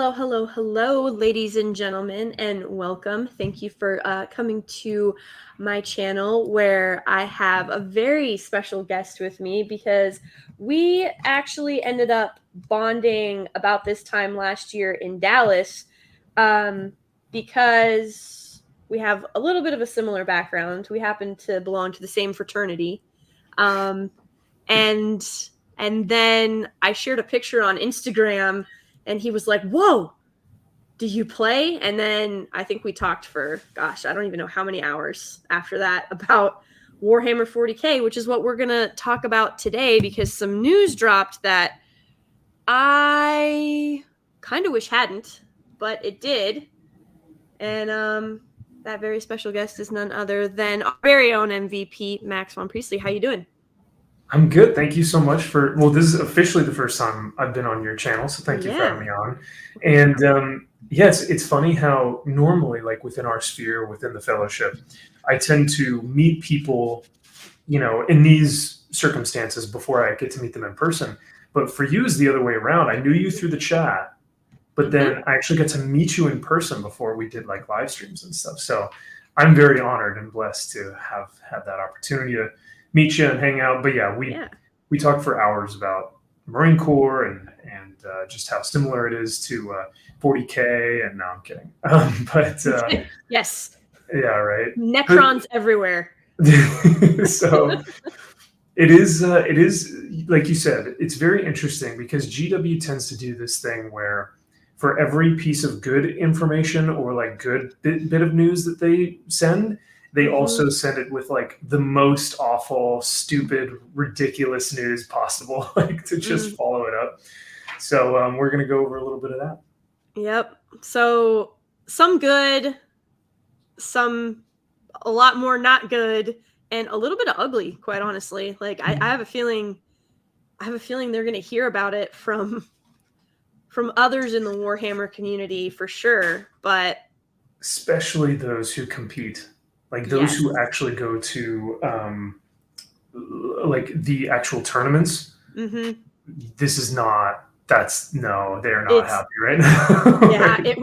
Hello, ladies and gentlemen, and welcome. Thank you for coming to my channel where I have a very special guest with me because we actually ended up bonding about this time last year in Dallas because we have a little bit of a similar background. We happen to belong to the same fraternity. And then I shared a picture on Instagram and he was like, "Whoa, do you play?" And then I think we talked for, gosh, I don't even know how many hours after that about Warhammer 40K, which is what we're going to talk about today because some news dropped that I kind of wish hadn't, but it did. And that very special guest is none other than our very own MVP, Max Von Priestley. How you doing? I'm good. Thank you so much this is officially the first time I've been on your channel, so thank you for having me on. And yes, it's funny how normally, like within our sphere, within the fellowship, I tend to meet people, in these circumstances before I get to meet them in person. But for you, it's the other way around. I knew you through the chat, but then I actually got to meet you in person before we did like live streams and stuff. So I'm very honored and blessed to have had that opportunity to meet you and hang out. But yeah, we talked for hours about Marine Corps and just how similar it is to 40K. And no, I'm kidding. Yes, yeah, right. Necrons everywhere. So it is like you said, it's very interesting because GW tends to do this thing where for every piece of good information or like good bit of news that they send, they also send it with like the most awful, stupid, ridiculous news possible, like to just follow it up. So we're going to go over a little bit of that. Yep. So some good, some a lot more not good, and a little bit of ugly, quite honestly. Like I have a feeling they're going to hear about it from others in the Warhammer community for sure, but especially those who compete. Like those who actually go to like the actual tournaments. This is not. They're not happy right now. Yeah, that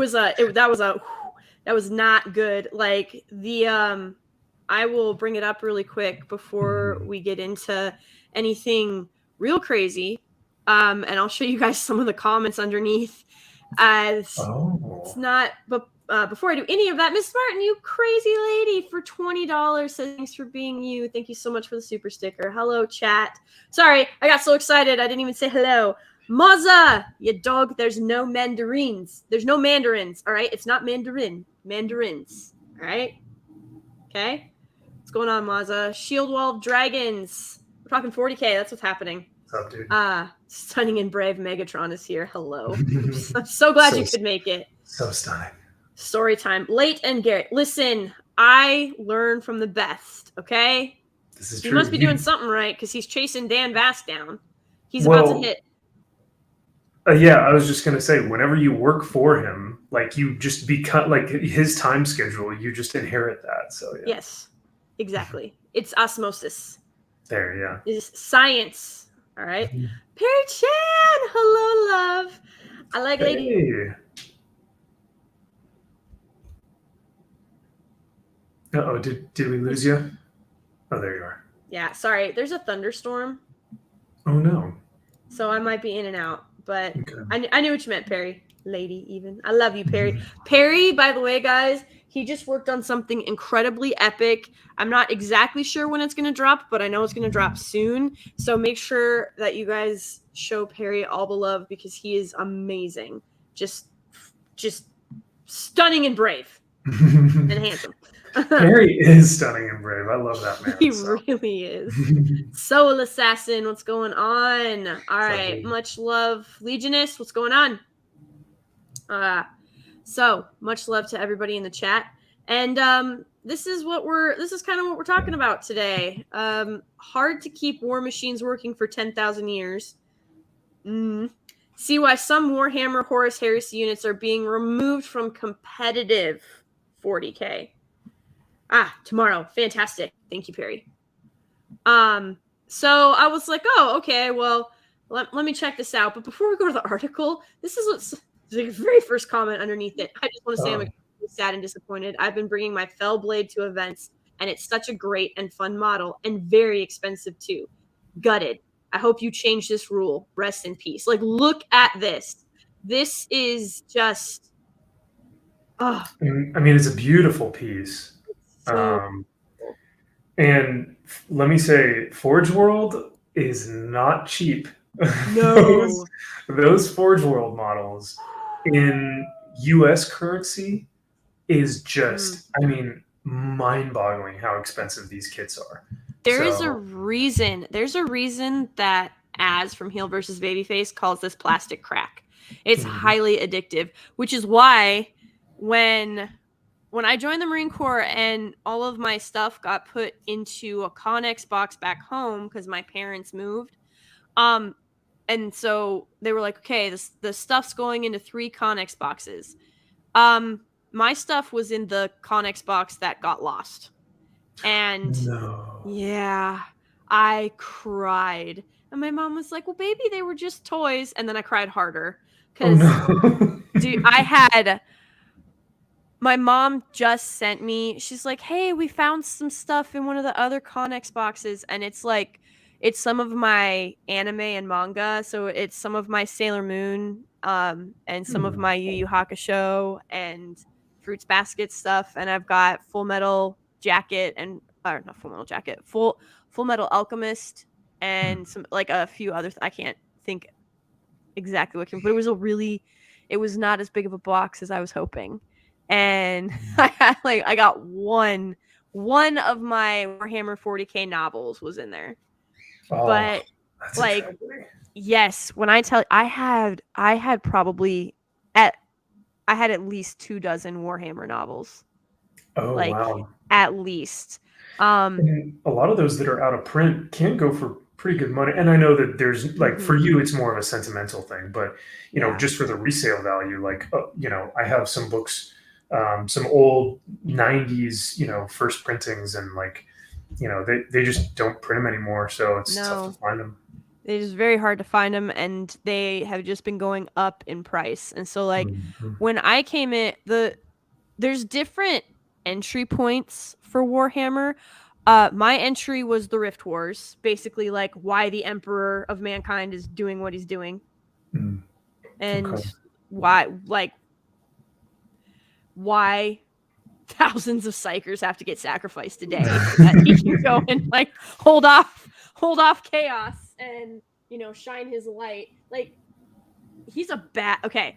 was not good. Like I will bring it up really quick before we get into anything real crazy. And I'll show you guys some of the comments underneath. It's not, but before I do any of that, Miss Martin, you crazy lady, for $20 says thanks for being you. Thank you so much for the super sticker. Hello, chat. Sorry, I got so excited I didn't even say hello. Maza, you dog. There's no mandarins. There's no mandarins. All right, it's not Mandarin. Mandarins. All right. Okay. What's going on, Maza? Shield Wall of Dragons. We're talking 40K. That's what's happening. What's up, dude? Stunning and brave Megatron is here. Hello. I'm so glad you could make it. So stunning. Story time. Late and Garrett. Listen, I learn from the best, okay? This is he true. Must be doing something right because he's chasing Dan Vast down. He's about to hit. Yeah, I was just going to say, whenever you work for him, like you just become like his time schedule, you just inherit that. So yeah. Yes, exactly. It's osmosis. There, yeah. It's science. All right. Perry Chan, hello, love. I like lady. Uh-oh, did we lose you? Oh, there you are. Yeah, sorry. There's a thunderstorm. Oh no. So I might be in and out, but I knew what you meant, Perry. Lady, even. I love you, Perry. Perry, by the way, guys, he just worked on something incredibly epic. I'm not exactly sure when it's going to drop, but I know it's going to drop soon. So make sure that you guys show Perry all the love because he is amazing. Just stunning and brave and handsome. Perry is stunning and brave. I love that man. He really is. Soul Assassin, what's going on? All right, much love. Legionist, what's going on? So much love to everybody in the chat. And this is kind of what we're talking about today. Hard to keep war machines working for 10,000 years. See why some Warhammer Horus Heresy units are being removed from competitive 40K. Tomorrow. Fantastic. Thank you, Perry. So I was like, oh, okay, well, let me check this out. But before we go to the article, this is It's like the very first comment underneath it. I just want to say I'm Oh, extremely sad and disappointed. I've been bringing my Fell Blade to events, and it's such a great and fun model, and very expensive too. Gutted. I hope you change this rule. Rest in peace. Like, look at this. This is just, oh, I mean, it's a beautiful piece. so Um, cool. and let me say, Forge World is not cheap. those, No. those Forge World models in US currency is Mm. just, I mean, mind-boggling how expensive these kits are. There is a So, reason. There's a reason that Az from Heel versus Babyface calls this plastic crack. It's mhm. highly addictive, which is why when I joined the Marine Corps and all of my stuff got put into a Connex box back home because my parents moved, and so they were like, okay, the stuff's going into 3 Connex boxes. My stuff was in the Connex box that got lost. And No. yeah, I cried. And my mom was like, well, baby, they were just toys. And then I cried harder Oh because, no. dude, I had my mom just sent me, she's like, hey, we found some stuff in one of the other Connex boxes. And it's like, it's some of my anime and manga. So it's some of my Sailor Moon, and some of my Yu Yu Hakusho and Fruits Basket stuff. And I've got Full Metal Jacket and, or not Full Metal Jacket, Full Metal Alchemist and some, like a few others. I can't think exactly what came, but it was not as big of a box as I was hoping. And I got one of my Warhammer 40K novels was in there. Oh, But that's a like, tragedy. yes, when I tell you, I had probably at I had at least 24 Warhammer novels. Oh Like, wow. at least. Um And a lot of those that are out of print can go for pretty good money. And I know that there's like for mhm, you, it's more of a sentimental thing, but yeah. just for the resale value, like I have some books, some old '90s, first printings, and like, they just don't print them anymore, so it's tough to No. find them. It is very hard to find them, and they have just been going up in price. And so, like, Mhm. when I came in, there's different entry points for Warhammer. My entry was the Rift Wars, basically like why the Emperor of Mankind is doing what he's doing, Mm. and Okay. why thousands of psychers have to get sacrificed today so that he can go and like hold off chaos and shine his light. Like, he's a bad, okay,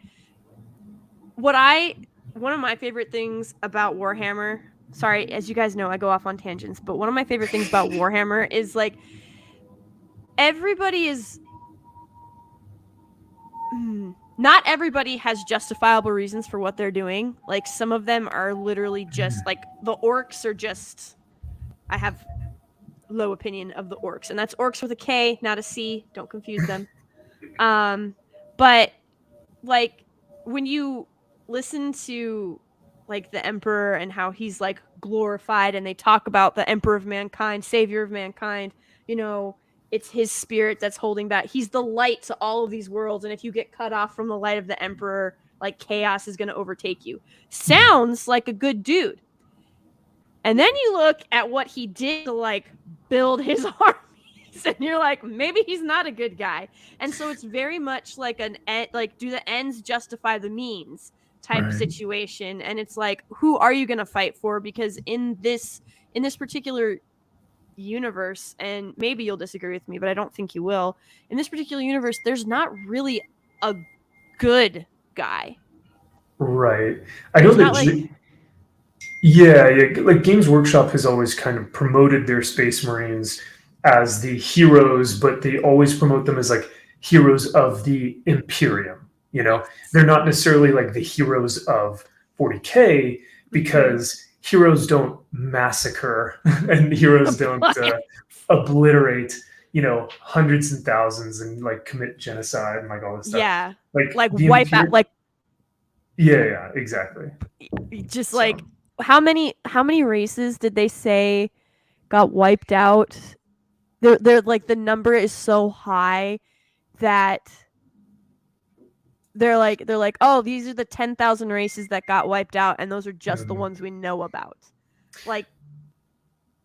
one of my favorite things about Warhammer, sorry, as you guys know, I go off on tangents, but one of my favorite things about Warhammer is like everybody is not everybody has justifiable reasons for what they're doing. Like, some of them are literally just like the orcs are just, I have low opinion of the orcs, and that's orcs with a K, not a C. Don't confuse them. But like, when you listen to like the Emperor and how he's like glorified, and they talk about the Emperor of Mankind, Savior of Mankind, it's his spirit that's holding back. He's the light to all of these worlds, and if you get cut off from the light of the Emperor, like, chaos is going to overtake you. Sounds like a good dude. And then you look at what he did to like build his armies, and you're like, maybe he's not a good guy. And so it's very much like like, do the ends justify the means type Right. situation. And it's like, who are you going to fight for? Because in this particular universe, and maybe you'll disagree with me, but I don't think you will. In this particular universe, there's not really a good guy. Right. I know There's that not like, yeah, like Games Workshop has always kind of promoted their Space Marines as the heroes, but they always promote them as like heroes of the Imperium. yes. They're not necessarily like the heroes of 40K, Mm-hmm. because heroes don't massacre and heroes don't obliterate, hundreds and thousands, and like commit genocide and like all this stuff. Yeah. Like Like, the wipe out, Imperium. like, Yeah, exactly. just So. like, how many races did they say got wiped out? They're like, the number is so high that they're like, oh, these are the 10,000 races that got wiped out, and those are just the ones we know about. Like,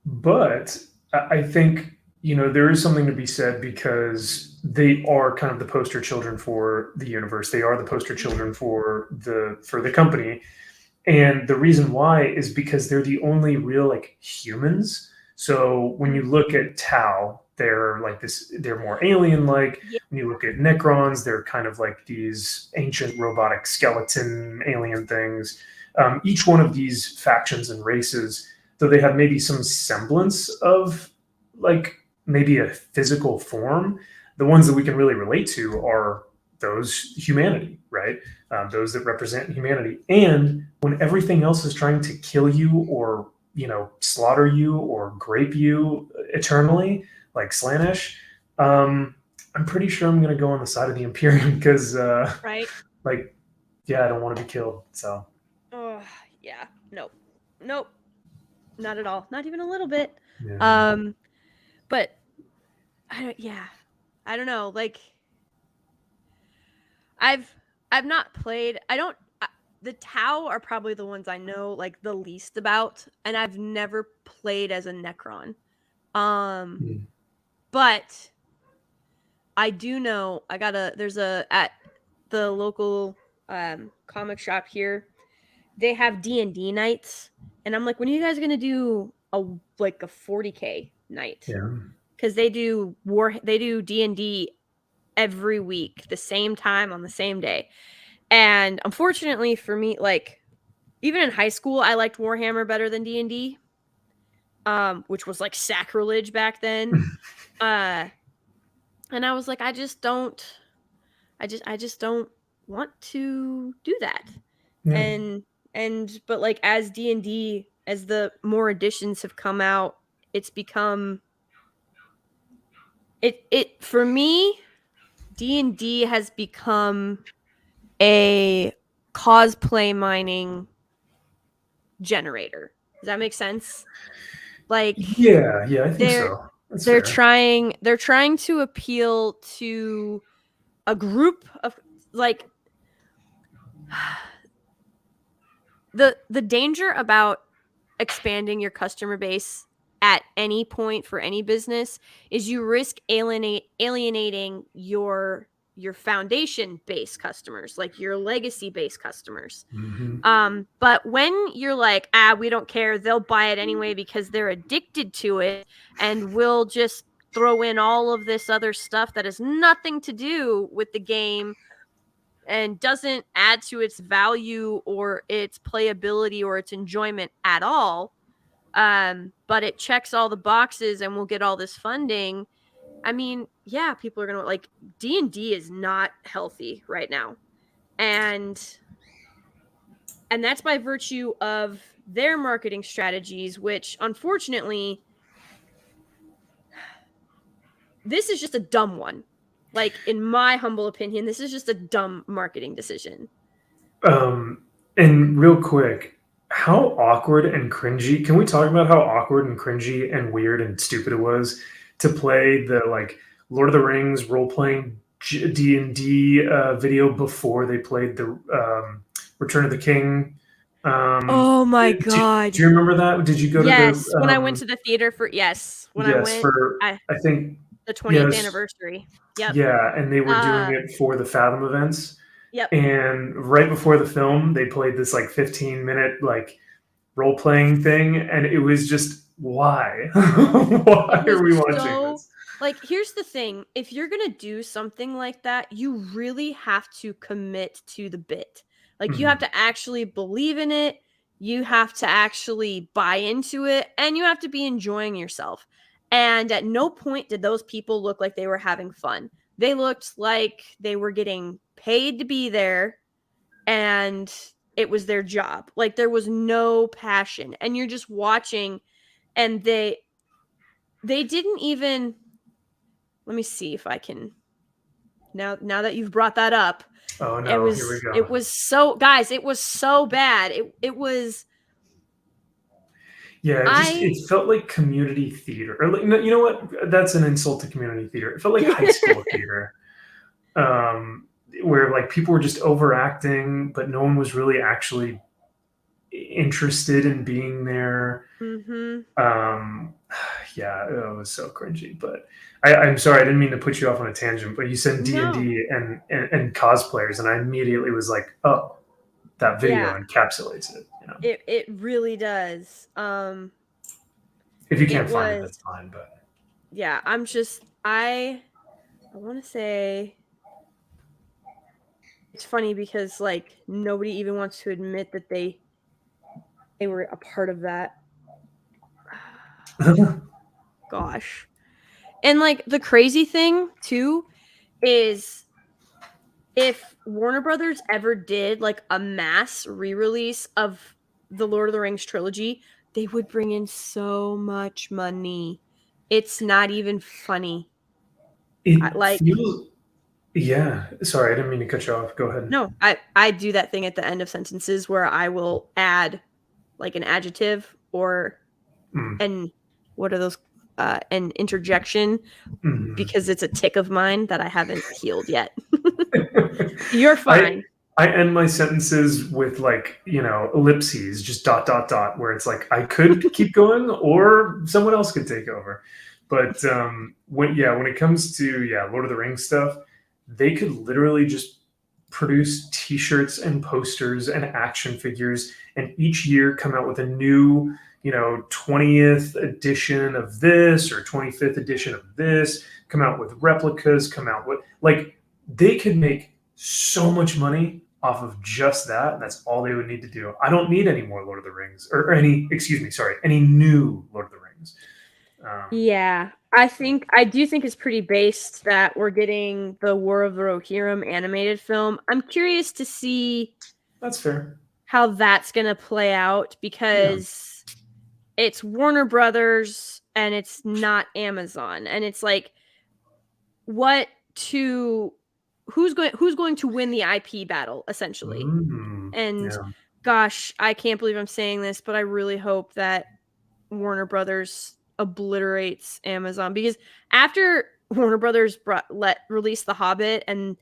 but I think, there is something to be said because they are kind of the poster children for the universe. They are the poster children for the company. And the reason why is because they're the only real like humans. So when you look at Tau, they're like this, they're more alien like. yeah, When you look at Necrons, they're kind of like these ancient robotic skeleton alien things. Each one of these factions and races, though they have maybe some semblance of like maybe a physical form, the ones that we can really relate to are those humanity, right? Those that represent humanity. And when everything else is trying to kill you or slaughter you or grape you eternally, like Slanesh, I'm pretty sure I'm gonna go on the side of the Imperium because, right. like, yeah, I don't want to be killed. So, Oh, yeah. Nope. Nope. Not at all. Not even a little bit. yeah. But yeah. I don't know. Like, I've not played. I don't. The Tau are probably the ones I know like the least about, and I've never played as a Necron. Mm. But I do know there's a at the local comic shop here. They have D&D nights, and I'm like, when are you guys gonna do a 40K night? Yeah. Because they do D&D every week, the same time on the same day. And unfortunately for me, like even in high school, I liked Warhammer better than D&D, which was like sacrilege back then. And I was like, I just don't want to do that. Yeah. But like as D&D, as the more editions have come out, it's become it for me, D&D has become a cosplay mining generator. Does that make sense? Like Yeah, I think they're so. That's they're fair. trying to appeal to a group of like the danger about expanding your customer base at any point for any business is you risk alienating your foundation based customers, like your legacy based customers. Hmm. But when you're like, we don't care, they'll buy it anyway because they're addicted to it, and we'll just throw in all of this other stuff that has nothing to do with the game and doesn't add to its value or its playability or its enjoyment at all. But it checks all the boxes and we'll get all this funding. I mean, yeah, people are gonna like D&D is not healthy right now, and that's by virtue of their marketing strategies, which unfortunately, this is just a dumb one. Like in my humble opinion, this is just a dumb marketing decision. And real quick, how awkward and cringy, can we talk about how awkward and cringy and weird and stupid it was to play the like Lord of the Rings role-playing D&D video before they played the Return of the King? Oh my Do, god. do you remember that? Did you go to Yes, the when I went to the theater for when I yes, went for I think the 20th yes, anniversary. Yep. yeah, and they were doing Uh it for the Fathom events. yep. And right before the film, they played this like 15-minute like role playing thing, and it was just why? Why It was are we watching so this? like here's the thing, if you're going to do something like that, you really have to commit to the bit. Like you have Mhm. to actually believe in it, you have to actually buy into it, and you have to be enjoying yourself. And at no point did those people look like they were having fun. They looked like they were getting paid to be there, and it was their job. Like there was no passion, and you're just watching, and they didn't even, let me see if I can, now that you've brought that up. Oh It no, here we was go. so, guys, it was so bad. It was Yeah, I it felt like community theater. Or like, no, you know what? That's an insult to community theater. It felt like high school theater. where like people were just overacting, but no one was really actually interested in being there. Mm-hmm. Yeah, it was so cringy. But I'm sorry, I didn't mean to put you off on a tangent. But you said D and No. D and cosplayers, and I immediately was like, oh, that video Yeah. encapsulates it. You know, It really does. if you It can't find it, was, that's fine. But yeah, I want to say it's funny because like nobody even wants to admit that they were a part of that. Gosh. And like the crazy thing too is if Warner Brothers ever did like a mass re-release of the Lord of the Rings trilogy, they would bring in so much money. It's not even funny. it Like feels. Yeah, sorry, I didn't mean to cut you off. Go ahead. no, I do that thing at the end of sentences where I will add like an adjective or Mm. an what are those an interjection because it's a tick of mine that I haven't healed yet. You're I fine. I end my sentences with like, ellipses, just dot dot dot, where it's like I could keep going or someone else could take over. But when it comes to Lord of the Rings stuff, they could literally just produce T-shirts and posters and action figures, and each year come out with a new 20th edition of this or 25th edition of this. Come out with replicas. Come out with like they could make so much money off of just that. And that's all they would need to do. I don't need any more Lord of the Rings or any, excuse me, sorry, any new Lord of the Rings. Yeah, I do think it's pretty based that we're getting the War of the Rohirrim animated film. I'm curious to see That's fair. how that's going to play out Yeah. because it's Warner Brothers and it's not Amazon. And it's like who's going to win the IP battle essentially. And Yeah. gosh, I can't believe I'm saying this, but I really hope that Warner Brothers obliterates Amazon because after Warner Brothers released The Hobbit and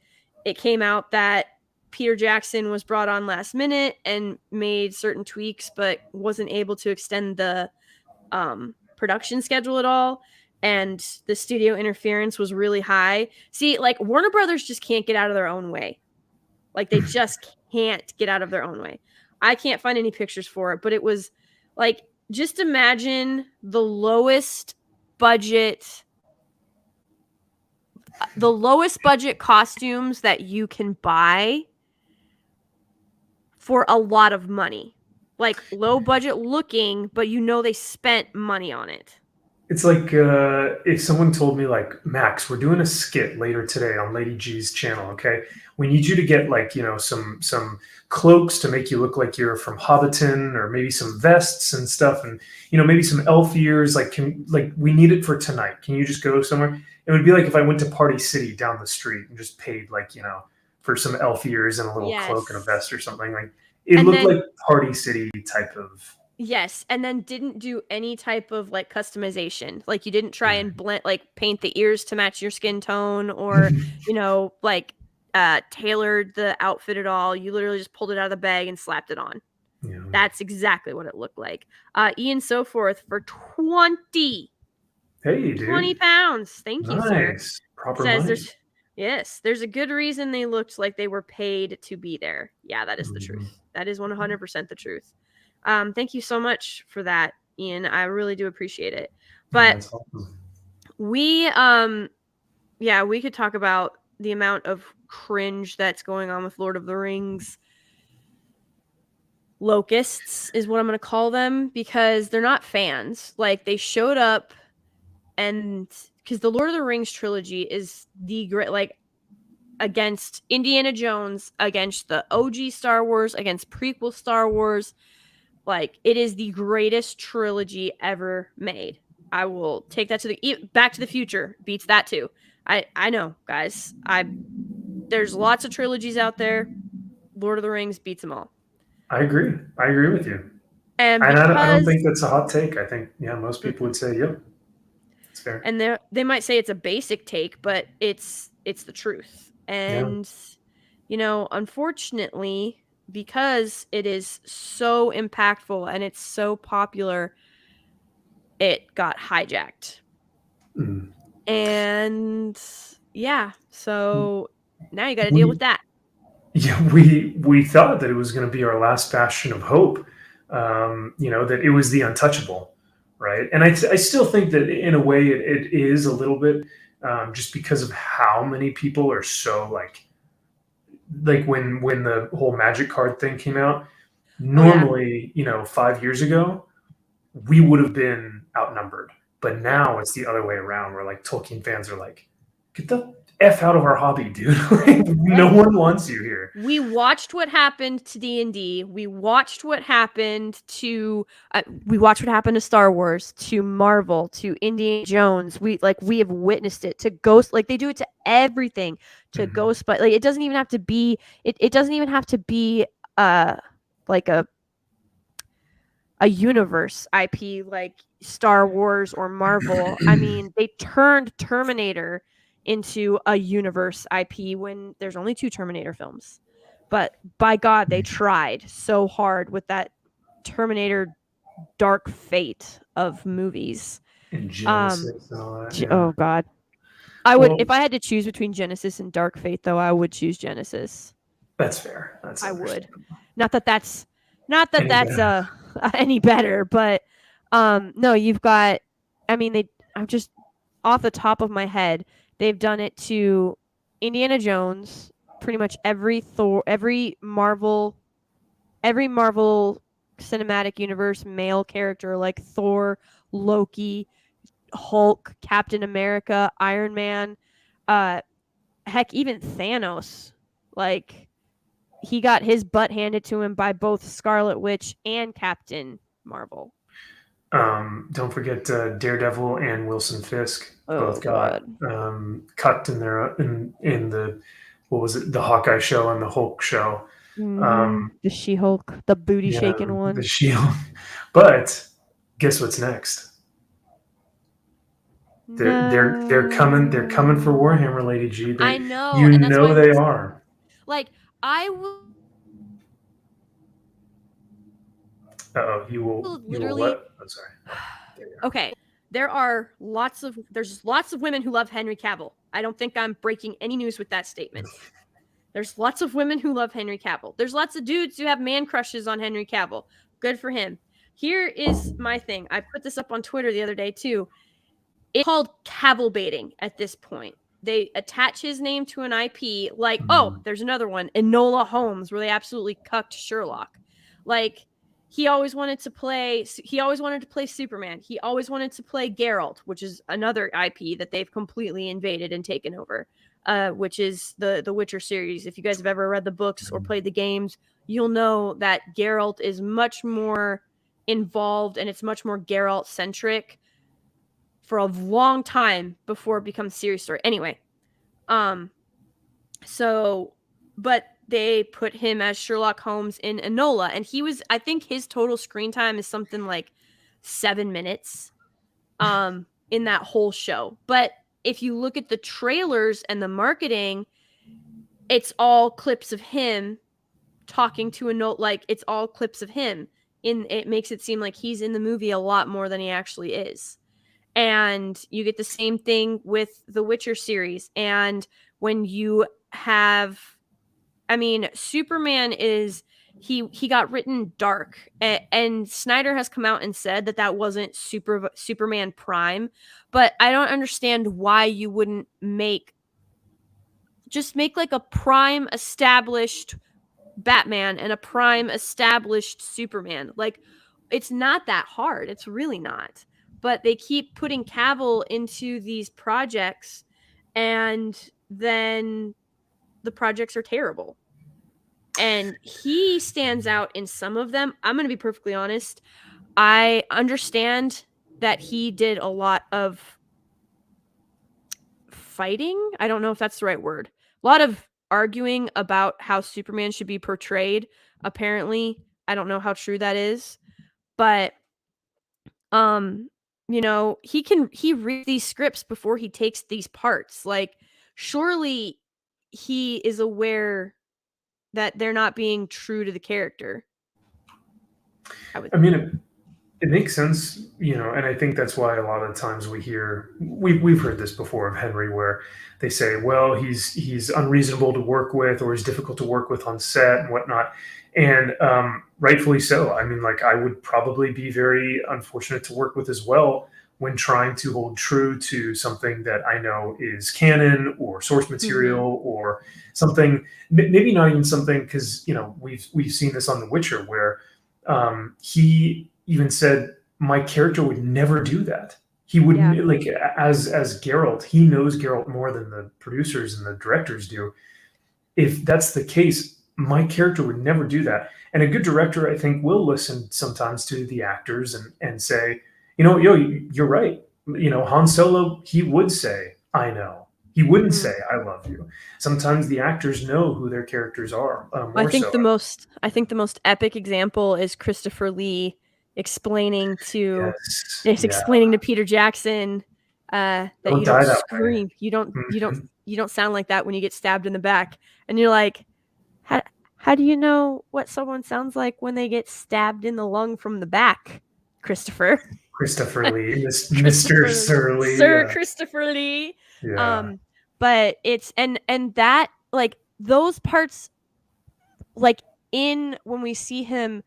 it came out that Peter Jackson was brought on last minute and made certain tweaks but wasn't able to extend the production schedule at all and the studio interference was really high. See, like Warner Brothers just can't get out of their own way. Like they just can't get out of their own way. I can't find any pictures for it, but it was like just imagine the lowest budget costumes that you can buy for a lot of money. Like low budget looking, but they spent money on it. It's like if someone told me like, Max, we're doing a skit later today on Lady G's channel. Okay, we need you to get like some cloaks to make you look like you're from Hobbiton, or maybe some vests and stuff, and maybe some elf ears. Like we need it for tonight. Can you just go somewhere? It would be like if I went to Party City down the street and just paid like for some elf ears and a little cloak and a vest or something. Like it looked like Party City type of. Yes, and then didn't do any type of like customization. Like you didn't try and paint the ears to match your skin tone or, like tailored the outfit at all. You literally just pulled it out of the bag and slapped it on. Yeah. That's exactly what it looked like. Ian Soforth for 20. Hey, dude. 20 pounds. Thank you, sir. Proper Says money. there's a good reason they looked like they were paid to be there. Yeah, that is the truth. That is 100% the truth. Thank you so much for that, Ian. I really do appreciate it. But we could talk about the amount of cringe that's going on with Lord of the Rings. Locusts is what I'm going to call them because they're not fans. Like they showed up and because the Lord of the Rings trilogy is the great, like against Indiana Jones, against the OG Star Wars, against prequel Star Wars. Like it is the greatest trilogy ever made. I will take that to the Back to the Future beats that too. I know, guys. There's lots of trilogies out there. Lord of the Rings beats them all. I agree with you. And I don't think that's a hot take. I think most people would say, yep, it's fair. And they might say it's a basic take, but it's the truth. And unfortunately, because it is so impactful and it's so popular, it got hijacked. Mm. And yeah, so now you got to deal with We that. Yeah, we thought that it was going to be our last bastion of hope. That it was the untouchable, right? And I still think that in a way it is a little bit, just because of how many people are so like when the whole magic card thing came out. Oh yeah. Normally, 5 years ago, we would have been outnumbered, but Yeah. now it's the other way around. Where like Tolkien fans are like, get the f out of our hobby, dude. Like, no one wants you here. We watched what happened to D&D. We watched what happened to Star Wars, to Marvel, to Indiana Jones. We have witnessed it, to Ghost, like they do it to everything, to Mhm. Ghost, but like it doesn't even have to be like a universe IP like Star Wars or Marvel. I mean, they turned Terminator into a universe IP when there's only 2 Terminator films. But by God, they tried so hard with that Terminator Dark Fate of movies. And Um Genesis and all that. Yeah. oh God. I would, Well, if I had to choose between Genesis and Dark Fate, though, I would choose Genesis. that's fair. That's I would. understandable. Not that that's not that Any that's better? any better, but no, you've got, I mean, I'm just off the top of my head, they've done it to Indiana Jones, pretty much every Thor, every Marvel cinematic universe male character like Thor, Loki, Hulk, Captain America, Iron Man, uh heck, even Thanos. Like, he got his butt handed to him by both Scarlet Witch and Captain Marvel. Don't forget Daredevil and Wilson Fisk Oh both got God. cut in their in the what was it, the Hawkeye show and the Hulk show. The She-Hulk, the booty Yeah, shaking the one. Shield. But guess what's next? They're coming. They're coming for No. Warhammer, Lady G. I They, know, you and that's why know I'm they are. like, I will Oh, you will. You will let. literally. I'm sorry. There you Okay, there's lots of women who love Henry Cavill. I don't think I'm breaking any news with that statement. There's lots of women who love Henry Cavill. There's lots of dudes who have man crushes on Henry Cavill. Good for him. Here is my thing. I put this up on Twitter the other day too. It's called Cavill baiting at this point. They attach his name to an IP, like, oh, there's another one, Enola Holmes, where they absolutely cucked Sherlock. Like, he always wanted to play Superman. He always wanted to play Geralt, which is another IP that they've completely invaded and taken over. Which is the Witcher series. If you guys have ever read the books or played the games, you'll know that Geralt is much more involved and it's much more Geralt centric for a long time before it becomes serious story. Anyway, so, but they put him as Sherlock Holmes in Enola, and I think his total screen time is something like 7 minutes in that whole show. But if you look at the trailers and the marketing, it's all clips of him talking to Enola, like it's all clips of him. It makes it seem like he's in the movie a lot more than he actually is. And you get the same thing with the Witcher series. And when you have, I mean, Superman is, he got written dark, and Snyder has come out and said that wasn't Superman Prime, but I don't understand why you wouldn't make like a prime established Batman and a prime established Superman. Like, it's not that hard. It's really not. But they keep putting Cavill into these projects, and then the projects are terrible. And he stands out in some of them. I'm going to be perfectly honest. I understand that he did a lot of fighting. I don't know if that's the right word. A lot of arguing about how Superman should be portrayed. Apparently, I don't know how true that is, but he reads these scripts before he takes these parts. Like, surely he is aware that they're not being true to the character. I mean, it makes sense, and I think that's why a lot of times we've heard this before of Henry, where they say, well, he's unreasonable to work with, or he's difficult to work with on set and whatnot, and rightfully so. I mean, like, I would probably be very unfortunate to work with as well when trying to hold true to something that I know is canon or source material or something. Maybe not even something, because we've seen this on The Witcher, where he even said, my character would never do that. He would like, as Geralt, he knows Geralt more than the producers and the directors do. If that's the case, my character would never do that. And a good director, I think, will listen sometimes to the actors and say, you're right. Han Solo, he would say, I know. He wouldn't say, I love you. Sometimes the actors know who their characters are. I think the most epic example is Christopher Lee explaining to Peter Jackson that you don't scream. You don't sound like that when you get stabbed in the back. And you're like, how do you know what someone sounds like when they get stabbed in the lung from the back, Christopher Lee, Mr. Sir Lee. Sir Christopher Lee. Yeah. But it's and that, like, those parts, like, in when we see him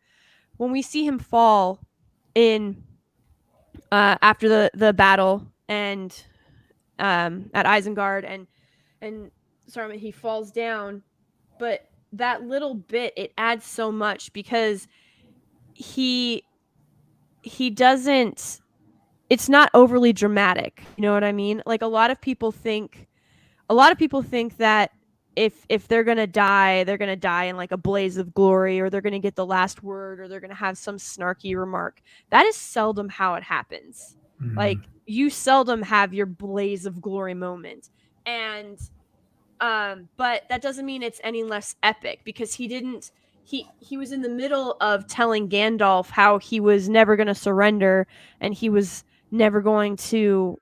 fall in after the battle and at Isengard and sorry, he falls down, but that little bit, it adds so much because he doesn't, it's not overly dramatic, you know what I mean? Like, a lot of people think that if they're gonna die, they're gonna die in like a blaze of glory, or they're gonna get the last word, or they're gonna have some snarky remark. That is seldom how it happens. Like, you seldom have your blaze of glory moment. And but that doesn't mean it's any less epic, because he was in the middle of telling Gandalf how he was never going to surrender, and he was never going to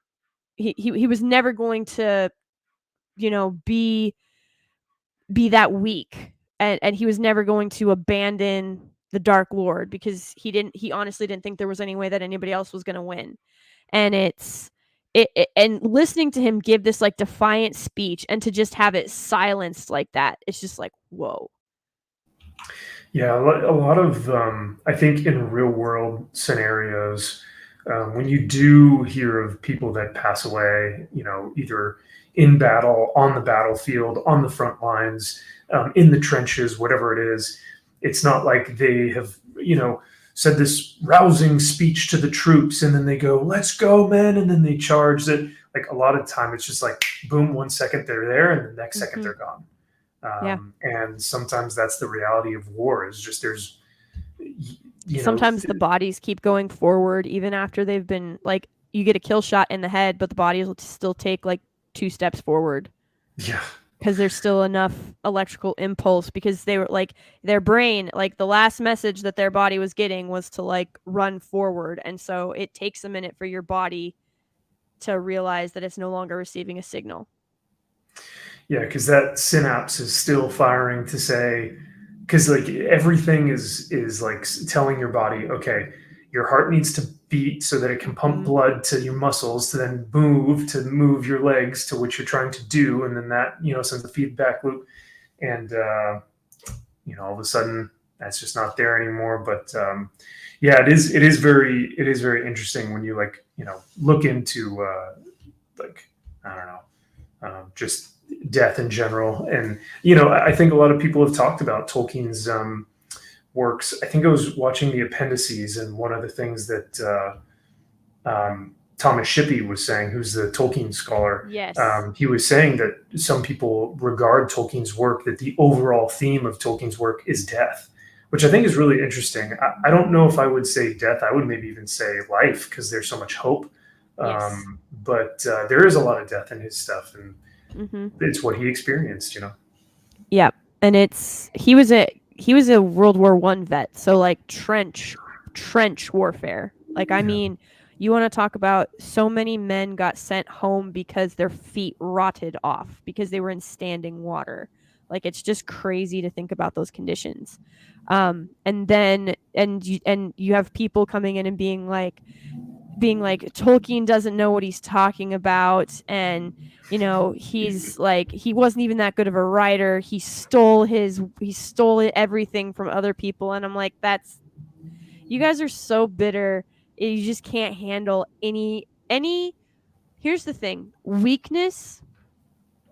he was never going to be that weak, and he was never going to abandon the Dark Lord, because he honestly didn't think there was any way that anybody else was going to win. And and listening to him give this like defiant speech, and to just have it silenced like that, it's just like, whoa. Yeah, a lot of I think in real world scenarios, when you do hear of people that pass away, either in battle, on the battlefield, on the front lines, in the trenches, whatever it is, it's not like they have, said this rousing speech to the troops and then they go, let's go, men, and then they charge. That, like, a lot of time it's just like, boom, 1 second they're there and the next second they're gone. And sometimes that's the reality of war, is just there's sometimes the bodies keep going forward even after they've been, like, you get a kill shot in the head, but the bodies will still take like 2 steps forward. Yeah. Because there's still enough electrical impulse, because they were like, their brain, like, the last message that their body was getting was to like run forward. And so it takes a minute for your body to realize that it's no longer receiving a signal. Yeah, because that synapse is still firing to say, because like everything is like telling your body, okay, your heart needs to beat so that it can pump blood to your muscles to then move your legs to what you're trying to do, and then that sends the feedback loop, and all of a sudden that's just not there anymore. But yeah, it is very interesting when you look into like, I don't know, just death in general. And I think a lot of people have talked about Tolkien's works. I think I was watching the appendices, and one of the things that Thomas Shippey was saying, who's the Tolkien scholar, he was saying that some people regard Tolkien's work, that the overall theme of Tolkien's work is death, which I think is really interesting. I don't know if I would say death. I would maybe even say life, because there's so much hope. But there is a lot of death in his stuff, and it's what he experienced, Yeah, and he was a World War I vet, so like trench warfare. Like, I mean, you want to talk about, so many men got sent home because their feet rotted off because they were in standing water. Like, it's just crazy to think about those conditions. And then you have people coming in and being like Tolkien doesn't know what he's talking about, and he's like, he wasn't even that good of a writer. He stole everything from other people, and I'm like, you guys are so bitter. You just can't handle any. Here's the thing: weakness,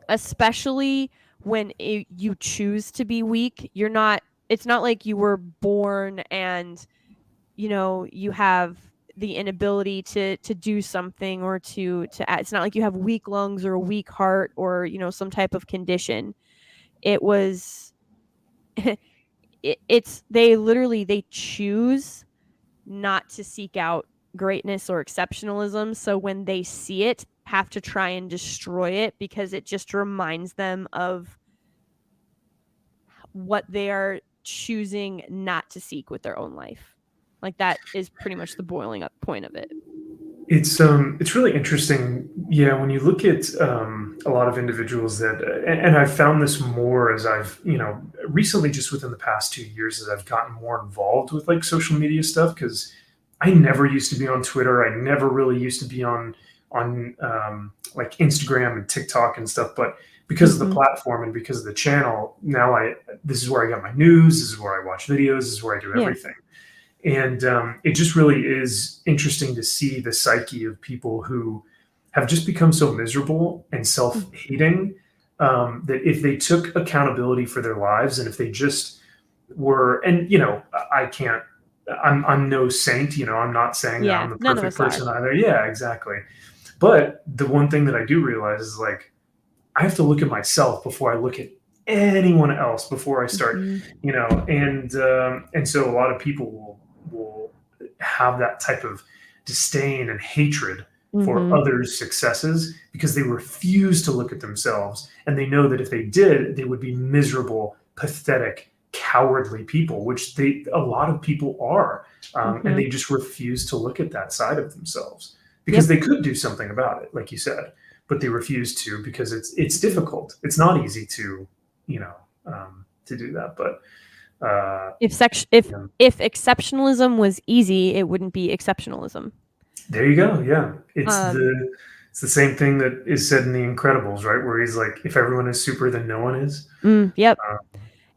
especially when you choose to be weak. It's not like you were born and you have the inability to do something, or to it's not like you have weak lungs or a weak heart, or some type of condition. It was they choose not to seek out greatness or exceptionalism, so when they see it, have to try and destroy it, because it just reminds them of what they are choosing not to seek with their own life. Like, that is pretty much the boiling up point of it. It's really interesting, yeah. When you look at a lot of individuals that, and I've found this more as I've recently, just within the past 2 years, as I've gotten more involved with like social media stuff, because I never used to be on Twitter. I never really used to be on like Instagram and TikTok and stuff, but because of the platform and because of the channel, now this is where I get my news. This is where I watch videos. This is where I do everything. And it just really is interesting to see the psyche of people who have just become so miserable and self-hating, that if they took accountability for their lives, and if they just were, and I'm no saint, I'm not saying that I'm the perfect person either. Yeah, exactly. But the one thing that I do realize is, like, I have to look at myself before I look at anyone else, before I start, and so a lot of people will have that type of disdain and hatred for others' successes, because they refuse to look at themselves, and they know that if they did, they would be miserable, pathetic, cowardly people, which a lot of people are, and they just refuse to look at that side of themselves, because they could do something about it, like you said, but they refuse to, because it's difficult. It's not easy to to do that. But if exceptionalism was easy, it wouldn't be exceptionalism. There you go. Yeah, it's the same thing that is said in The Incredibles, right? Where he's like, if everyone is super, then no one is. Yep.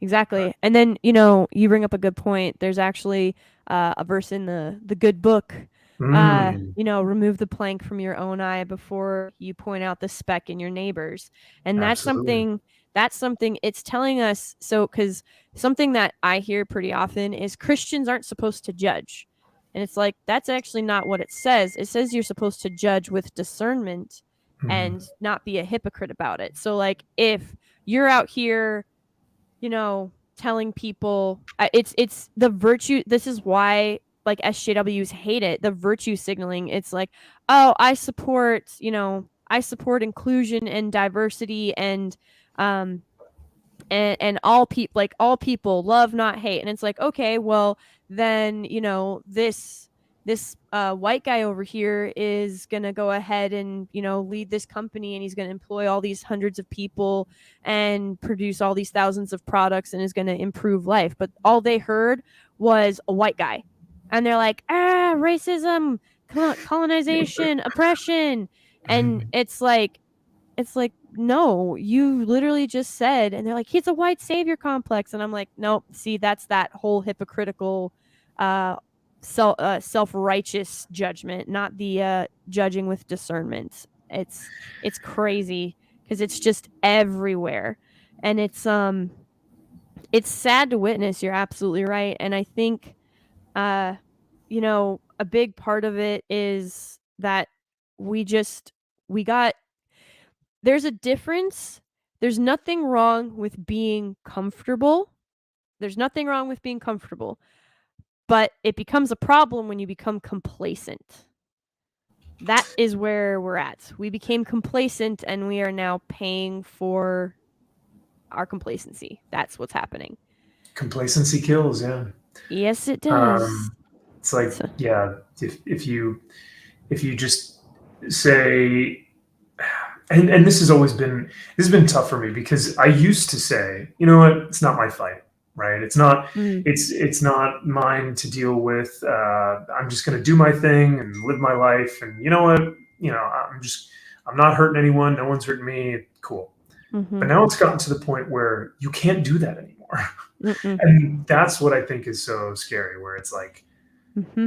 Exactly. And then, you bring up a good point. There's actually a verse in the good book. Remove the plank from your own eye before you point out the speck in your neighbor's. And that's something it's telling us. So, because something that I hear pretty often is Christians aren't supposed to judge. And it's like, that's actually not what it says. It says you're supposed to judge with discernment and not be a hypocrite about it. So, like, if you're out here, telling people, it's the virtue. This is why, like, SJWs hate it. The virtue signaling. It's like, oh, I support inclusion and diversity, and all people love, not hate. And it's like, okay, well then, this white guy over here is going to go ahead and, lead this company, and he's going to employ all these hundreds of people and produce all these thousands of products, and is going to improve life. But all they heard was a white guy. And they're like, racism, colonization, oppression. And it's like, no, you literally just said, and they're like, he's a white savior complex. And I'm like, nope, see, that's that whole hypocritical, self-righteous judgment, not the judging with discernment. It's crazy, because it's just everywhere, and it's sad to witness. You're absolutely right. And I think a big part of it is that there's a difference. There's nothing wrong with being comfortable. But it becomes a problem when you become complacent. That is where we're at. We became complacent, and we are now paying for our complacency. That's what's happening. Complacency kills, yeah. Yes, it does. It's like, yeah, if you just say, and this has been tough for me because I used to say, you know what, it's not my fight, right? It's not mine to deal with. I'm just going to do my thing and live my life, and you know what, I'm not hurting anyone. No one's hurting me. Cool. But now it's gotten to the point where you can't do that anymore. And that's what I think is so scary, where it's like,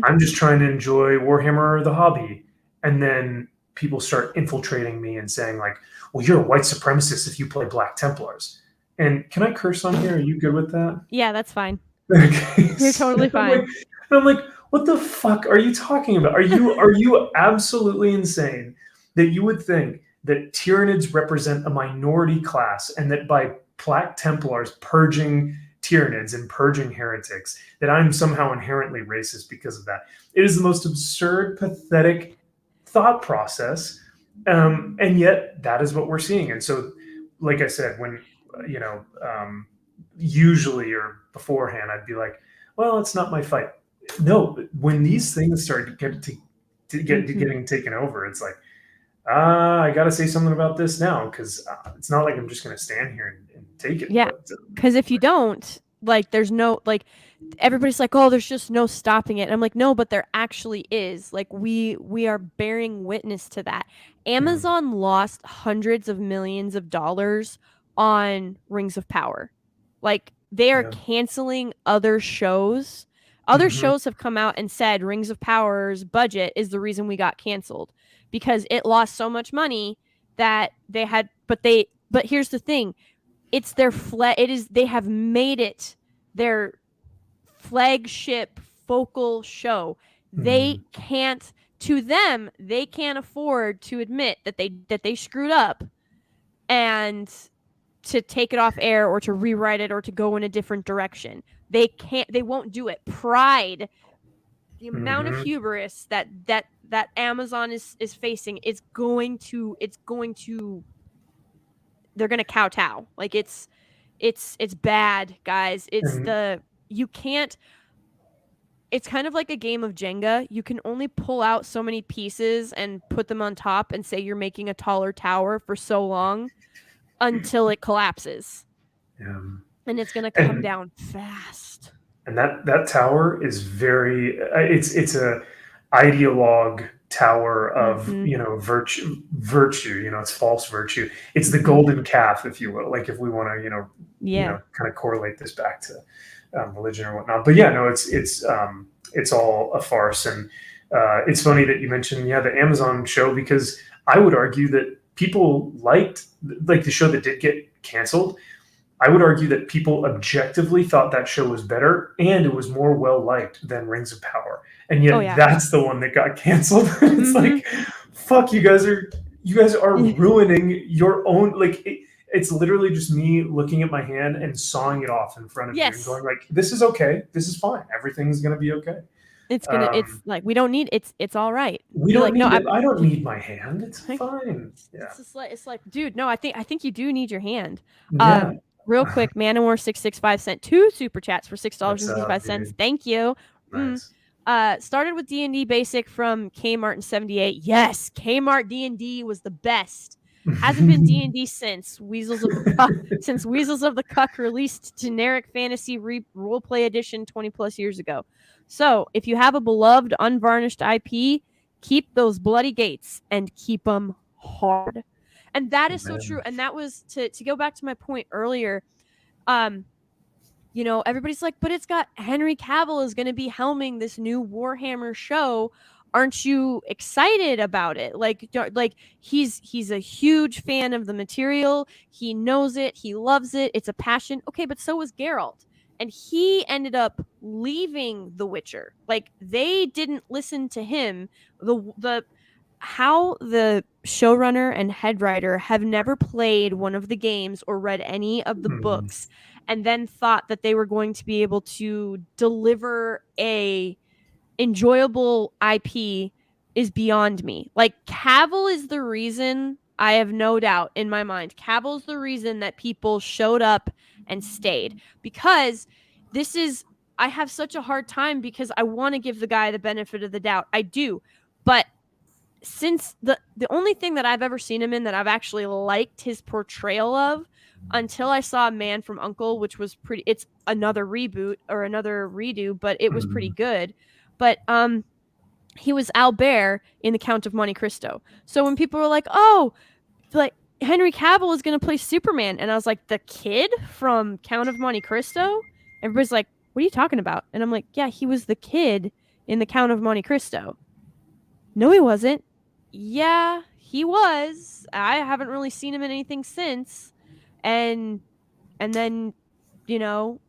I'm just trying to enjoy Warhammer the hobby. And then people start infiltrating me and saying, like, well, you're a white supremacist if you play Black Templars. And can I curse on here? Are you good with that? Yeah, that's fine. Okay. You're totally fine. I'm like, what the fuck are you talking about? Are you absolutely insane that you would think that Tyranids represent a minority class and that by Black Templars purging Tyranids and purging heretics, that I'm somehow inherently racist because of that? It is the most absurd, pathetic thought process. And yet that is what we're seeing. And so, like I said, when, you know, usually or beforehand, I'd be like, well, it's not my fight. No, when these things start getting taken over, it's like, I got to say something about this now, because it's not like I'm just going to stand here and take it. Yeah, because if you don't, like, there's no, like, everybody's like, oh, there's just no stopping it. And I'm like, no, but there actually is. Like, we are bearing witness to that. Amazon lost hundreds of millions of dollars on Rings of Power. Like, they are canceling other shows. Other shows have come out and said Rings of Power's budget is the reason we got canceled, because it lost so much money that they had, but here's the thing. It's their they have made it their flagship focal show. They can't afford to admit that they screwed up and to take it off air or to rewrite it or to go in a different direction. They won't do it. Pride, the amount of hubris that Amazon is facing, is going to they're gonna kowtow. Like, it's bad, guys. You can't. It's kind of like a game of Jenga. You can only pull out so many pieces and put them on top and say you're making a taller tower for so long until it collapses. And it's gonna come down fast. And that tower is very. It's a ideologue tower of virtue. It's false virtue. It's the golden calf, if you will, like, if we want to kind of correlate this back to religion or whatnot. But yeah, no, it's all a farce. And it's funny that you mentioned the Amazon show, because I would argue that people liked, like, the show that did get canceled. I would argue that people objectively thought that show was better and it was more well liked than Rings of Power, and yet that's the one that got canceled. It's like, fuck, you guys are ruining your own. Like, it's literally just me looking at my hand and sawing it off in front of you and going, like, this is okay, this is fine, everything's gonna be okay. It's like, we don't need it's all right. We don't need it. I don't need my hand. It's fine. Yeah. It's like, dude, no, I think you do need your hand. Yeah. Real quick, Manowar665 sent 2 super chats for $6.65. Thank you. Nice. Started with D&D Basic from Kmart in 78. Yes, Kmart D&D was the best. Hasn't been D&D since Weasels of the Cuck released generic fantasy roleplay edition 20 plus years ago. So if you have a beloved unvarnished IP, keep those bloody gates and keep them hard. And that is so true. And that was to go back to my point earlier. Everybody's like, but it's got Henry Cavill is going to be helming this new Warhammer show. Aren't you excited about it? Like he's a huge fan of the material. He knows it. He loves it. It's a passion. Okay, but so was Geralt. And he ended up leaving The Witcher. Like, they didn't listen to him. How the showrunner and head writer have never played one of the games or read any of the books, and then thought that they were going to be able to deliver a enjoyable IP is beyond me. Like, Cavill is the reason, I have no doubt in my mind, Cavill's the reason that people showed up and stayed, because I have such a hard time, because I want to give the guy the benefit of the doubt. I do. But since the only thing that I've ever seen him in that I've actually liked his portrayal of, until I saw Man from U.N.C.L.E., which was pretty. It's another reboot or another redo, but it was pretty good. But he was Albert in The Count of Monte Cristo. So when people were like, "Oh, like Henry Cavill is going to play Superman," and I was like, "The kid from Count of Monte Cristo?" Everybody's like, "What are you talking about?" And I'm like, "Yeah, he was the kid in The Count of Monte Cristo." No, he wasn't. Yeah, he was. I haven't really seen him in anything since. And then,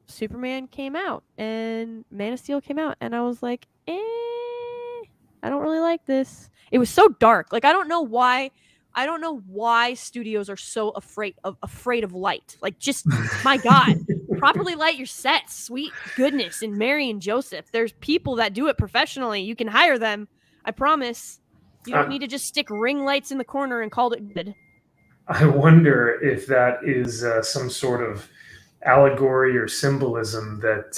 Superman came out and Man of Steel came out, and I was like, I don't really like this. It was so dark. Like, I don't know why studios are so afraid of light. Like, just my God, properly light your sets. Sweet goodness. And Mary and Joseph, there's people that do it professionally. You can hire them. I promise. You don't need to just stick ring lights in the corner and call it good. I wonder if that is some sort of allegory or symbolism that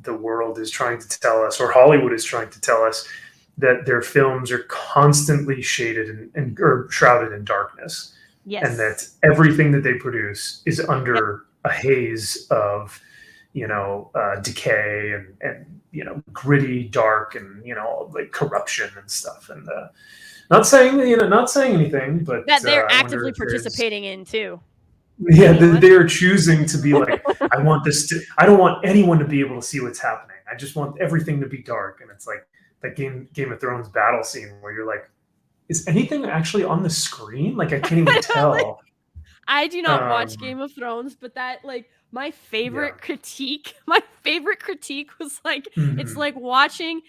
the world is trying to tell us, or Hollywood is trying to tell us, that their films are constantly shaded or shrouded in darkness. Yes. And that everything that they produce is under a haze of, decay and gritty, dark, and like corruption and stuff. And not saying anything, but that they're actively participating in too. Yeah, they are choosing to be like, I don't want anyone to be able to see what's happening. I just want everything to be dark. And it's like that Game of Thrones battle scene where you're like, is anything actually on the screen? Like, I can't even tell. I do not watch Game of Thrones, but that, like, my favorite critique was like, it's like watching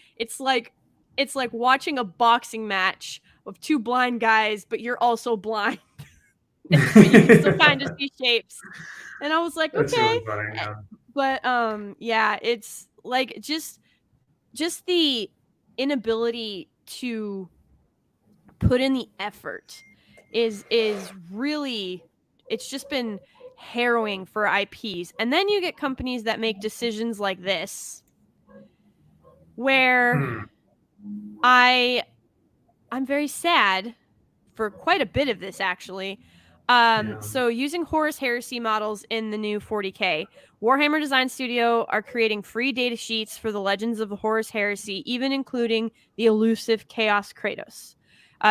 a boxing match of two blind guys, but you're also blind. But you can still kind of see shapes. And I was like, That's okay. really funny, yeah. But yeah, it's like just the inability to put in the effort is really, it's just been harrowing for IPs. And then you get companies that make decisions like this, where I'm very sad for quite a bit of this, actually. So using Horus Heresy models in the new 40K, Warhammer Design Studio are creating free data sheets for the Legends of the Horus Heresy, even including the elusive Chaos Kratos.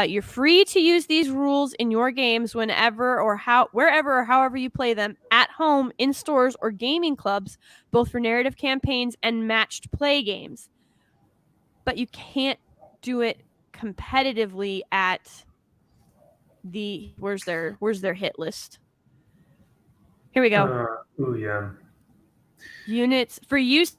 You're free to use these rules in your games wherever or however you play them, at home, in stores, or gaming clubs, both for narrative campaigns and matched play games. But you can't do it competitively at the where's their hit list? Here we go. Units for use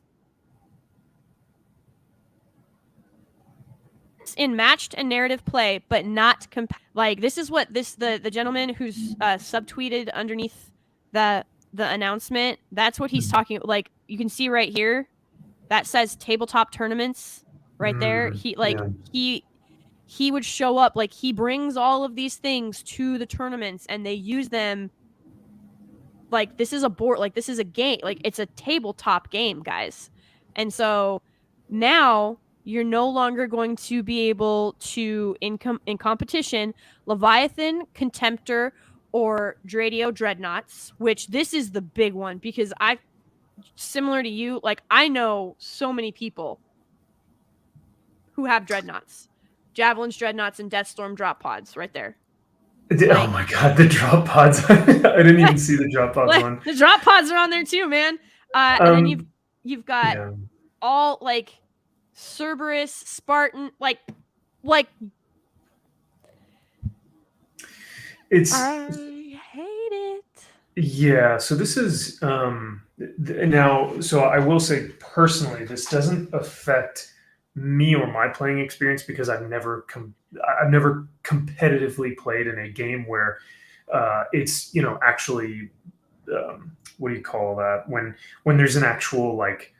in matched and narrative play, but not like this is what the gentleman who's subtweeted underneath the announcement. That's what he's talking about. Like, you can see right here that says tabletop tournaments right there. He would show up, like, he brings all of these things to the tournaments and they use them. Like, this is a board, like, this is a game, like, it's a tabletop game, guys. And so now you're no longer going to be able to, in competition, Leviathan, Contemptor, or Dradio Dreadnoughts, which this is the big one, because similar to you, like, I know so many people who have Dreadnoughts. Javelins, Dreadnoughts, and Deathstorm drop pods right there. Oh my God, the drop pods. I didn't even see the drop pods one. The drop pods are on there too, man. And then you've got all, like, Cerberus, Spartan, like it's, I hate it. Yeah, so this is now, so I will say personally, this doesn't affect me or my playing experience, because I've never competitively played in a game where it's actually what do you call that, when there's an actual, like,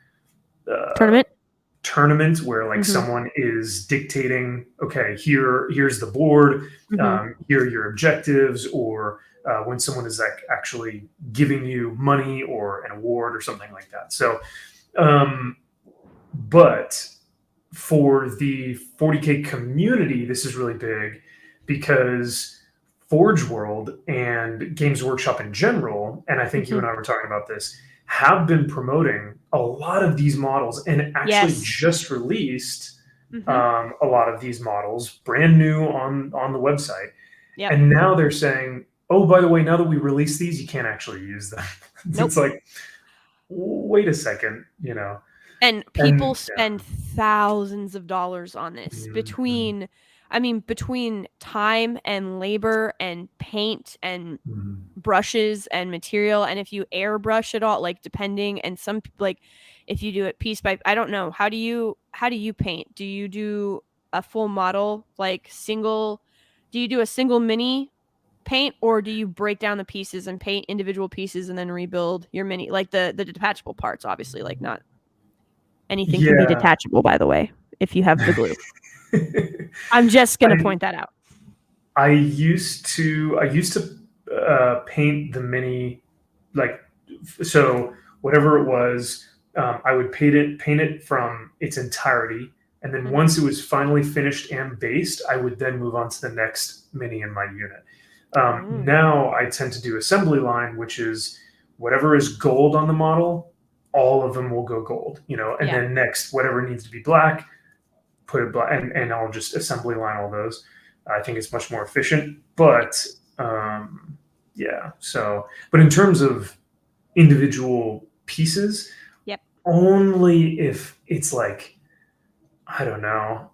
tournament where, like, someone is dictating, okay, here's the board, here are your objectives, or when someone is, like, actually giving you money or an award or something like that. So but for the 40K community, this is really big because Forge World and Games Workshop in general, and I think you and I were talking about this, have been promoting a lot of these models and actually Yes. just released a lot of these models brand new on the website. Yep. And now they're saying, oh, by the way, now that we release these, you can't actually use them. Nope. It's like, wait a second, you know. And people spend thousands of dollars on this between time and labor and paint and brushes and material. And if you airbrush it all, like depending, and some like if you do it piece by, I don't know, how do you paint? Do you do a full model, like do you do a single mini paint, or do you break down the pieces and paint individual pieces and then rebuild your mini, like the detachable parts? Obviously, like not anything can be detachable, by the way, if you have the glue. I'm just gonna point that out. I used to paint the mini, like, so whatever it was, I would paint it from its entirety, and then once it was finally finished and based, I would then move on to the next mini in my unit. Now I tend to do assembly line, which is whatever is gold on the model, all of them will go gold, you know, and then next, whatever needs to be black, put it black, and I'll just assembly line all those. I think it's much more efficient, but yeah. So, but in terms of individual pieces, only if it's like, I don't know,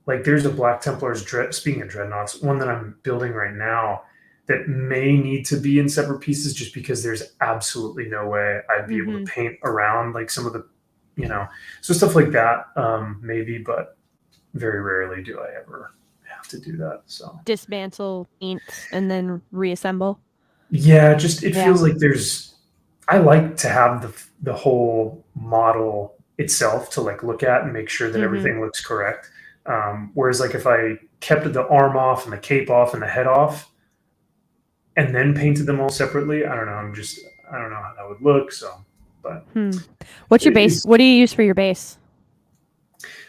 like there's a Black Templar's speaking of dreadnoughts, one that I'm building right now that may need to be in separate pieces just because there's absolutely no way I'd be able to paint around like some of the, you know, so stuff like that, maybe, but very rarely do I ever have to do that. So dismantle, paint, and then reassemble. Yeah, just it feels like I like to have the whole model itself to like look at and make sure that everything looks correct. Whereas like if I kept the arm off and the cape off and the head off and then painted them all separately, I don't know. I don't know how that would look. So, but what's your base? What do you use for your base?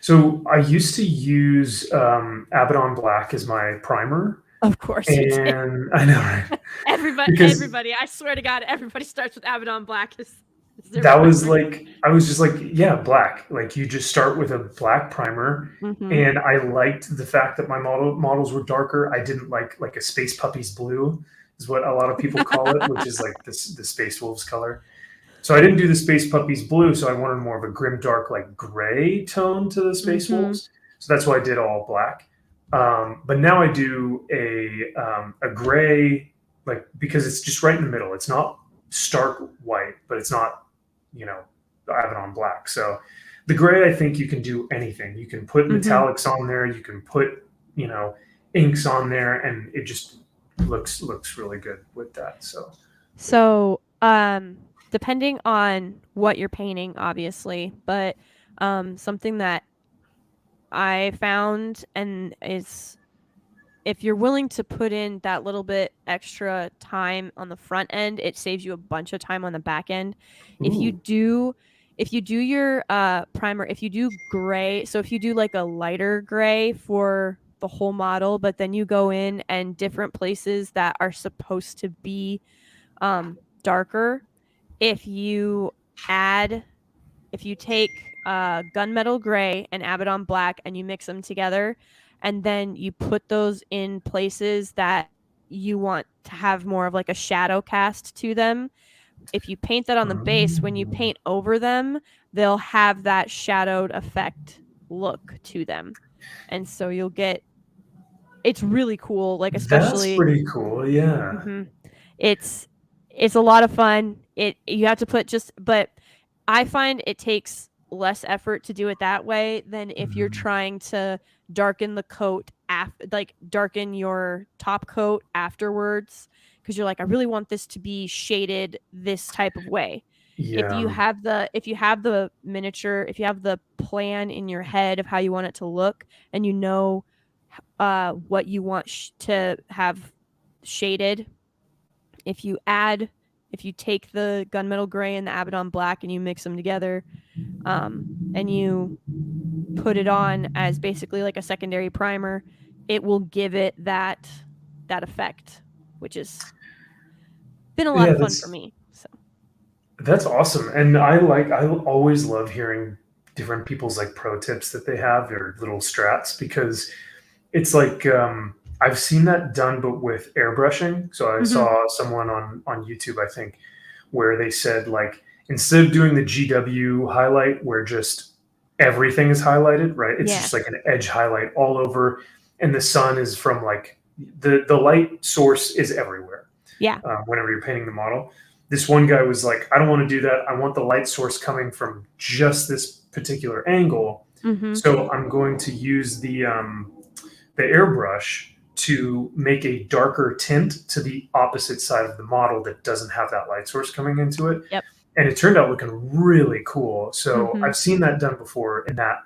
So I used to use Abaddon Black as my primer. Of course, and I know, right? Everybody, I swear to God, everybody starts with Abaddon Black. That was like, I was just like, yeah, black. Like you just start with a black primer, and I liked the fact that my models were darker. I didn't like a Space Puppies blue, is what a lot of people call it, which is like the Space Wolves color. So I didn't do the Space Puppies blue, so I wanted more of a grim dark, like gray tone to the Space Wolves. So that's why I did all black. But now I do a gray, like, because it's just right in the middle. It's not stark white, but it's not, you know, Abaddon Black. So the gray, I think you can do anything. You can put metallics on there. You can put, you know, inks on there, and it just looks really good with that. So depending on what you're painting, obviously, but something that I found and is, if you're willing to put in that little bit extra time on the front end, it saves you a bunch of time on the back end. Ooh. If you do your primer, if you do gray, so if you do like a lighter gray for the whole model, but then you go in and different places that are supposed to be darker, if you take gunmetal gray and Abaddon Black and you mix them together, and then you put those in places that you want to have more of like a shadow cast to them, if you paint that on the base, when you paint over them, they'll have that shadowed effect look to them. And so you'll get, it's really cool. Like, especially, that's pretty cool. Yeah. It's a lot of fun. You have to put but I find it takes less effort to do it that way than if you're trying to darken the coat darken your top coat afterwards, because you're like, I really want this to be shaded this type of way. If you have the miniature, if you have the plan in your head of how you want it to look, and you know what you want to have shaded, if you take the gunmetal gray and the Abaddon Black and you mix them together, and you put it on as basically like a secondary primer, it will give it that effect, which has been a lot Yeah, of fun for me. So that's awesome. And I always love hearing different people's like pro tips that they have or little strats because it's like I've seen that done but with airbrushing. So I saw someone on YouTube, I think, where they said like instead of doing the GW highlight where just everything is highlighted, right? It's yeah, just like an edge highlight all over, and the sun is from like the light source is everywhere. yeah, Whenever you're painting the model, this one guy was like, I don't want to do that. I want the light source coming from just this particular angle. So I'm going to use the airbrush to make a darker tint to the opposite side of the model that doesn't have that light source coming into it. yep, And it turned out looking really cool. So mm-hmm. I've seen that done before in that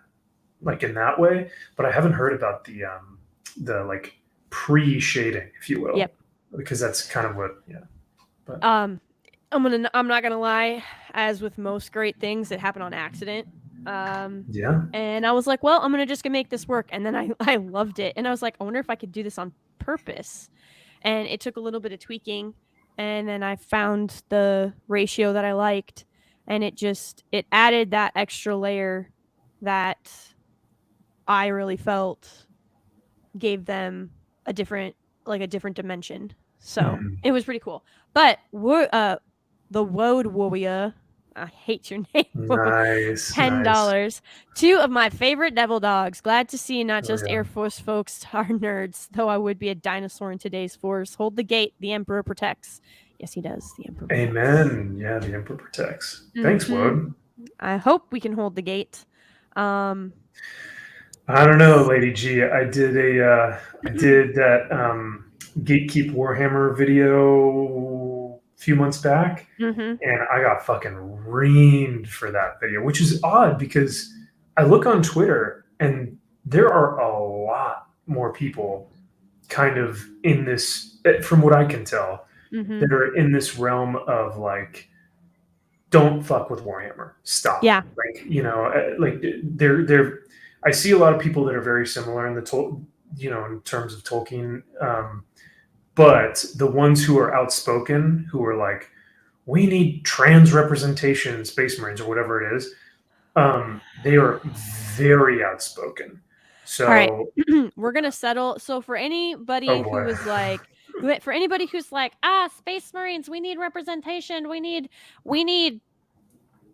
way, but I haven't heard about the like pre-shading, if you will. Yep. Because that's kind of what, yeah. But. I'm not gonna lie, as with most great things that happen on accident. Yeah. And I was like, well, I'm gonna make this work. And then I loved it. And I was like, I wonder if I could do this on purpose. And it took a little bit of tweaking. And then I found the ratio that I liked. And it added that extra layer that I really felt gave them a different dimension. So it was pretty cool. But the Woad Warrior, I hate your name. Nice. $10. Nice. 2 of my favorite devil dogs. Glad to see not just Air Force folks are nerds, though I would be a dinosaur in today's force. Hold the gate. The Emperor protects. Yes, he does. The Emperor protects. Amen. Yeah, the Emperor protects. Thanks, Woad. I hope we can hold the gate. I don't know, Lady G. I did that Gatekeep Warhammer video a few months back, and I got fucking reamed for that video, which is odd because I look on Twitter and there are a lot more people kind of in this, from what I can tell, that are in this realm of like, don't fuck with Warhammer. Stop. Yeah. Like, like they're I see a lot of people that are very similar in in terms of Tolkien, but the ones who are outspoken, who are like, we need trans representation in Space Marines or whatever it is, they are very outspoken. So, all right, we're gonna settle. So for anybody who was like, for anybody who's like, Space Marines, we need representation. We need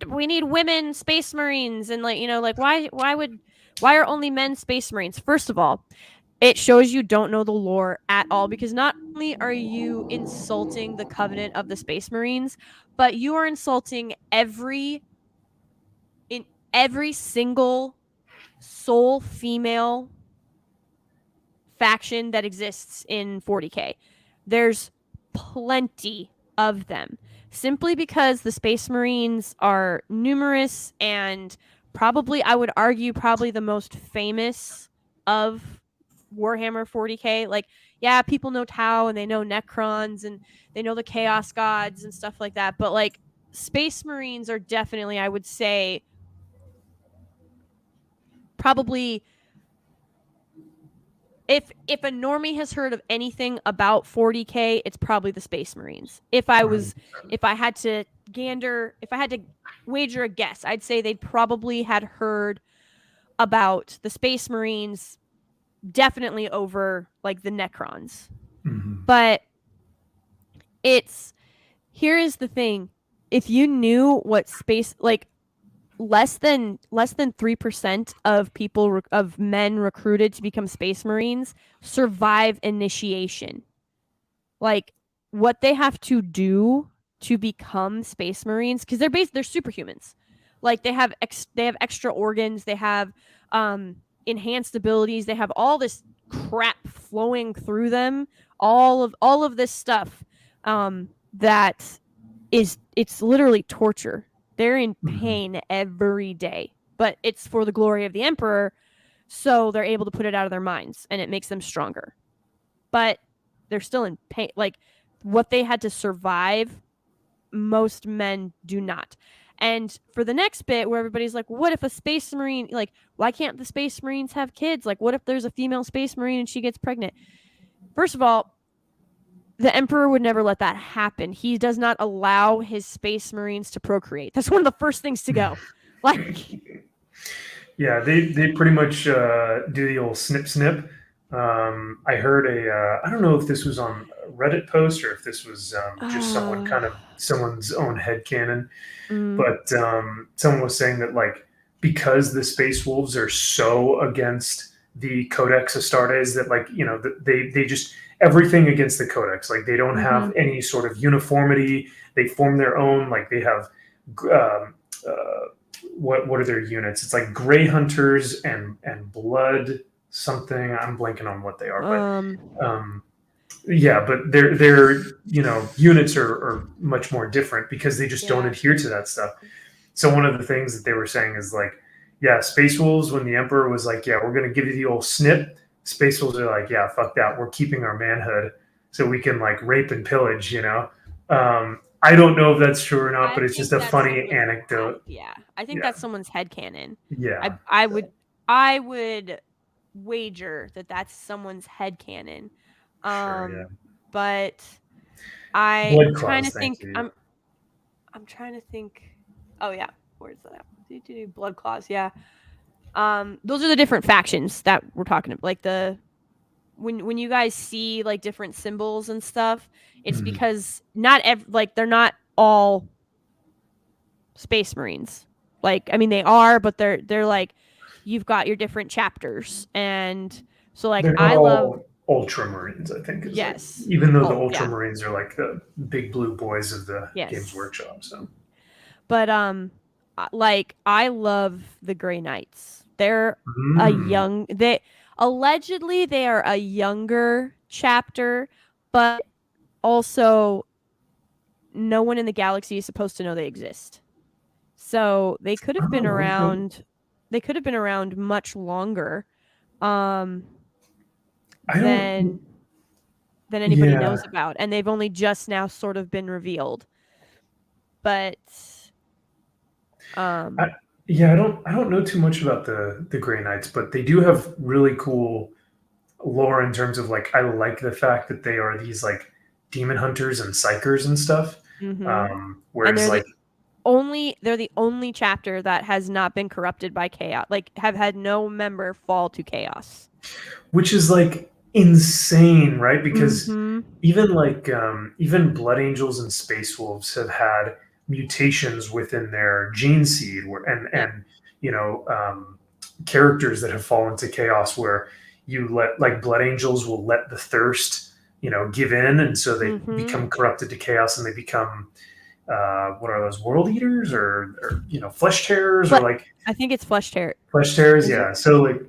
women Space Marines, and why are only men Space Marines? First of all, it shows you don't know the lore at all, because not only are you insulting the covenant of the Space Marines, but you are insulting every single sole female faction that exists in 40K. There's plenty of them, simply because the Space Marines are numerous and I would argue, the most famous of Warhammer 40K. Like, yeah, people know Tau and they know Necrons and they know the Chaos Gods and stuff like that, but like Space Marines are definitely, I would say, probably, if a normie has heard of anything about 40K, it's probably the Space Marines. If I had to wager a guess, I'd say they probably had heard about the Space Marines definitely over like the Necrons. But here is the thing. If you knew what space, like, less than 3% of men recruited to become Space Marines survive initiation. Like, what they have to do to become Space Marines, because they're superhumans. Like, they have extra organs, they have enhanced abilities, they have all this crap flowing through them, all of this stuff that it's literally torture. They're in pain every day, but it's for the glory of the Emperor, so they're able to put it out of their minds, and it makes them stronger. But they're still in pain. Like, what they had to survive, most men do not. And for the next bit where everybody's like, what if a space marine, like, why can't the space marines have kids? Like, what if there's a female space marine and she gets pregnant? First of all, the Emperor would never let that happen. He does not allow his space marines to procreate. That's one of the first things to go. Like, yeah, they pretty much do the old snip snip. I heard I don't know if this was on a Reddit post or if this was just someone's own headcanon, but someone was saying that like because the Space Wolves are so against the Codex Astartes that like they just everything against the Codex, like they don't have any sort of uniformity. They form their own, like they have what are their units? It's like Gray Hunters and Blood something. I'm blanking on what they are, but yeah, but their units are much more different because they just don't adhere to that stuff. So one of the things that they were saying is like, yeah, Space Wolves, when the Emperor was like, yeah, we're going to give you the old snip, Space Wolves are like, yeah, fuck that. We're keeping our manhood so we can like rape and pillage, I don't know if that's true or not, but it's just a funny anecdote. I think that's someone's headcanon. Yeah. I would wager that that's someone's headcanon. Sure, But I'm trying to think. I'm trying to think. Oh yeah, where's that? Blood claws. Yeah. Those are the different factions that we're talking about. Like when you guys see like different symbols and stuff, it's because they're not all space marines. Like, I mean, they are, but they're like, you've got your different chapters, and so like I love Ultramarines, I think. Yes. Like, even though the Ultramarines are like the big blue boys of the Games Workshop. So, but like I love the Grey Knights. They're allegedly they are a younger chapter, but also no one in the galaxy is supposed to know they exist. So they could have been around. They could have been around much longer. Than anybody knows about, and they've only just now sort of been revealed. But I don't know too much about the Grey Knights, but they do have really cool lore in terms of like I like the fact that they are these like demon hunters and psychers and stuff. Whereas and they're the only chapter that has not been corrupted by chaos, like have had no member fall to chaos, which is like insane, right? Because even Blood Angels and Space Wolves have had mutations within their gene seed and characters that have fallen to chaos where you let like Blood Angels will let the thirst give in, and so they become corrupted to chaos and they become what are those, world eaters or flesh tearers, or like I think it's flesh tearers. So like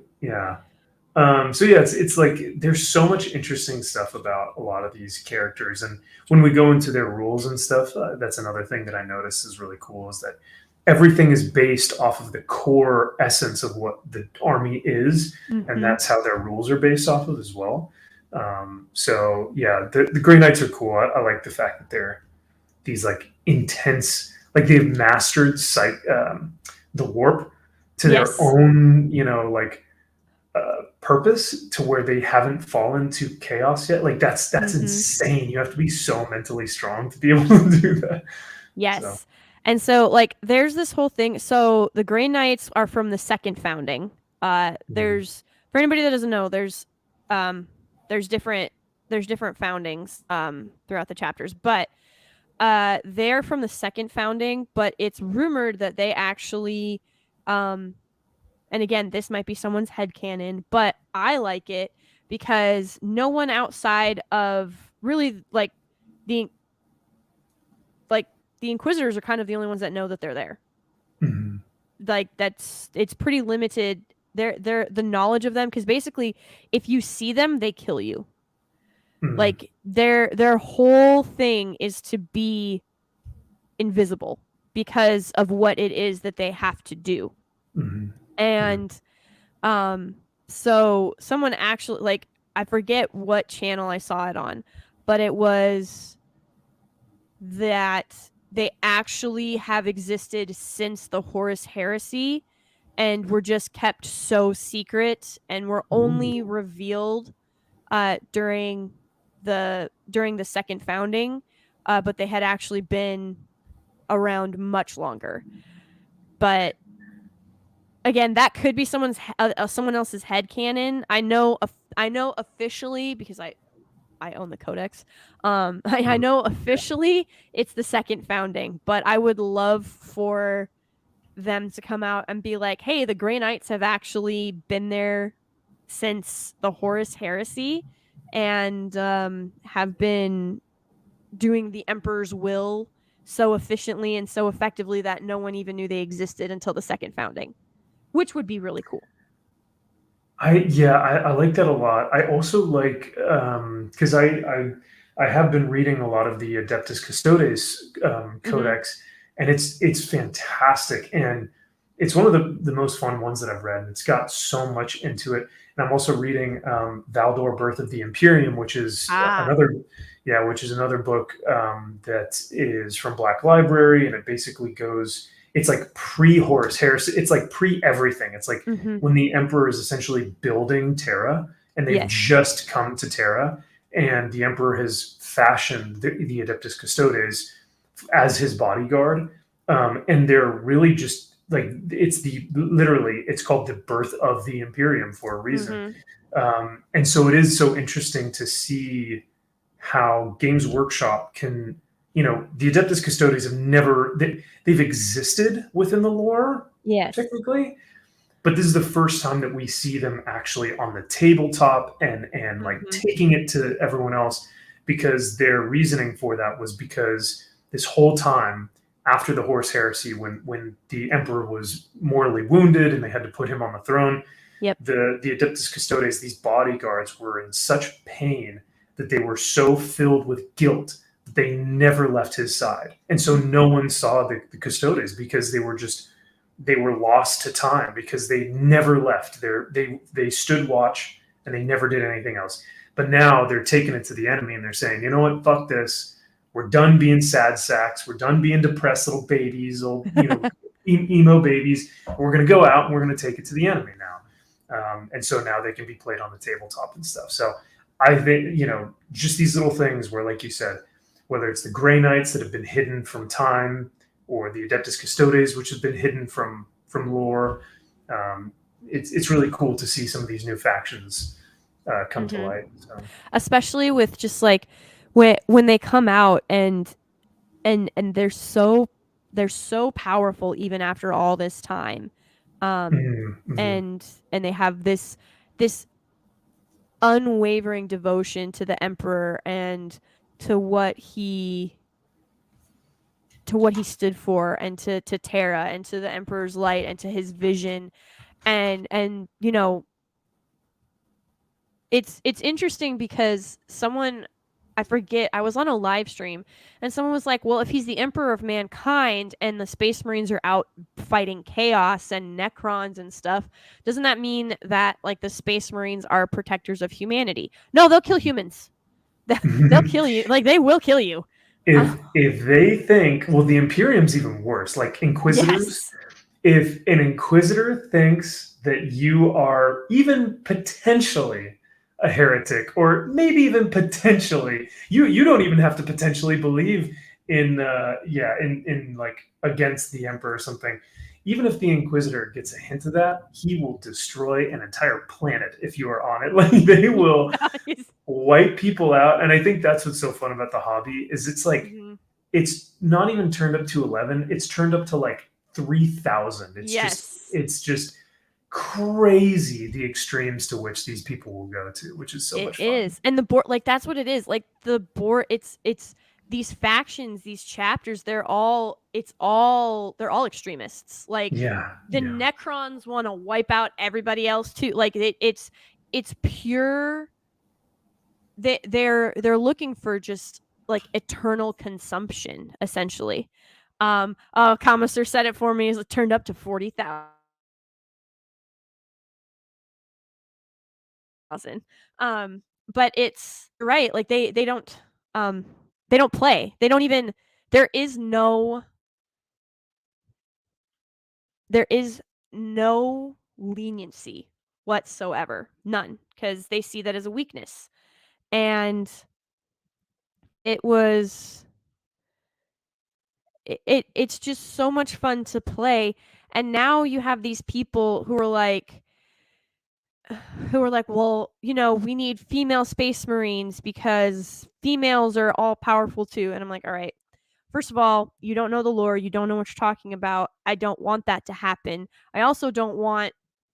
it's like there's so much interesting stuff about a lot of these characters, and when we go into their rules and stuff, that's another thing that I noticed is really cool, is that everything is based off of the core essence of what the army is, and that's how their rules are based off of as well. The Grey Knights are cool. I like the fact that they're these like intense, like they've mastered the warp to their own purpose, to where they haven't fallen to chaos yet. Like that's insane. You have to be so mentally strong to be able to do that. And so like there's this whole thing. So the Grey Knights are from the second founding. There's, for anybody that doesn't know, there's different foundings throughout the chapters, but they're from the second founding, but it's rumored that they actually and again, this might be someone's headcanon, but I like it because no one outside of really like the Inquisitors are kind of the only ones that know that they're there. Like it's pretty limited. They're the knowledge of them, because basically if you see them, they kill you. Like their whole thing is to be invisible because of what it is that they have to do. And so someone actually, like, I forget what channel I saw it on, but it was that they actually have existed since the Horus Heresy and were just kept so secret and were only Ooh. revealed during the second founding, but they had actually been around much longer. But again, that could be someone else's headcanon. I know officially because I own the codex. I know officially it's the second founding, but I would love for them to come out and be like, "Hey, the Grey Knights have actually been there since the Horus Heresy, and have been doing the Emperor's will so efficiently and so effectively that no one even knew they existed until the second founding," which would be really cool. I like that a lot. I also like because I have been reading a lot of the Adeptus Custodes Mm-hmm. codex, and it's fantastic, and it's one of the most fun ones that I've read. And it's got so much into it. And I'm also reading Valdor: Birth of the Imperium, which is Ah, which is another book that is from Black Library, and it basically goes. It's like pre Horus Heresy. It's like pre everything. It's like mm-hmm. when the emperor is essentially building Terra, and they've Yes. just come to Terra, and the emperor has fashioned the Adeptus Custodes as his bodyguard, and they're really just like it's called the birth of the Imperium for a reason, Mm-hmm. and so it is so interesting to see how Games Workshop can. The Adeptus Custodes have they've existed within the lore Yes. technically, but this is the first time that we see them actually on the tabletop and like Mm-hmm. taking it to everyone else, because their reasoning for that was because this whole time after the Horus Heresy, when the emperor was mortally wounded and they had to put him on the throne, Yep. the Adeptus Custodes, these bodyguards, were in such pain that they were so filled with guilt that they never left his side, and so no one saw the Custodes because they were lost to time because they never left. They stood watch and they never did anything else. But now they're taking it to the enemy and they're saying, you know what, fuck this. We're done being sad sacks. We're done being depressed little babies, old emo babies. We're gonna go out and we're gonna take it to the enemy now. And so now they can be played on the tabletop and stuff. So I think just these little things where, like you said, whether it's the Grey Knights that have been hidden from time, or the Adeptus Custodes, which have been hidden from lore. It's really cool to see some of these new factions come to Mm-hmm. light. So. Especially with just like when they come out and they're so powerful even after all this time, Mm-hmm. and they have this unwavering devotion to the emperor and to what he to what he stood for, and to Terra and to the emperor's light and to his vision, and it's interesting because someone, I forget, I was on a live stream and someone was like, well, if he's the emperor of mankind and the space marines are out fighting chaos and necrons and stuff, doesn't that mean that like the space marines are protectors of humanity? No, they'll kill humans. They'll kill you. Like they will kill you. If they think, well, the Imperium's even worse. Like Inquisitors, Yes. if an Inquisitor thinks that you are even potentially a heretic, or maybe even potentially, you don't even have to potentially believe in like against the Emperor or something. Even if the Inquisitor gets a hint of that, he will destroy an entire planet if you are on it. Like they will wipe people out. And I think that's what's so fun about the hobby is it's like Mm-hmm. it's not even turned up to 11, it's turned up to like 3,000. Yes. It's just crazy the extremes to which these people will go to, which is so It much fun. is. And the board, like that's what it is. Like the board, it's these factions, these chapters, they're all extremists. Like Yeah, the yeah. Necrons want to wipe out everybody else too. Like it's pure, they're looking for just like eternal consumption essentially. Commissar said it for me, is it turned up to 40,000. Um, but it's right. Like um they don't play. They don't even there is no leniency whatsoever. None, because they see that as a weakness. And it's just so much fun to play. And now you have these people who are like, well, we need female space marines because females are all powerful too. And I'm like, all right, first of all, you don't know the lore, you don't know what you're talking about. I don't want that to happen. I also don't want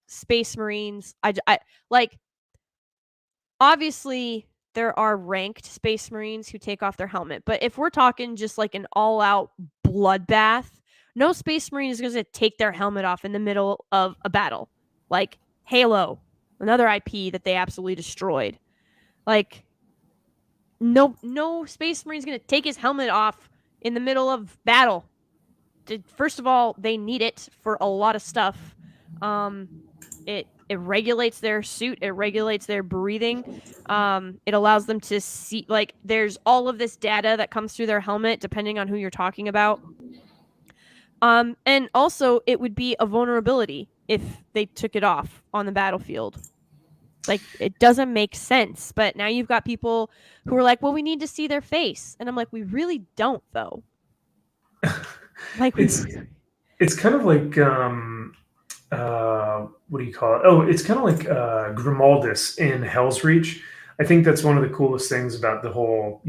space marines. I like, obviously there are ranked space marines who take off their helmet, but if we're talking just like an all-out bloodbath, no space marine is going to take their helmet off in the middle of a battle. Like Halo, another IP that they absolutely destroyed. Like, no space marine is going to take his helmet off in the middle of battle. First of all, they need it for a lot of stuff. It regulates their suit. It regulates their breathing. It allows them to see, like, there's all of this data that comes through their helmet, depending on who you're talking about. And also, it would be a vulnerability if they took it off on the battlefield. Like, it doesn't make sense. But now you've got people who are like, well, we need to see their face. And I'm like, we really don't, though. Like, it's kind of like what do you call it? Oh, it's kind of like Grimaldus in Hell's Reach. I think that's one of the coolest things about the whole,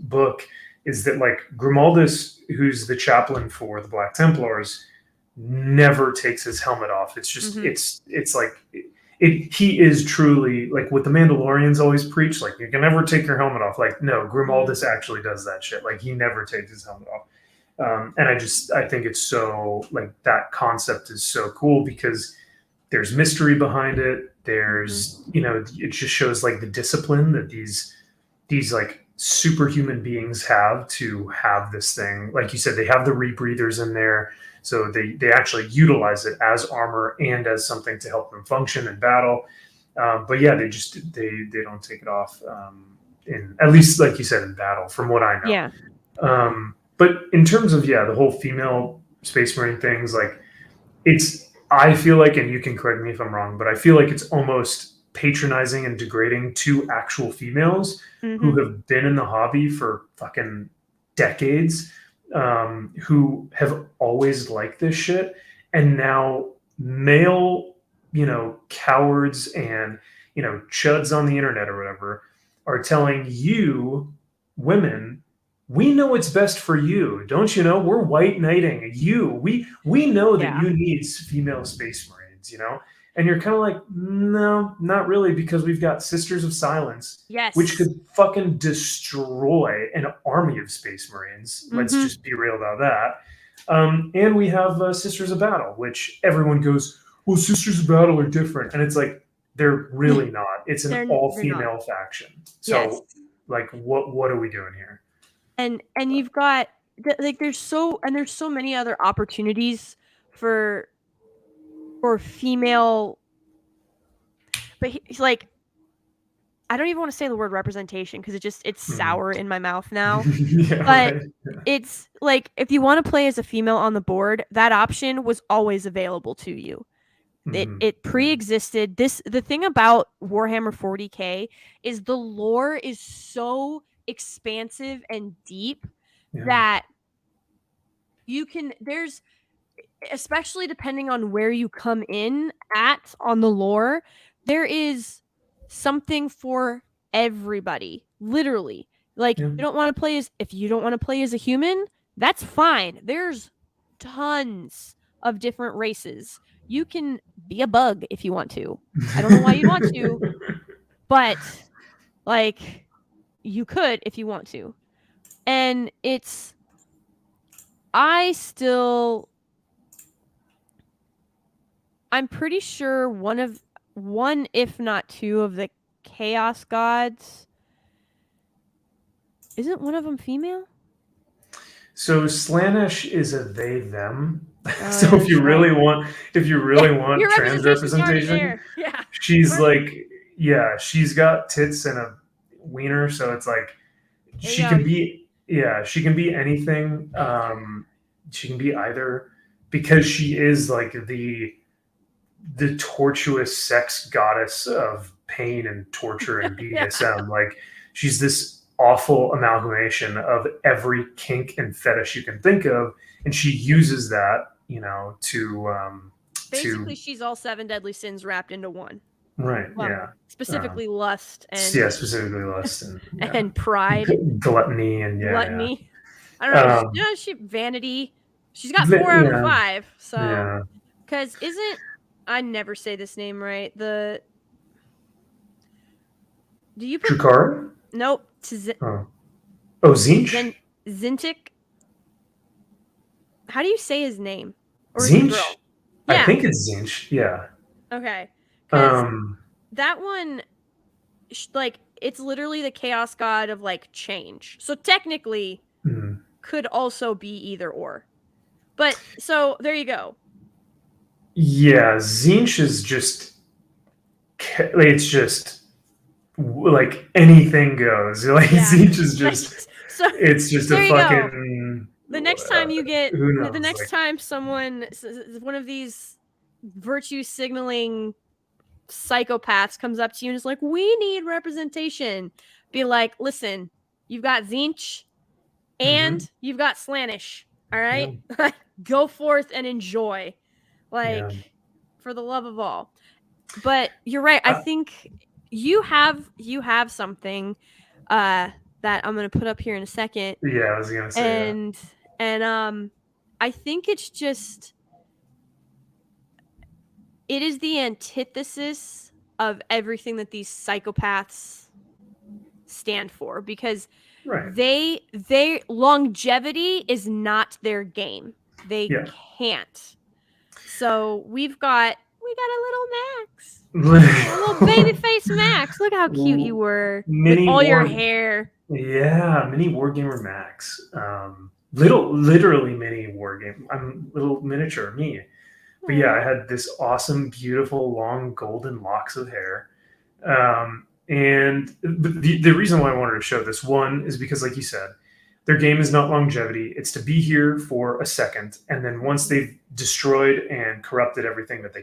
book is that, like, Grimaldus, who's the chaplain for the Black Templars, never takes his helmet off. It's just, it's like, he is truly like what the Mandalorians always preach, like, you can never take your helmet off. Like, no, Grimaldus actually does that shit. Like, he never takes his helmet off. And I think it's so, like, that concept is so cool because there's mystery behind it. There's, it just shows like the discipline that these like superhuman beings have to have this thing. Like you said, they have the rebreathers in there. So they actually utilize it as armor and as something to help them function in battle. But yeah, they don't take it off in, at least like you said, in battle, from what I know. Yeah. But in terms of, the whole female space marine things, like, I feel like, and you can correct me if I'm wrong, but I feel like it's almost patronizing and degrading to actual females who have been in the hobby for fucking decades, who have always liked this shit. And now male, cowards and, chuds on the internet or whatever are telling you, women, we know what's best for you. Don't you know? We're white knighting you. We know that you need female space marines, And you're kind of like, no, not really, because we've got Sisters of Silence, which could fucking destroy an army of space marines. Let's just be real about that. And we have Sisters of Battle, which everyone goes, well, Sisters of Battle are different. And it's like, they're really not. It's an all-female faction. So, like, what are we doing here? And you've got, like, there's so many other opportunities for female, but he's like, I don't even want to say the word representation because it's sour in my mouth now. But it's like, if you want to play as a female on the board, that option was always available to you. It pre-existed. The thing about Warhammer 40K is the lore is so expansive and deep that you can, there's, especially depending on where you come in at on the lore, there is something for everybody, literally. Like, if you don't want to play as a human, that's fine. There's tons of different races. You can be a bug if you want to. I don't know why you'd want to, but, like, you could if you want to. And I'm pretty sure one, if not two, of the Chaos Gods, isn't one of them female? So Slaanesh is a they them. So if you really want trans representation, she's like, she's got tits and a wiener, so it's like she can be Yeah, she can be anything. She can be either, because she is like the tortuous sex goddess of pain and torture and Yeah. BDSM. Like, she's this awful amalgamation of every kink and fetish you can think of, and she uses that, Basically, to she's all 7 deadly sins wrapped into one. right, yeah, Specifically lust yeah, and specifically lust and and pride, gluttony and gluttony. I don't know. um, She vanity. She's got 4 out of yeah, 5. So, yeah. because isn't I never say this name right? Do you Drukara? nope? Oh, oh, Zinch? Zintik. How do you say his name? Or is it a Zinch? girl? I Yeah. think it's Zinch. Yeah. Okay. Because Um, that one, like, it's literally the chaos god of like change. So technically, could also be either or. But so there you go. yeah, Zinch is just, it's just like anything goes. Like, Yeah. Zinch is just, So it's just a there you go. fucking. The next time you get, Who knows? the next Like, time one of these virtue signaling psychopaths comes up to you and is like, "We need representation," be like, "Listen, you've got Zinch and you've got Slanish. All right, yeah, go forth and enjoy, yeah. like, for the love of all." But you're right. I think you have something that I'm gonna put up here in a second. Yeah, I was gonna say and I think it's just, it is the antithesis of everything that these psychopaths stand for, because right. they longevity is not their game. They can't. So we've got a little Max. A little baby face Max. Look how cute you were with all your hair. Yeah, mini Wargamer Max. Literally mini Wargame. I'm little miniature me. But yeah, I had this awesome, beautiful, long golden locks of hair. And the reason why I wanted to show this, one, is because, like you said, their game is not longevity. It's to be here for a second, and then once they've destroyed and corrupted everything that they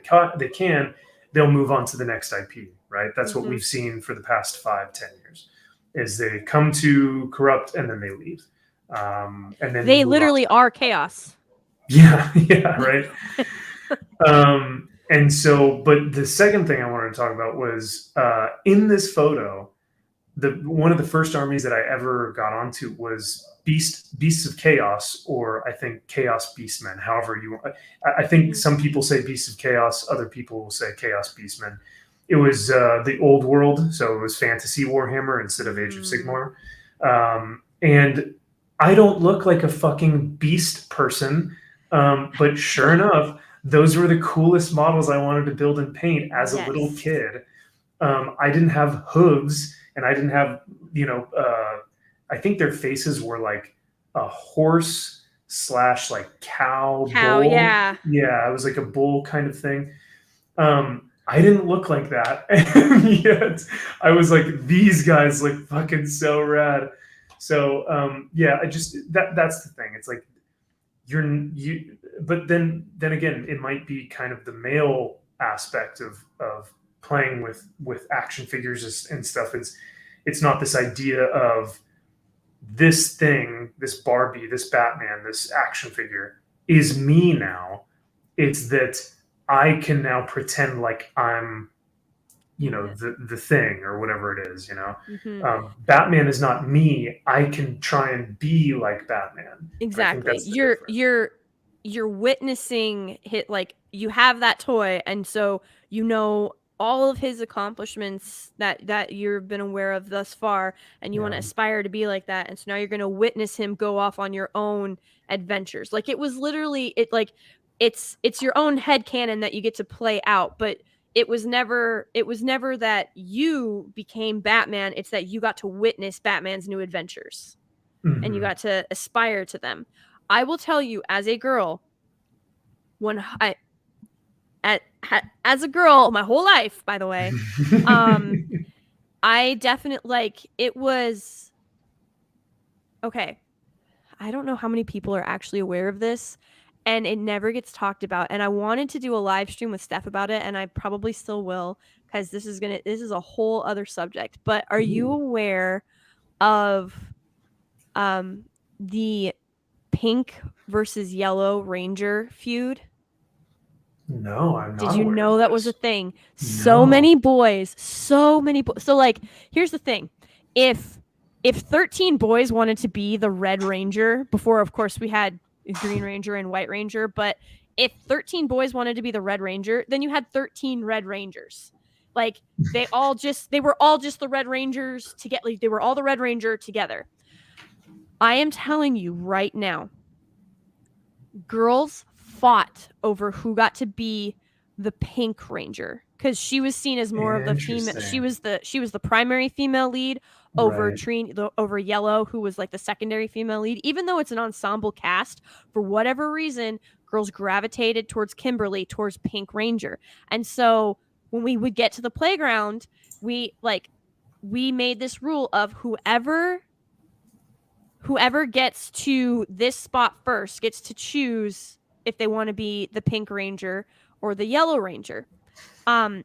can, they'll move on to the next IP. Right? That's what we've seen for the past 5-10 years. Is they come to corrupt and then they leave, and then they literally are chaos. Yeah, yeah, right. And so, but the second thing I wanted to talk about was in this photo, one of the first armies that I ever got onto was Beasts of Chaos, or I think Chaos Beastmen. However you, I think some people say Beasts of Chaos, other people will say Chaos Beastmen. It was the old world, so it was fantasy Warhammer instead of Age of Sigmar. And I don't look like a fucking beast person, but sure enough, those were the coolest models I wanted to build and paint as a little kid. I didn't have hooves, and I didn't have, I think their faces were like a horse / like cow bull. Yeah. Yeah, it was like a bull kind of thing. I didn't look like that, and yet I was like, these guys look fucking so rad. So yeah, that's the thing. It's like but then again, it might be kind of the male aspect of playing with action figures and stuff. It's not this idea of this thing, this Barbie, this Batman, this action figure is me now. It's that I can now pretend like I'm, the thing or whatever it is. Batman is not me. I can try and be like Batman. Exactly. You're witnessing like, you have that toy, and so all of his accomplishments that you've been aware of thus far, and you want to aspire to be like that, and so now you're going to witness him go off on your own adventures. Like, it was literally it's your own headcanon that you get to play out, but it was never that you became Batman. It's that you got to witness Batman's new adventures, and you got to aspire to them. I will tell you, as a girl, as a girl, my whole life, by the way, I definitely, like, it was okay. I don't know how many people are actually aware of this, and it never gets talked about. And I wanted to do a live stream with Steph about it, and I probably still will, because this is a whole other subject. But are you aware of um the pink versus yellow ranger feud? No, I'm Did not you aware of know that was a this. thing? So No. many boys, so many boys. So like, here's the thing: if 13 boys wanted to be the Red Ranger before, of course, we had Green Ranger and White Ranger, but if 13 boys wanted to be the Red Ranger, then you had 13 Red Rangers. Like they were all just the Red Rangers to get like they were all the Red Ranger together. I am telling you right now, girls fought over who got to be the Pink Ranger because she was seen as more of the female. Interesting. She was the primary female lead over Right. over Yellow, who was like the secondary female lead. Even though it's an ensemble cast, for whatever reason, girls gravitated towards Kimberly, towards Pink Ranger, and so when we would get to the playground, we made this rule of whoever gets to this spot first gets to choose if they want to be the Pink Ranger or the Yellow Ranger. And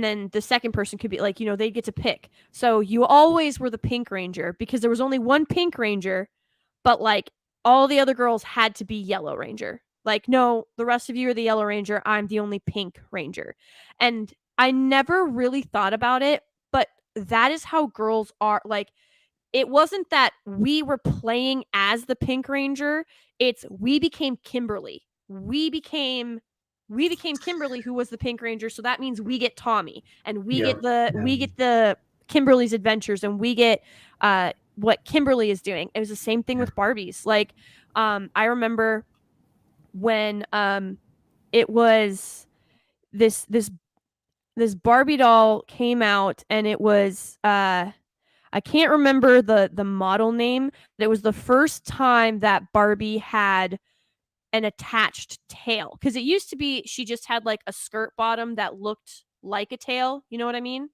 then the second person could be like, they get to pick. So you always were the Pink Ranger because there was only one Pink Ranger, but like all the other girls had to be Yellow Ranger. Like, no, the rest of you are the Yellow Ranger. I'm the only Pink Ranger. And I never really thought about it, but that is how girls are. Like, it wasn't that we were playing as the Pink Ranger. It's we became Kimberly. We became Kimberly, who was the Pink Ranger. So that means we get Tommy, and Yeah. we get the Kimberly's adventures, and we get what Kimberly is doing. It was the same thing with Barbies. Like, I remember when it was this Barbie doll came out, and it was I can't remember the model name, but it was the first time that Barbie had an attached tail, because it used to be she just had like a skirt bottom that looked like a tail. You know what I mean?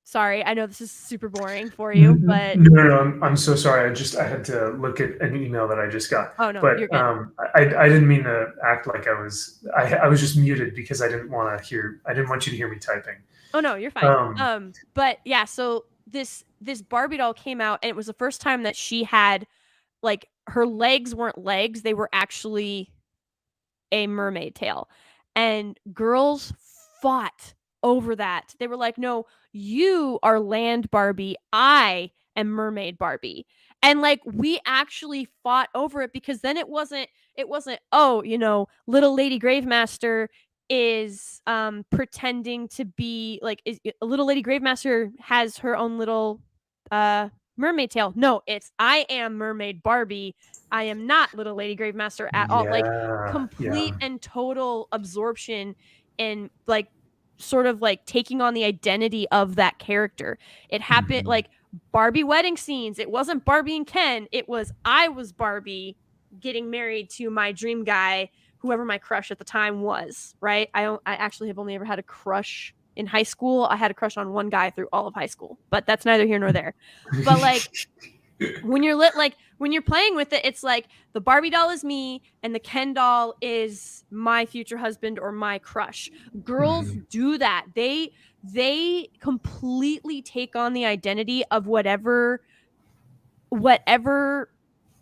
Sorry, I know this is super boring for you, but No. I'm so sorry. I had to look at an email that I just got, oh no, but you're good. I didn't mean to act like I was just muted because I didn't want you to hear me typing. Oh no, you're fine. Um, But yeah, so this Barbie doll came out, and it was the first time that she had, like, her legs weren't legs, they were actually a mermaid tail. And girls fought over that. They were like, "No, you are land Barbie. I am mermaid Barbie." And like we actually fought over it, because then it wasn't, oh, little Lady Gravemaster is pretending to be like, a little Lady Gravemaster has her own little mermaid tail. No, it's I am mermaid Barbie. I am not little Lady Gravemaster at all. Like, yeah. complete and total absorption, and like sort of like taking on the identity of that character. It happened Mhm. like Barbie wedding scenes. It wasn't Barbie and Ken. I was Barbie getting married to my dream guy, whoever my crush at the time was, right? I actually have only ever had a crush in high school. I had a crush on one guy through all of high school, but that's neither here nor there. But like, when you're playing with it, it's like the Barbie doll is me and the Ken doll is my future husband or my crush. Girls Mhm. do that. They completely take on the identity of whatever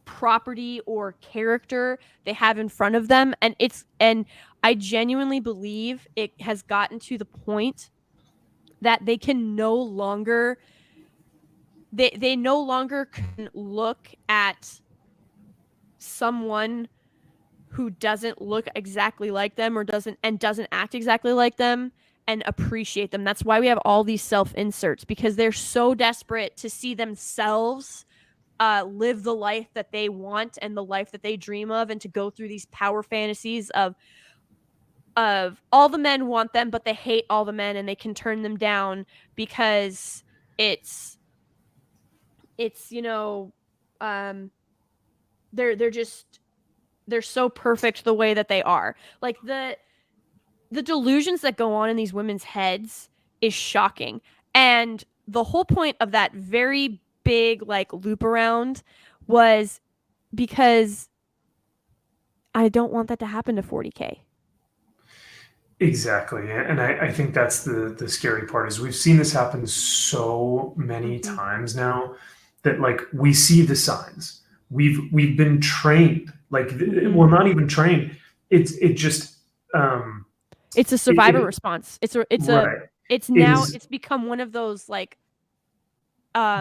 property or character they have in front of them, and I genuinely believe it has gotten to the point that they no longer can look at someone who doesn't look exactly like them, or doesn't act exactly like them, and appreciate them. That's why we have all these self inserts, because they're so desperate to see themselves live the life that they want and the life that they dream of, and to go through these power fantasies of all the men want them, but they hate all the men, and they can turn them down because it's it's you know um they're just they're so perfect the way that they are. Like, the delusions that go on in these women's heads is shocking. And the whole point of that very big like loop around was because I don't want that to happen to 40K. Exactly. And I think that's the scary part is we've seen this happen so many Mhm. times now that like we see the signs. We've been trained. Like Mhm. well, not even trained. It just It's a survivor it response. right. It's It now is it's become one of those like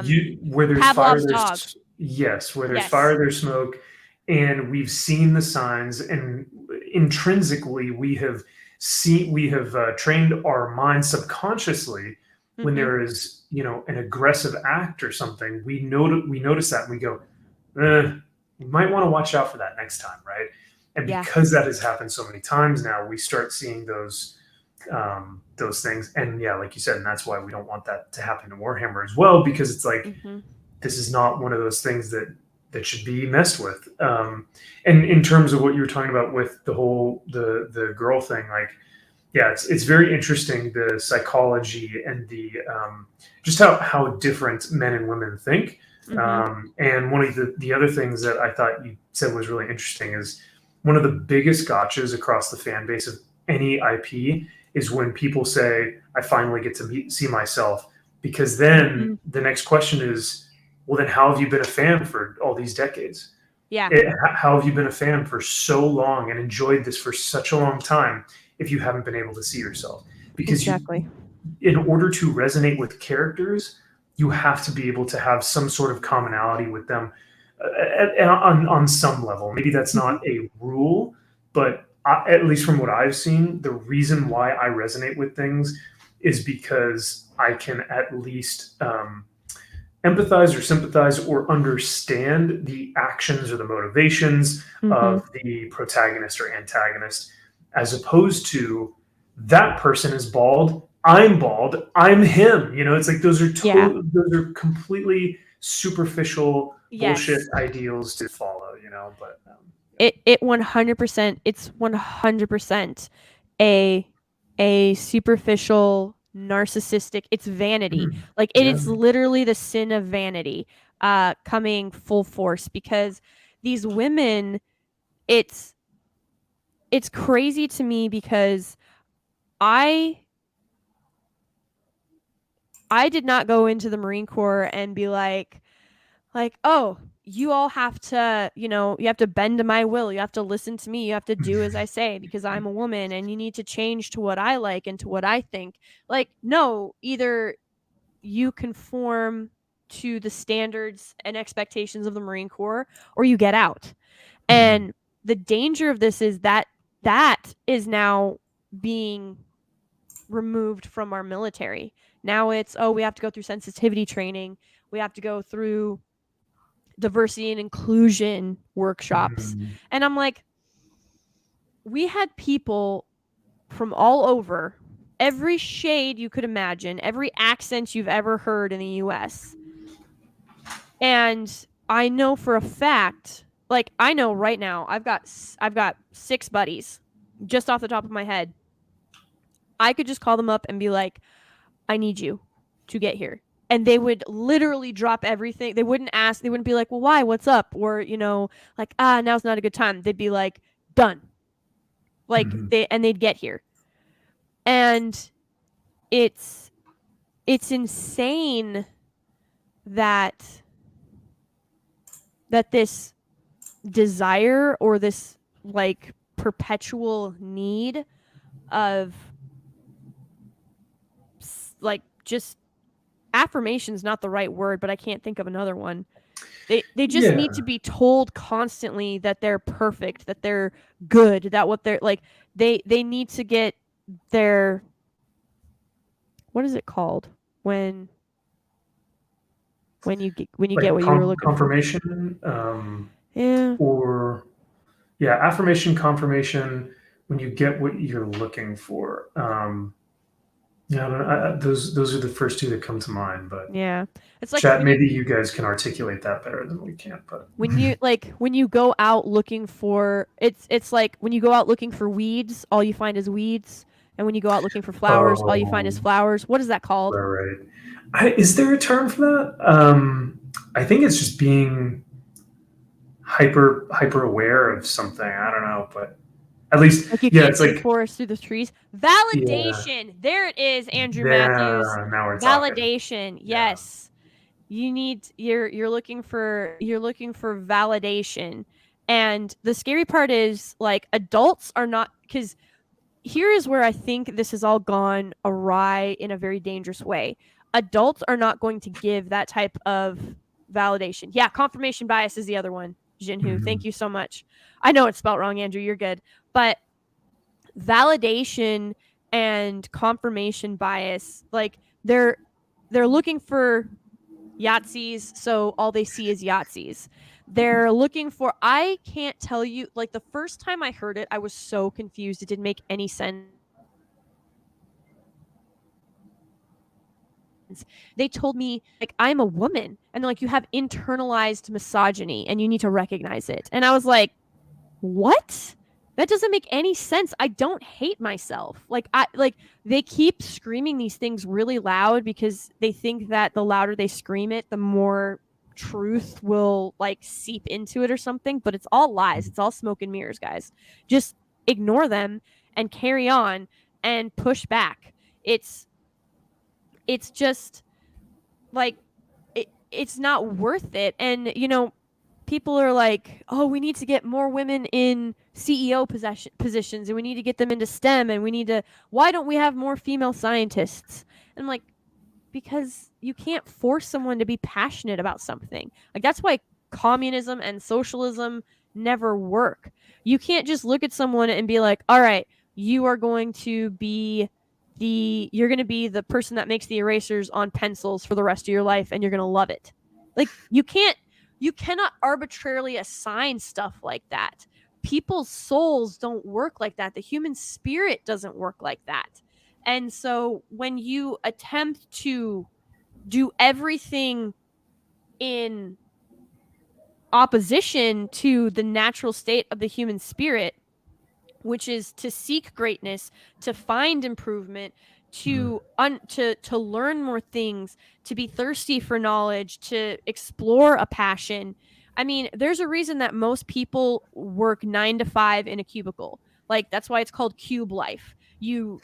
you where there's fire, Pavlov's dog. there's yes, where there's Yes. fire, there's smoke, and we've seen the signs, and intrinsically we have trained our minds subconsciously when Mhm. there is an aggressive act or something. We notice that and we go, we might want to watch out for that next time, right? And Yeah. because that has happened so many times now, we start seeing those things. And yeah, like you said, and that's why we don't want that to happen to Warhammer as well, because it's like Mhm. this is not one of those things that should be messed with. And in terms of what you were talking about with the whole the girl thing, like yeah, it's very interesting the psychology and the just how different men and women think. Mhm. And one of the other things that I thought you said was really interesting is one of the biggest gotchas across the fan base of any IP is when people say, I finally get to see myself. Because then Mhm. the next question is, well, then how have you been a fan for all these decades? Yeah. How have you been a fan for so long and enjoyed this for such a long time if you haven't been able to see yourself? Because Exactly. in order to resonate with characters, you have to be able to have some sort of commonality with them on some level. Maybe that's Mhm. not a rule, but at least from what I've seen, the reason why I resonate with things is because I can at least empathize or sympathize or understand the actions or the motivations Mhm. of the protagonist or antagonist, as opposed to that person is bald, I'm bald, I'm him. It's like Yeah. those are completely superficial bullshit Yes. ideals to follow. But It 100%, it's 100% a superficial narcissistic, it's vanity. Like it yeah. is literally the sin of vanity coming full force, because these women, it's crazy to me because I did not go into the Marine Corps and be like, oh, you all have to, you have to bend to my will, you have to listen to me, you have to do as I say because I'm a woman and you need to change to what I like and to what I think. Like, no, either you conform to the standards and expectations of the Marine Corps or you get out. Mhm. And the danger of this is that that is now being removed from our military. Now it's, oh, we have to go through sensitivity training, we have to go through diversity and inclusion workshops. Mhm. And I'm like, we had people from all over, every shade you could imagine, every accent you've ever heard in the US. And I know for a fact, like I know right now, I've got 6 buddies just off the top of my head. I could just call them up and be like, I need you to get here. And they would literally drop everything. They wouldn't ask, they wouldn't be like, well, why? What's up? Or, like, now's not a good time. They'd be like, done. Like Mhm. they'd get here. And it's insane that this desire or this like perpetual need of like just affirmation's not the right word, but I can't think of another one. They just Yeah. need to be told constantly that they're perfect, that they're good, that what they're like, they need to get their, what is it called when you get Like what you were looking for? confirmation, Yeah. or yeah, affirmation, confirmation, when you get what you're looking for. Yeah, I don't know, those are the first two that come to mind. But Yeah. It's like chat, maybe you guys can articulate that better than we can. But when you go out looking for, it's like when you go out looking for weeds, all you find is weeds, and when you go out looking for flowers, all you find is oh, flowers. What is that called? right. Is there a term for that? I think it's just being hyper aware of something. I don't know, but at least, Like you yeah, can't it's see the like, forest through the trees. yeah, Validation. There it is, Andrew Matthews. now we're talking. Validation. Yeah. Yes. You're looking for validation. And the scary part is like adults are not, because here is where I think this has all gone awry in a very dangerous way. Adults are not going to give that type of validation. Yeah, confirmation bias is the other one. Jinhu, Mhm. thank you so much. I know it's spelled wrong, Andrew. You're good. But validation and confirmation bias, like they're looking for Yahtzees, so all they see is Yahtzees. They're looking for, I can't tell you, like the first time I heard it, I was so confused. It didn't make any sense. They told me, like, I'm a woman. And they're like, you have internalized misogyny and you need to recognize it. And I was like, what? That doesn't make any sense. I don't hate myself. Like they keep screaming these things really loud because they think that the louder they scream it, the more truth will like seep into it or something, but it's all lies. It's all smoke and mirrors, guys. Just ignore them and carry on and push back. It's just like it's not worth it. And people are like, oh, we need to get more women in CEO positions and we need to get them into STEM and why don't we have more female scientists? And I'm like, because you can't force someone to be passionate about something. Like that's why communism and socialism never work. You can't just look at someone and be like, all right, you are going to be the person that makes the erasers on pencils for the rest of your life and you're going to love it. Like you cannot arbitrarily assign stuff like that. People's souls don't work like that. The human spirit doesn't work like that. And so when you attempt to do everything in opposition to the natural state of the human spirit, which is to seek greatness, to find improvement, to learn more things, to be thirsty for knowledge, to explore a passion. I mean, there's a reason that most people work 9 to 5 in a cubicle. Like that's why it's called cube life. You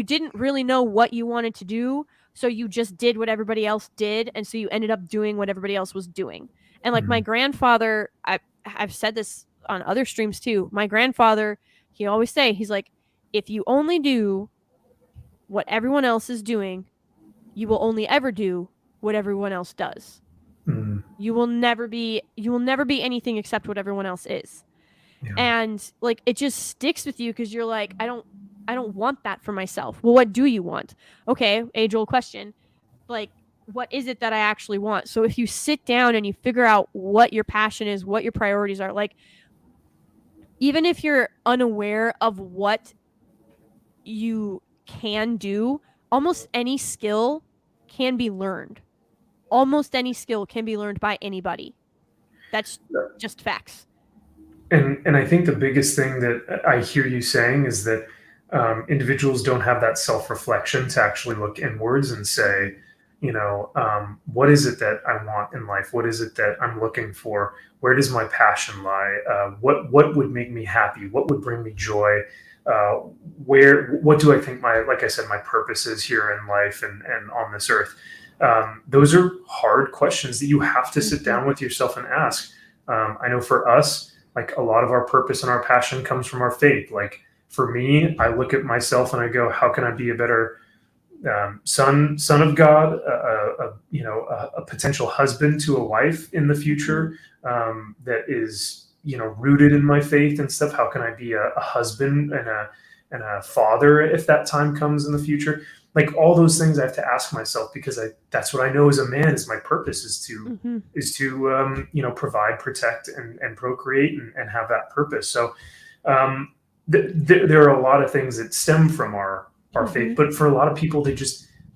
didn't really know what you wanted to do, so you just did what everybody else did, and so you ended up doing what everybody else was doing. And like my grandfather, I've said this on other streams too. My grandfather, he always say, he's like, if you only do what everyone else is doing, you will only ever do what everyone else does. You will never be anything except what everyone else is. Yeah. And like it just sticks with you because you're like, I don't want that for myself. Well, what do you want? Okay, age-old question. Like, what is it that I actually want? So if you sit down and you figure out what your passion is, what your priorities are, like even if you're unaware of what you can do, almost any skill can be learned. Almost any skill can be learned by anybody. That's just facts. And I think the biggest thing that I hear you saying is that individuals don't have that self-reflection to actually look inwards and say, what is it that I want in life? What is it that I'm looking for? Where does my passion lie? What would make me happy? What would bring me joy? What do I think like I said, my purpose is here in life and on this earth? Those are hard questions that you have to sit down with yourself and ask. I know for us, like a lot of our purpose and our passion comes from our faith. Like for me, I look at myself and I go, how can I be a better son of God, a potential husband to a wife in the future that is, rooted in my faith and stuff. How can I be a husband and a father if that time comes in the future? Like all those things I have to ask myself because that's what I know as a man is my purpose is to provide, protect, and procreate and have that purpose. So there are a lot of things that stem from our faith, but for a lot of people, they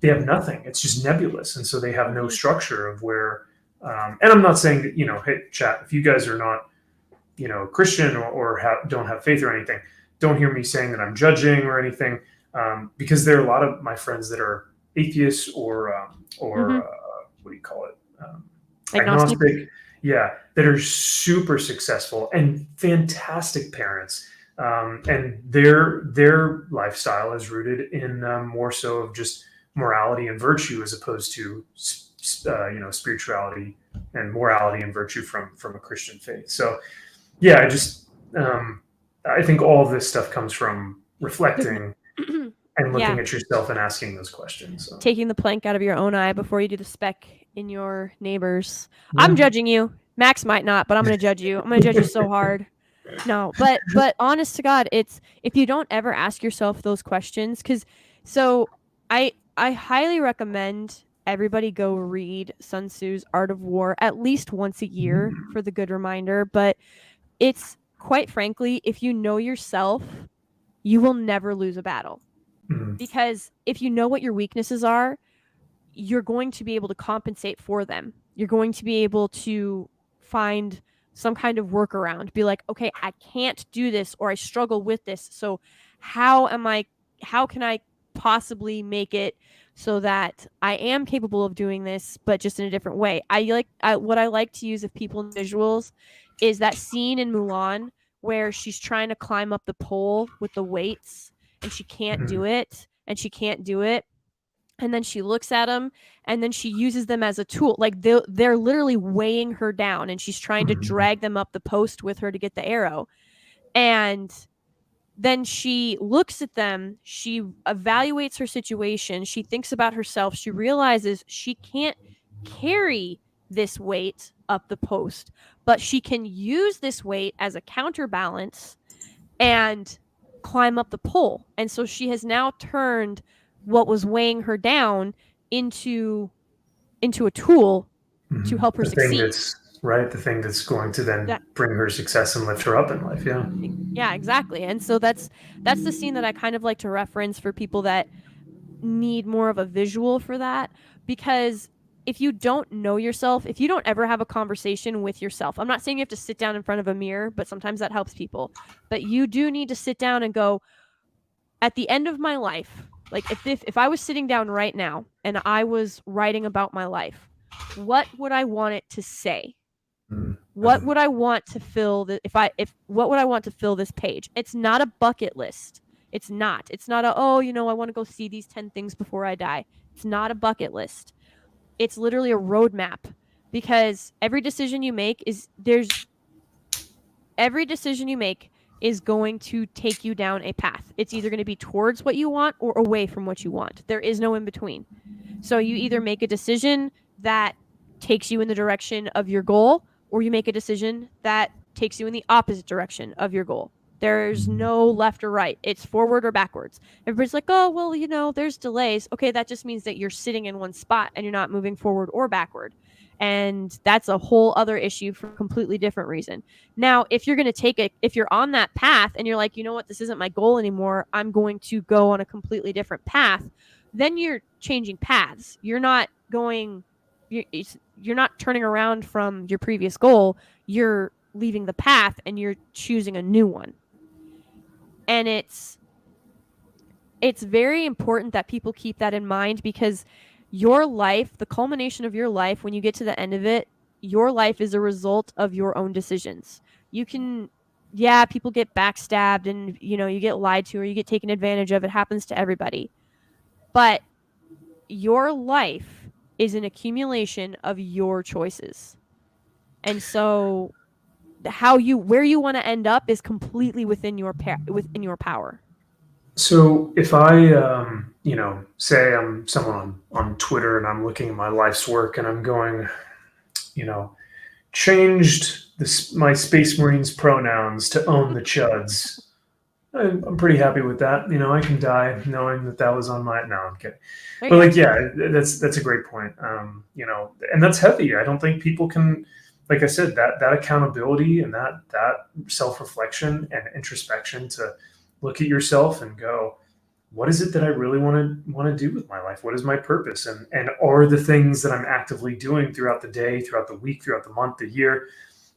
have nothing. It's just nebulous, and so they have no structure of where. And I'm not saying that hey, chat, if you guys are not Christian or don't have faith or anything, don't hear me saying that I'm judging or anything, because there are a lot of my friends that are atheists or what do you call it, agnostic. Yeah, that are super successful and fantastic parents. And their lifestyle is rooted in more so of just morality and virtue as opposed to spirituality and morality and virtue from a Christian faith. So yeah, I think all of this stuff comes from reflecting and looking Yeah. at yourself and asking those questions. So. Taking the plank out of your own eye before you do the speck in your neighbor's. Yeah. I'm judging you. Max might not, but I'm going to judge you. I'm going to judge you so hard. No, but honest to God, it's if you don't ever ask yourself those questions, I highly recommend everybody go read Sun Tzu's Art of War at least once a year for the good reminder. But it's quite frankly, if you know yourself, you will never lose a battle. Because if you know what your weaknesses are, you're going to be able to compensate for them. You're going to be able to find some kind of workaround. Be like, okay, I can't do this, or I struggle with this. So how can I possibly make it so that I am capable of doing this, but just in a different way? What I like to use of people and visuals is that scene in Mulan where she's trying to climb up the pole with the weights and she can't do it, and she can't do it. And then she looks at them, and then she uses them as a tool. Like they're literally weighing her down, and she's trying to drag them up the post with her to get the arrow. And then she looks at them, she evaluates her situation, she thinks about herself, she realizes she can't carry this weight up the post, but she can use this weight as a counterbalance and climb up the pole. And so she has now turned what was weighing her down into a tool to help her succeed. The thing that's going to then bring her success and lift her up in life. Yeah, exactly. And so that's the scene that I kind of like to reference for people that need more of a visual for that, because if you don't know yourself, if you don't ever have a conversation with yourself, I'm not saying you have to sit down in front of a mirror, but sometimes that helps people. But you do need to sit down and go, at the end of my life, like if I was sitting down right now and I was writing about my life, what would I want it to say? What would I want to fill what would I want to fill this page? It's not a bucket list. It's not a, I want to go see these 10 things before I die. It's not a bucket list. It's literally a roadmap, because every decision you make is going to take you down a path. It's either going to be towards what you want or away from what you want. There is no in between. So you either make a decision that takes you in the direction of your goal, or you make a decision that takes you in the opposite direction of your goal. There's no left or right. It's forward or backwards. Everybody's like, oh, well, there's delays. Okay, that just means that you're sitting in one spot and you're not moving forward or backward. And that's a whole other issue for a completely different reason. Now, if you're going to if you're on that path and you're like, you know what, this isn't my goal anymore, I'm going to go on a completely different path, then you're changing paths. You're not turning around from your previous goal. You're leaving the path and you're choosing a new one. And it's very important that people keep that in mind, because your life, the culmination of your life, when you get to the end of it, your life is a result of your own decisions. People get backstabbed and, you get lied to or you get taken advantage of. It happens to everybody. But your life is an accumulation of your choices. And so where you want to end up is completely within your power. So if I, say I'm someone on Twitter and I'm looking at my life's work and I'm going, changed my Space Marines pronouns to own the Chuds. I'm pretty happy with that. I can die knowing that was on my. No, I'm kidding. But that's a great point. And that's heavy. I don't think people can. Like I said, that accountability and that self-reflection and introspection to look at yourself and go, what is it that I really want to do with my life? What is my purpose? And are the things that I'm actively doing throughout the day, throughout the week, throughout the month, the year,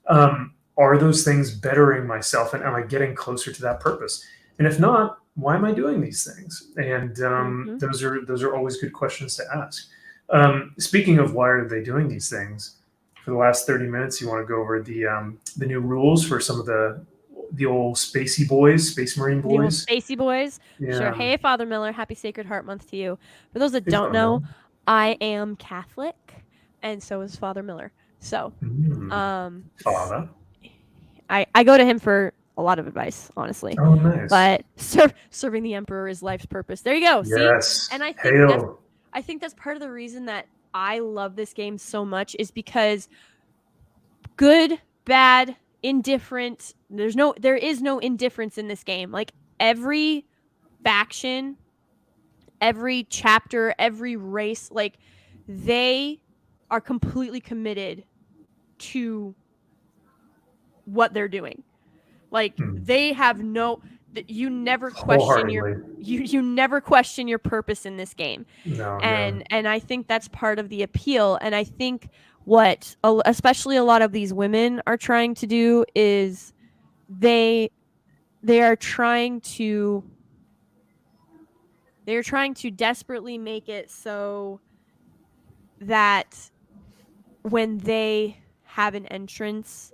are those things bettering myself? And am I getting closer to that purpose? And if not, why am I doing these things? And those are always good questions to ask. Speaking of why are they doing these things, for the last 30 minutes, you want to go over the new rules for some of the old spacey boys, Space Marine The old boys. spacey boys. Yeah. Sure. Hey, Father Miller. Happy Sacred Heart Month to you. For those that Hey, don't Father know, Miller. I am Catholic, and so is Father Miller. So, Father. I go to him for a lot of advice, honestly. Oh, nice. But serving the Emperor is life's purpose. There you go. Yes. See? And I think that's part of the reason that I love this game so much is because good, bad, indifferent, there is no indifference in this game. Like every faction, every chapter, every race, like they are completely committed to what they're doing. Like they have you never question you never question your purpose in this game. No, and I think that's part of the appeal. And I think what especially a lot of these women are trying to do is they're trying to desperately make it so that when they have an entrance,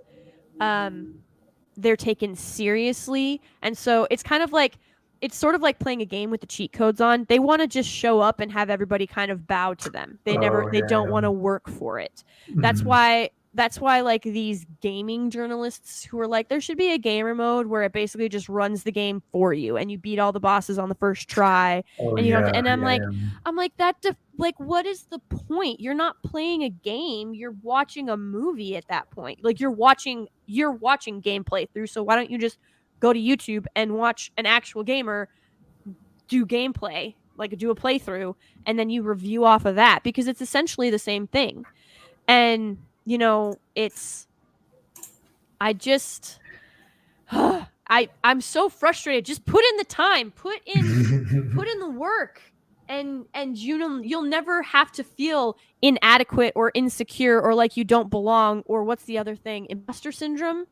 they're taken seriously. And so it's sort of like playing a game with the cheat codes on. They want to just show up and have everybody kind of bow to them. They don't want to work for it. That's why like these gaming journalists who are like, there should be a gamer mode where it basically just runs the game for you and you beat all the bosses on the first try. I'm like like, what is the point? You're not playing a game, you're watching a movie at that point. Like you're watching gameplay through. So why don't you just go to YouTube and watch an actual gamer do gameplay, like do a playthrough, and then you review off of that, because it's essentially the same thing. And I'm so frustrated. Just put in the time, put in the work, and you'll never have to feel inadequate or insecure or like you don't belong, or what's the other thing? Imposter syndrome.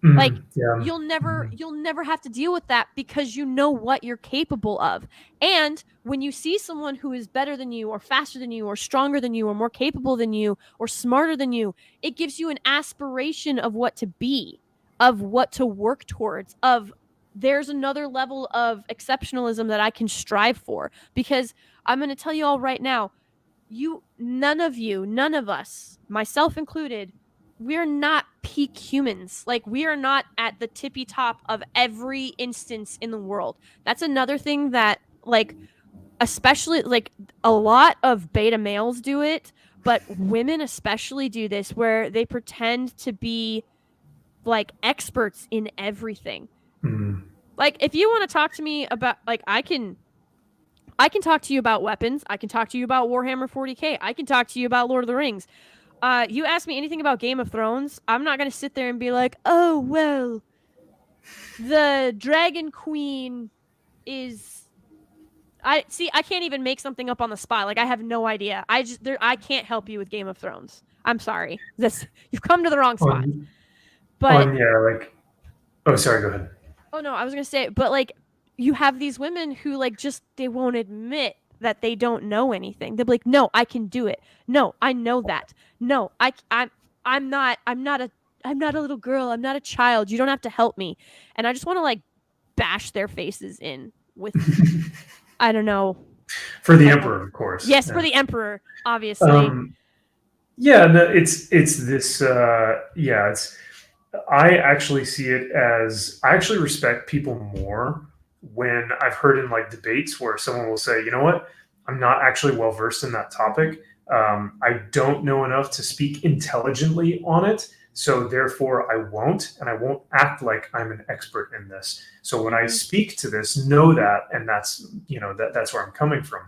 Like you'll never have to deal with that, because you know what you're capable of. And when you see someone who is better than you or faster than you or stronger than you or more capable than you or smarter than you, it gives you an aspiration of what to be, of what to work towards, of there's another level of exceptionalism that I can strive for. Because I'm going to tell you all right now, none of us, myself included, we're not peak humans. Like, we are not at the tippy top of every instance in the world. That's another thing that, like, especially, like, a lot of beta males do it, but women especially do this, where they pretend to be, like, experts in everything. Like, if you want to talk to me about, like, I can talk to you about weapons. I can talk to you about Warhammer 40K. I can talk to you about Lord of the Rings. You ask me anything about Game of Thrones, I'm not going to sit there and be like, oh, well, the Dragon Queen is... I can't even make something up on the spot. Like, I have no idea. I can't help you with Game of Thrones. I'm sorry. You've come to the wrong spot. Oh, sorry, go ahead. Oh, no, I was going to say, but, like, you have these women who, like, just, they won't admit that they don't know anything. They'll be like, no, I can do it. No, I know that. No, I'm not a little girl. I'm not a child. You don't have to help me. And I just want to, like, bash their faces in with, I don't know. For the Emperor, of course. Yes, for the Emperor, obviously. It's this, I actually see it as, I actually respect people more when I've heard in like debates where someone will say, you know what, I'm not actually well versed in that topic. I don't know enough to speak intelligently on it. So therefore I won't act like I'm an expert in this. So when I speak to this, know that, and that's, that's where I'm coming from.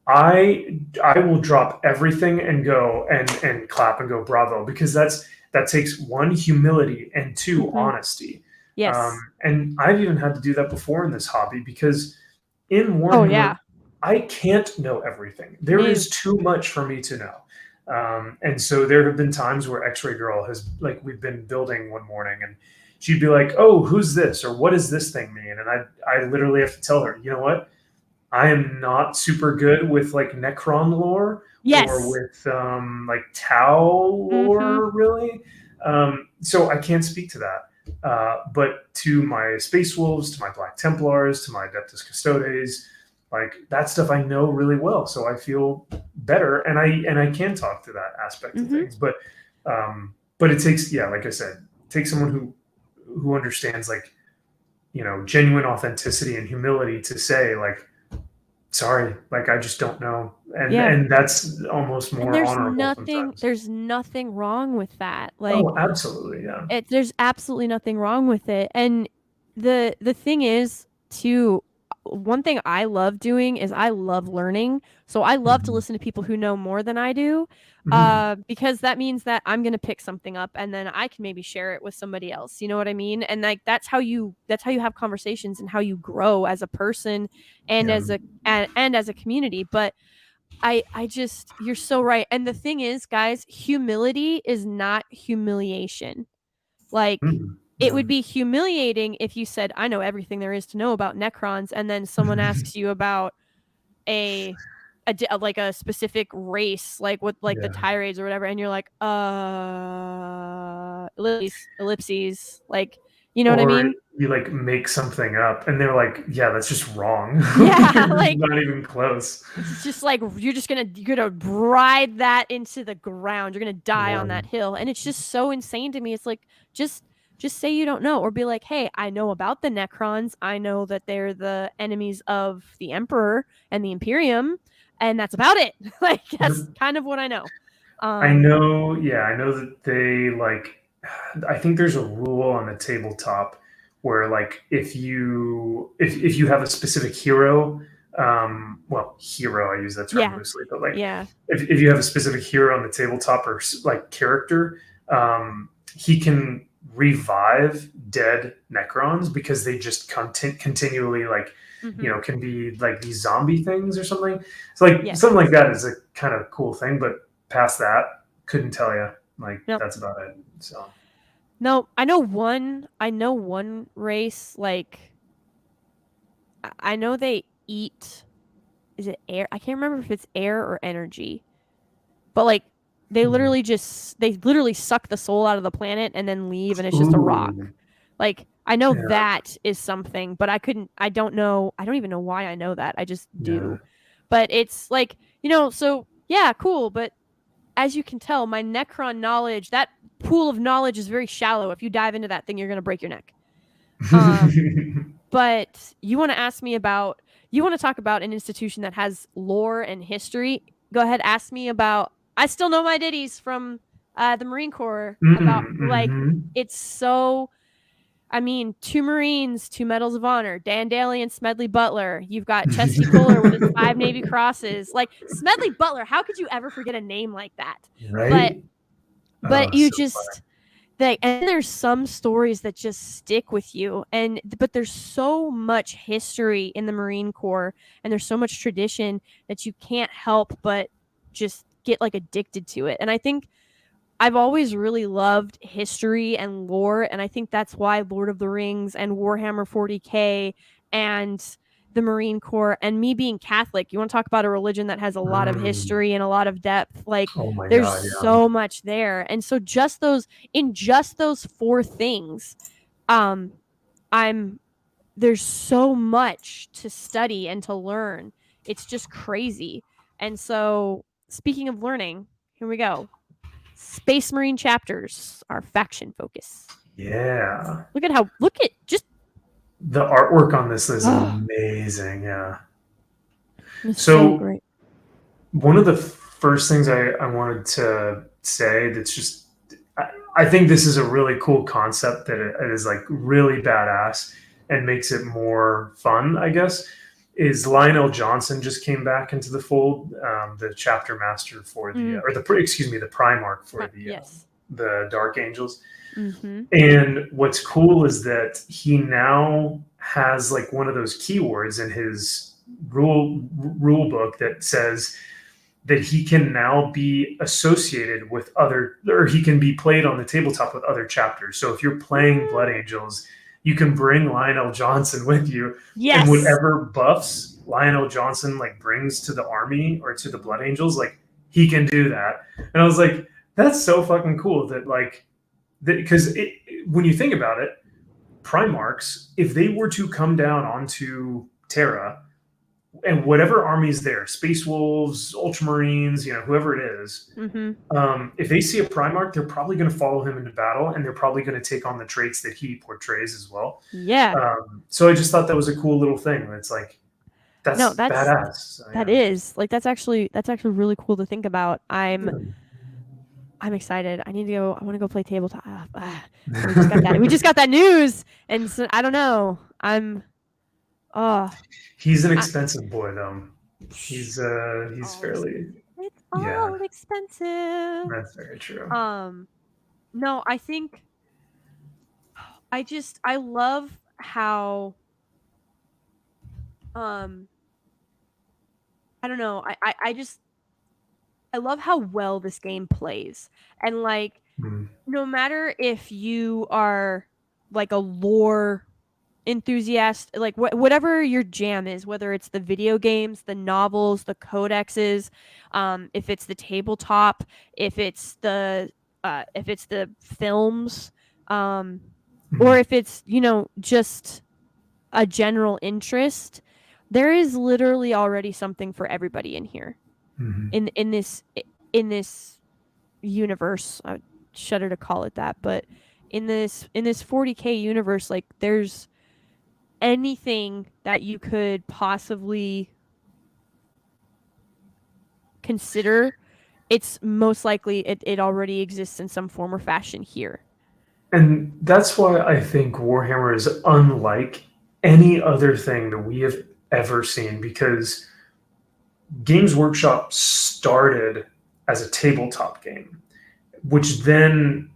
I will drop everything and go and clap and go bravo, because that takes one, humility, and two, honesty. Yes. And I've even had to do that before in this hobby, because in Warhammer, I can't know everything. There is too much for me to know. And so there have been times where X-Ray Girl has, like, we've been building one morning and she'd be like, oh, who's this? Or what does this thing mean? And I literally have to tell her, you know what? I am not super good with like Necron lore or Yes. with like Tau lore, really. So I can't speak to that. But to my Space Wolves, to my Black Templars, to my Adeptus Custodes, like that stuff I know really well. So I feel better, and I can talk to that aspect of things. But it takes, yeah, like I said, it takes someone who understands like, you know, genuine authenticity and humility to say like, sorry, like I just don't know, and that's almost more honorable sometimes. There's nothing wrong with that. Like, Oh, absolutely, yeah. there's absolutely nothing wrong with it. And the thing is, too, one thing I love doing is I love learning. So I love to listen to people who know more than I do, because that means that I'm going to pick something up and then I can maybe share it with somebody else. You know what I mean? And like that's how you have conversations and how you grow as a person and Yeah. as a community. But I just, you're so right. And the thing is, guys, humility is not humiliation. Like, it would be humiliating if you said, I know everything there is to know about Necrons, and then someone asks you about like a specific race, like with like the tirades or whatever, and you're like, ellipses, like, you know what I mean? You like make something up and they're like, yeah, that's just wrong. Yeah, like not even close. It's just like you're gonna ride that into the ground. You're gonna die on that hill, and it's just so insane to me. It's like just say you don't know, or be like, hey, I know about the Necrons. I know that they're the enemies of the Emperor and the Imperium, and that's about it. Like that's kind of what I know. I know that they like. I think there's a rule on the tabletop where like if you have a specific hero, hero, I use that term loosely, but like if you have a specific hero on the tabletop or like character, he can revive dead Necrons because they just continually like, you know, can be like these zombie things or something. So like something like that is a kind of cool thing, but past that, couldn't tell you. Like that's about it. So no, I know one race, like I know they eat, is it air? I can't remember if it's air or energy. But like they literally suck the soul out of the planet and then leave, and it's just a rock. Like I know that is something, but I don't even know why I know that. I just do. But it's like, you know, so yeah, cool, but as you can tell, my Necron knowledge, that pool of knowledge is very shallow. If you dive into that thing, you're going to break your neck. But you want to talk about an institution that has lore and history. Go ahead, ask me about, I still know my ditties from the Marine Corps about like, it's so, I mean, 2 Marines, 2 Medals of Honor, Dan Daly and Smedley Butler. You've got Chesty Puller with his 5 Navy Crosses. Like Smedley Butler, how could you ever forget a name like that? Right. But you just like, and there's some stories that just stick with you, but there's so much history in the Marine Corps, and there's so much tradition that you can't help but just get like addicted to it. And I think I've always really loved history and lore, and I think that's why Lord of the Rings and Warhammer 40K and the Marine Corps, and me being Catholic, you want to talk about a religion that has a lot of history and a lot of depth, like there's so much there. And so just those 4 things, there's so much to study and to learn. It's just crazy. And so speaking of learning, here we go. Space Marine chapters are faction focus. Yeah. Look at just the artwork on this is amazing. Yeah. So great. One of the first things I wanted to say that's just, I think this is a really cool concept that it is like really badass and makes it more fun, I guess, is Lionel Johnson just came back into the fold, the chapter master for the, the Primarch for the Dark Angels. And what's cool is that he now has like one of those keywords in his rule book that says that he can now be associated with other, or he can be played on the tabletop with other chapters. So if you're playing Blood Angels, you can bring Lionel Johnson with you, and whatever buffs Lionel Johnson like brings to the army or to the Blood Angels, like he can do that. And I was like, that's so fucking cool that like because when you think about it, Primarchs, if they were to come down onto Terra and whatever army's there, Space Wolves, Ultramarines, whoever it is, if they see a Primarch, they're probably going to follow him into battle, and they're probably going to take on the traits that he portrays as well. Yeah. So I just thought that was a cool little thing. It's like that's badass. So, that is like that's actually really cool to think about. I'm excited. I want to go play tabletop. We just got that news, and so, I don't know. He's an expensive boy, though. He's fairly. It's all expensive. That's very true. No, I think. I love how. I don't know. I love how well this game plays, and like no matter if you are like a lore enthusiast, like whatever your jam is, whether it's the video games, the novels, the codexes, if it's the tabletop, if it's the films, or if it's just a general interest, there is literally already something for everybody in here. In this universe. I would shudder to call it that, but in this 40K universe, like there's anything that you could possibly consider, it's most likely it already exists in some form or fashion here. And that's why I think Warhammer is unlike any other thing that we have ever seen, because Games Workshop started as a tabletop game, which then,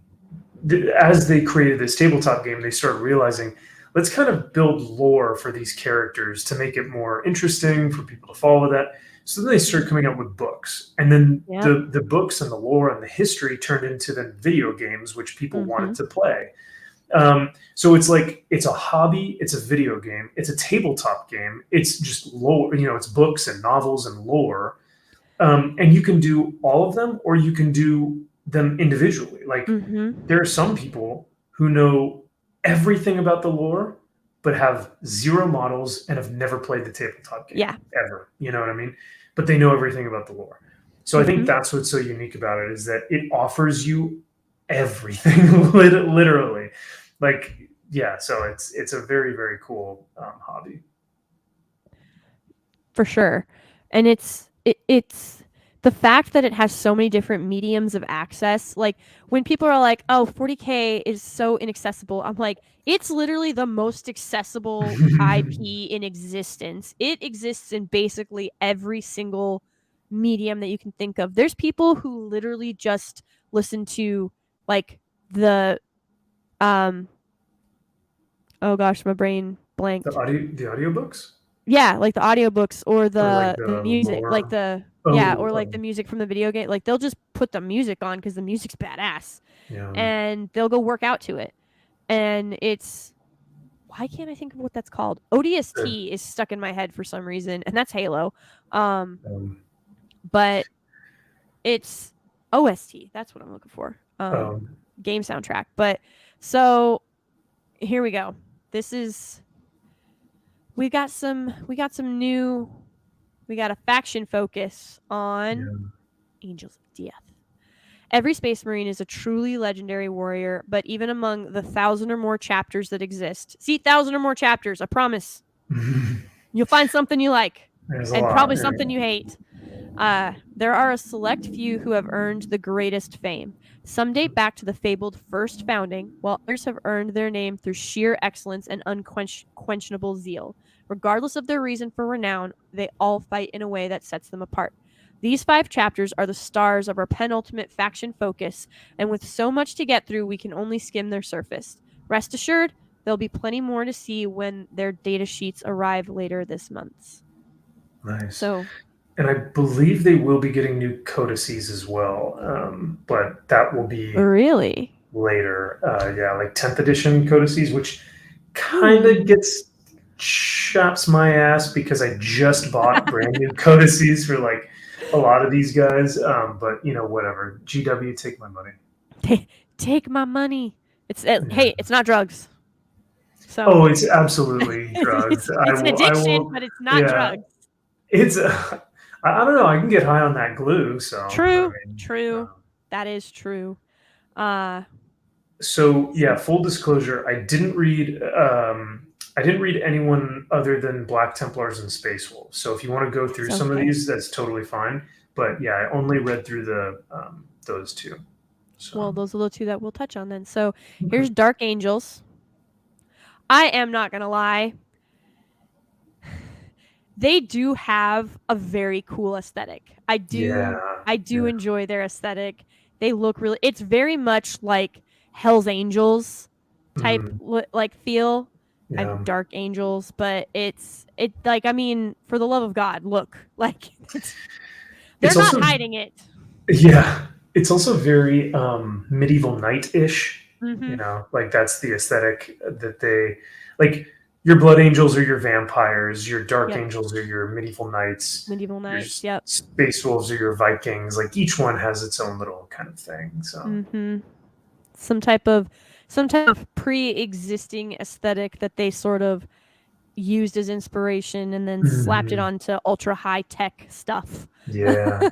as they created this tabletop game, they started realizing, let's kind of build lore for these characters to make it more interesting for people to follow that. So then they started coming up with books. And then the books and the lore and the history turned into the video games, which people wanted to play. So it's like, it's a hobby, it's a video game, it's a tabletop game, it's just lore, it's books and novels and lore. And you can do all of them, or you can do them individually. Like there are some people who know everything about the lore, but have zero models and have never played the tabletop game ever. You know what I mean? But they know everything about the lore. So I think that's what's so unique about it, is that it offers you everything, literally. Like, yeah, so it's a very, very cool hobby. For sure. And it's the fact that it has so many different mediums of access. Like when people are like, oh, 40K is so inaccessible, I'm like, it's literally the most accessible IP in existence. It exists in basically every single medium that you can think of. There's people who literally just listen to like the oh gosh, my brain blanked. The audiobooks? Yeah, like the audiobooks or the music, lore. like the like the music from the video game. Like they'll just put the music on because the music's badass, and they'll go work out to it. And it's, why can't I think of what that's called? ODST is stuck in my head for some reason, and that's Halo. But it's OST. That's what I'm looking for. Game soundtrack. But so here we go. We got a faction focus on Angels of Death. Every Space Marine is a truly legendary warrior, but even among the 1,000 or more chapters that exist, 1,000 or more chapters, I promise, you'll find something you like, and probably something you hate. There are a select few who have earned the greatest fame. Some date back to the fabled first founding, while others have earned their name through sheer excellence and unquenchable zeal. Regardless of their reason for renown, they all fight in a way that sets them apart. These 5 chapters are the stars of our penultimate faction focus, and with so much to get through, we can only skim their surface. Rest assured, there'll be plenty more to see when their data sheets arrive later this month. Nice. So, and I believe they will be getting new codices as well, but that will be really later. Like 10th edition codices, which kind of gets chaps my ass because I just bought brand new codices for like a lot of these guys. But whatever. GW, take my money. Take my money. Yeah. Hey, it's not drugs. So Oh, it's absolutely drugs. it's an addiction, but it's not Yeah, drugs. it's. I don't know. I can get high on that glue. So True, I mean, true. That is true. So yeah, full disclosure, I didn't read. I didn't read anyone other than Black Templars and Space Wolves. So if you want to go through some of these, that's totally fine. But yeah, I only read through those two. So. Well, those are the two that we'll touch on then. So here's Dark Angels. I am not gonna lie. They do have a very cool aesthetic. I do enjoy their aesthetic. They look really. It's very much like Hell's Angels type like feel. Yeah. Dark Angels, but it's like, I mean, for the love of God, look, like they're not also, hiding it. Yeah, it's also very medieval knight-ish. Mm-hmm. Like that's the aesthetic that they like. Your blood angels are your vampires. Your dark angels are your medieval knights. Yep. Space wolves are your Vikings. Like each one has its own little kind of thing. So some type of pre-existing aesthetic that they sort of used as inspiration and then slapped it onto ultra high tech stuff. Yeah,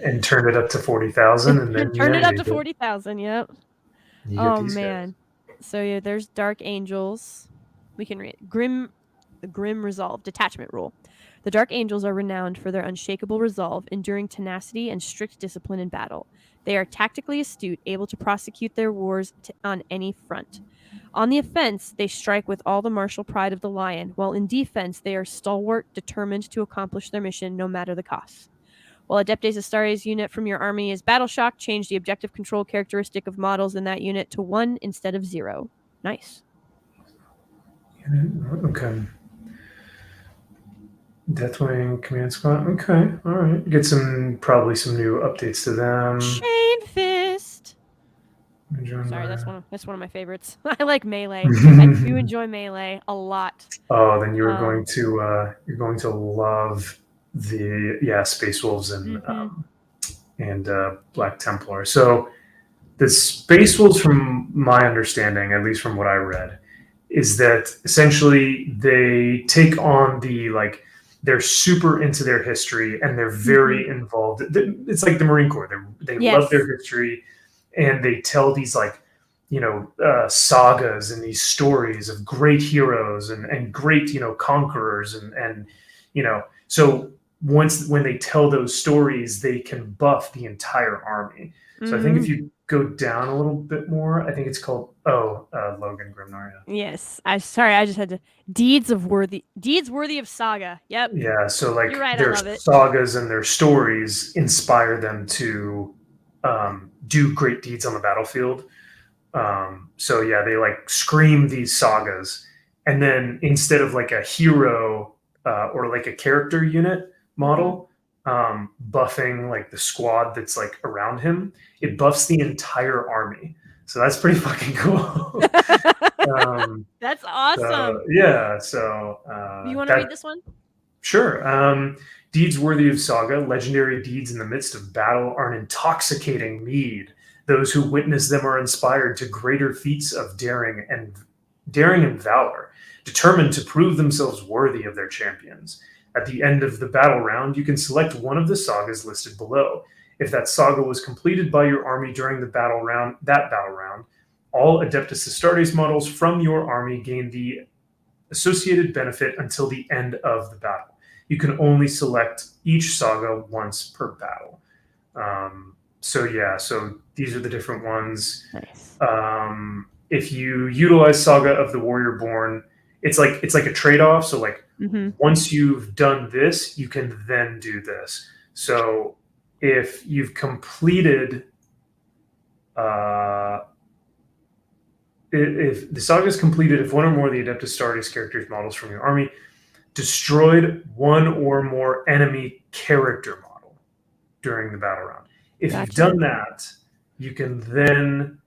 and turned it up to 40,000, and then turned it up to 40,000. Yep. Oh man. Guys. So yeah, there's Dark Angels. We can read the Grim Resolve Detachment Rule. The Dark Angels are renowned for their unshakable resolve, enduring tenacity, and strict discipline in battle. They are tactically astute, able to prosecute their wars on any front. On the offense, they strike with all the martial pride of the lion, while in defense, they are stalwart, determined to accomplish their mission no matter the cost. While Adeptus Astartes unit from your army is Battle Shock, change the objective control characteristic of models in that unit to 1 instead of 0. Nice. Okay. Deathwing Command Squad. Okay, all right. Get probably some new updates to them. Chain Fist. Sorry, that's one of my favorites. I like melee. I do enjoy melee a lot. Oh, then you're going to love the Space Wolves and Black Templar. So the Space Wolves, from my understanding, at least from what I read, is that essentially they take on they're super into their history and they're very involved. It's like the Marine Corps. They love their history, and they tell these sagas and these stories of great heroes and great conquerors and so when they tell those stories, they can buff the entire army. So I think if you go down a little bit more, I think it's called Logan Grimnar. Yes, I just had to deeds worthy of saga. Yep. Yeah, so like you're right, their sagas and their stories inspire them to do great deeds on the battlefield. So yeah, they like scream these sagas, and then instead of like a hero or like a character unit model buffing like the squad that's like around him, it buffs the entire army. So that's pretty fucking cool. That's awesome. So you want to read this one? Sure. Deeds worthy of saga, legendary deeds in the midst of battle are an intoxicating mead. Those who witness them are inspired to greater feats of daring and valor, determined to prove themselves worthy of their champions. At the end of the battle round, you can select one of the sagas listed below. If that saga was completed by your army during the battle round, all Adeptus Astartes models from your army gain the associated benefit until the end of the battle. You can only select each saga once per battle. So these are the different ones. Nice. If you utilize Saga of the Warrior Born, it's like a trade-off. So like once you've done this, you can then do this. So if you've completed if the saga is completed, if one or more of the Adeptus Astartes characters models from your army destroyed one or more enemy character model during the battle round. If you've done that, you can then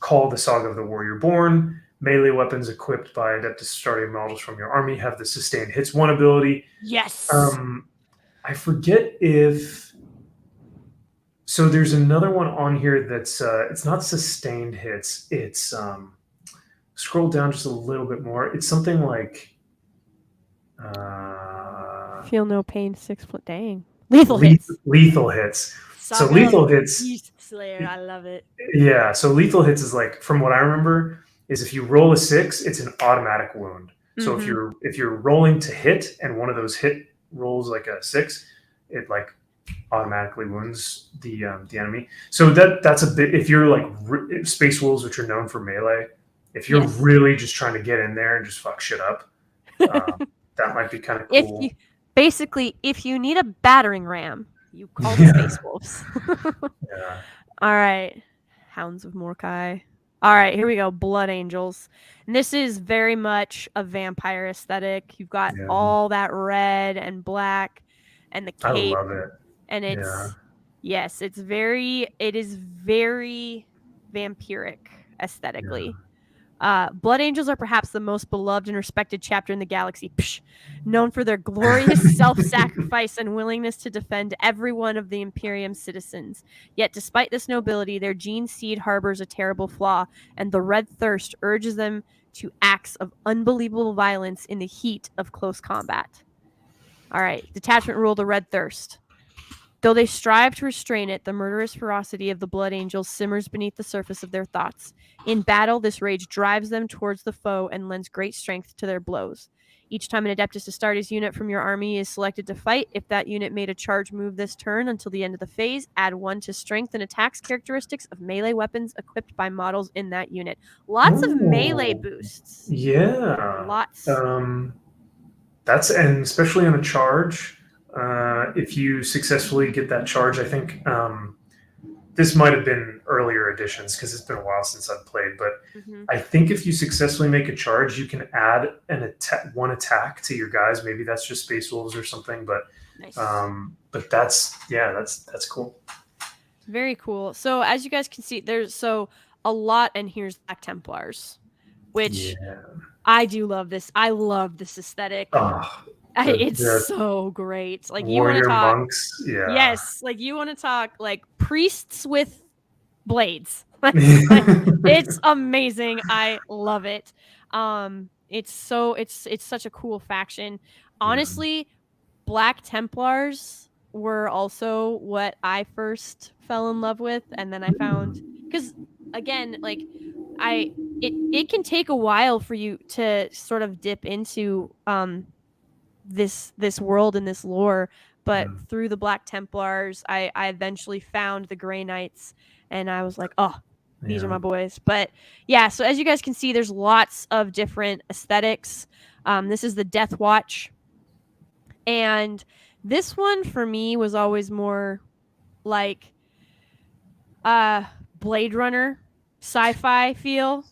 call the Saga of the Warrior Born, Melee weapons equipped by Adeptus starting models from your army have the sustained hits 1 ability. Yes. I forget if... So there's another one on here that's it's not sustained hits. It's scroll down just a little bit more. It's something like Feel no pain, 6 foot. Dang. Lethal hits. Lethal hits. So Saga lethal of hits. Beast Slayer. I love it. Yeah. So lethal hits is like, from what I remember, is if you roll a 6, it's an automatic wound. So if you're rolling to hit and one of those hit rolls like a 6, it like automatically wounds the enemy. So that's a bit, if you're like Space Wolves, which are known for melee, if you're really just trying to get in there and just fuck shit up, that might be kind of cool. If you need a battering ram, you call the Space Wolves. Yeah. All right. Hounds of Mordkai. All right, here we go. Blood Angels. And this is very much a vampire aesthetic. You've got all that red and black and the cape. I love it. And it is very vampiric aesthetically. Blood Angels are perhaps the most beloved and respected chapter in the galaxy, known for their glorious self-sacrifice and willingness to defend every one of the Imperium's citizens. Yet, despite this nobility, their gene seed harbors a terrible flaw, and the red thirst urges them to acts of unbelievable violence in the heat of close combat. All right, detachment rule: the red thirst. Though they strive to restrain it, the murderous ferocity of the Blood Angels simmers beneath the surface of their thoughts. In battle, this rage drives them towards the foe and lends great strength to their blows. Each time an Adeptus Astartes unit from your army is selected to fight, if that unit made a charge move this turn until the end of the phase, add 1 to strength and attacks characteristics of melee weapons equipped by models in that unit. Lots of melee boosts. Yeah. Lots. And especially on a charge. If you successfully get that charge, I think this might have been earlier editions because it's been a while since I've played, but I think if you successfully make a charge, you can add one attack to your guys. Maybe that's just Space Wolves or something, but nice. But that's cool. Very cool. So as you guys can see, there's a lot, and here's Black Templars, which I do love this. I love this aesthetic. It's so great. Like, you want to talk monks, yes, like you want to talk like priests with blades. It's amazing. I love it. It's such a cool faction. Honestly, Black Templars were also what I first fell in love with, and then I found, because again, like it can take a while for you to sort of dip into this world and this lore, but through the Black Templars, I eventually found the Grey Knights, and I was like, oh, these are my boys. But yeah, so as you guys can see, there's lots of different aesthetics. This is the Death Watch, and this one for me was always more like Blade Runner sci-fi feel.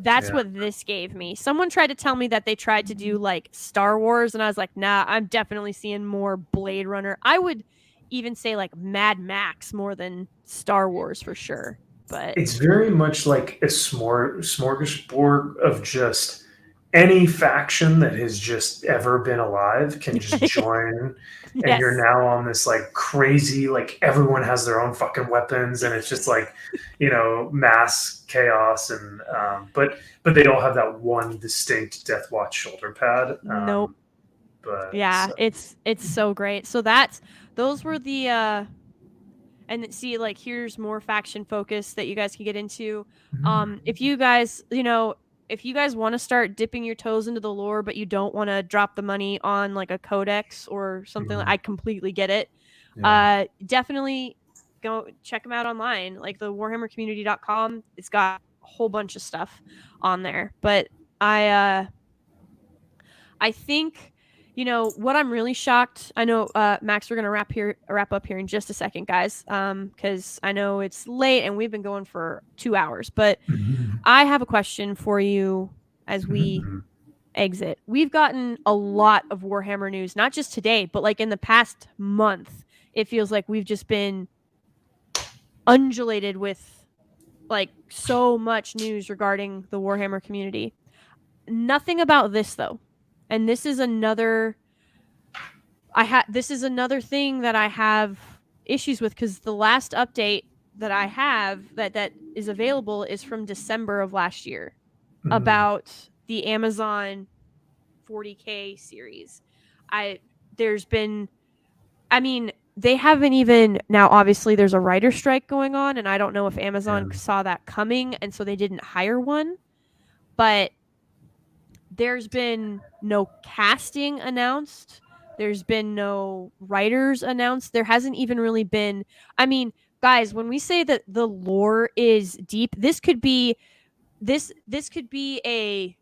That's what this gave me. Someone tried to tell me that they tried to do like Star Wars, and I was like, nah, I'm definitely seeing more Blade Runner. I would even say like Mad Max more than Star Wars for sure. But it's very much like a smorgasbord of just any faction that has just ever been alive can just join. And you're now on this like crazy, like everyone has their own fucking weapons, and it's just like, mass chaos. And but they all have that one distinct Death Watch shoulder pad. Nope. But it's so great. So those were the and see, like, here's more faction focus that you guys can get into. If you guys want to start dipping your toes into the lore, but you don't want to drop the money on like a codex or something, I completely get it. Definitely go check them out online. Like the warhammercommunity.com, it's got a whole bunch of stuff on there. But I think, what I'm really shocked, I know, Max, we're going to wrap up here in just a second, guys, because I know it's late and we've been going for 2 hours, but I have a question for you as we exit. We've gotten a lot of Warhammer news, not just today, but like in the past month. It feels like we've just been undulated with like so much news regarding the Warhammer community. Nothing about this though. And this is another thing that I have issues with, because the last update that I have that is available is from December of last year about the Amazon 40K series. There's been, I mean, they haven't even, now obviously there's a writer strike going on, and I don't know if Amazon saw that coming and so they didn't hire one, but there's been no casting announced. There's been no writers announced. There hasn't even really been, I mean, guys, when we say that the lore is deep, this could be a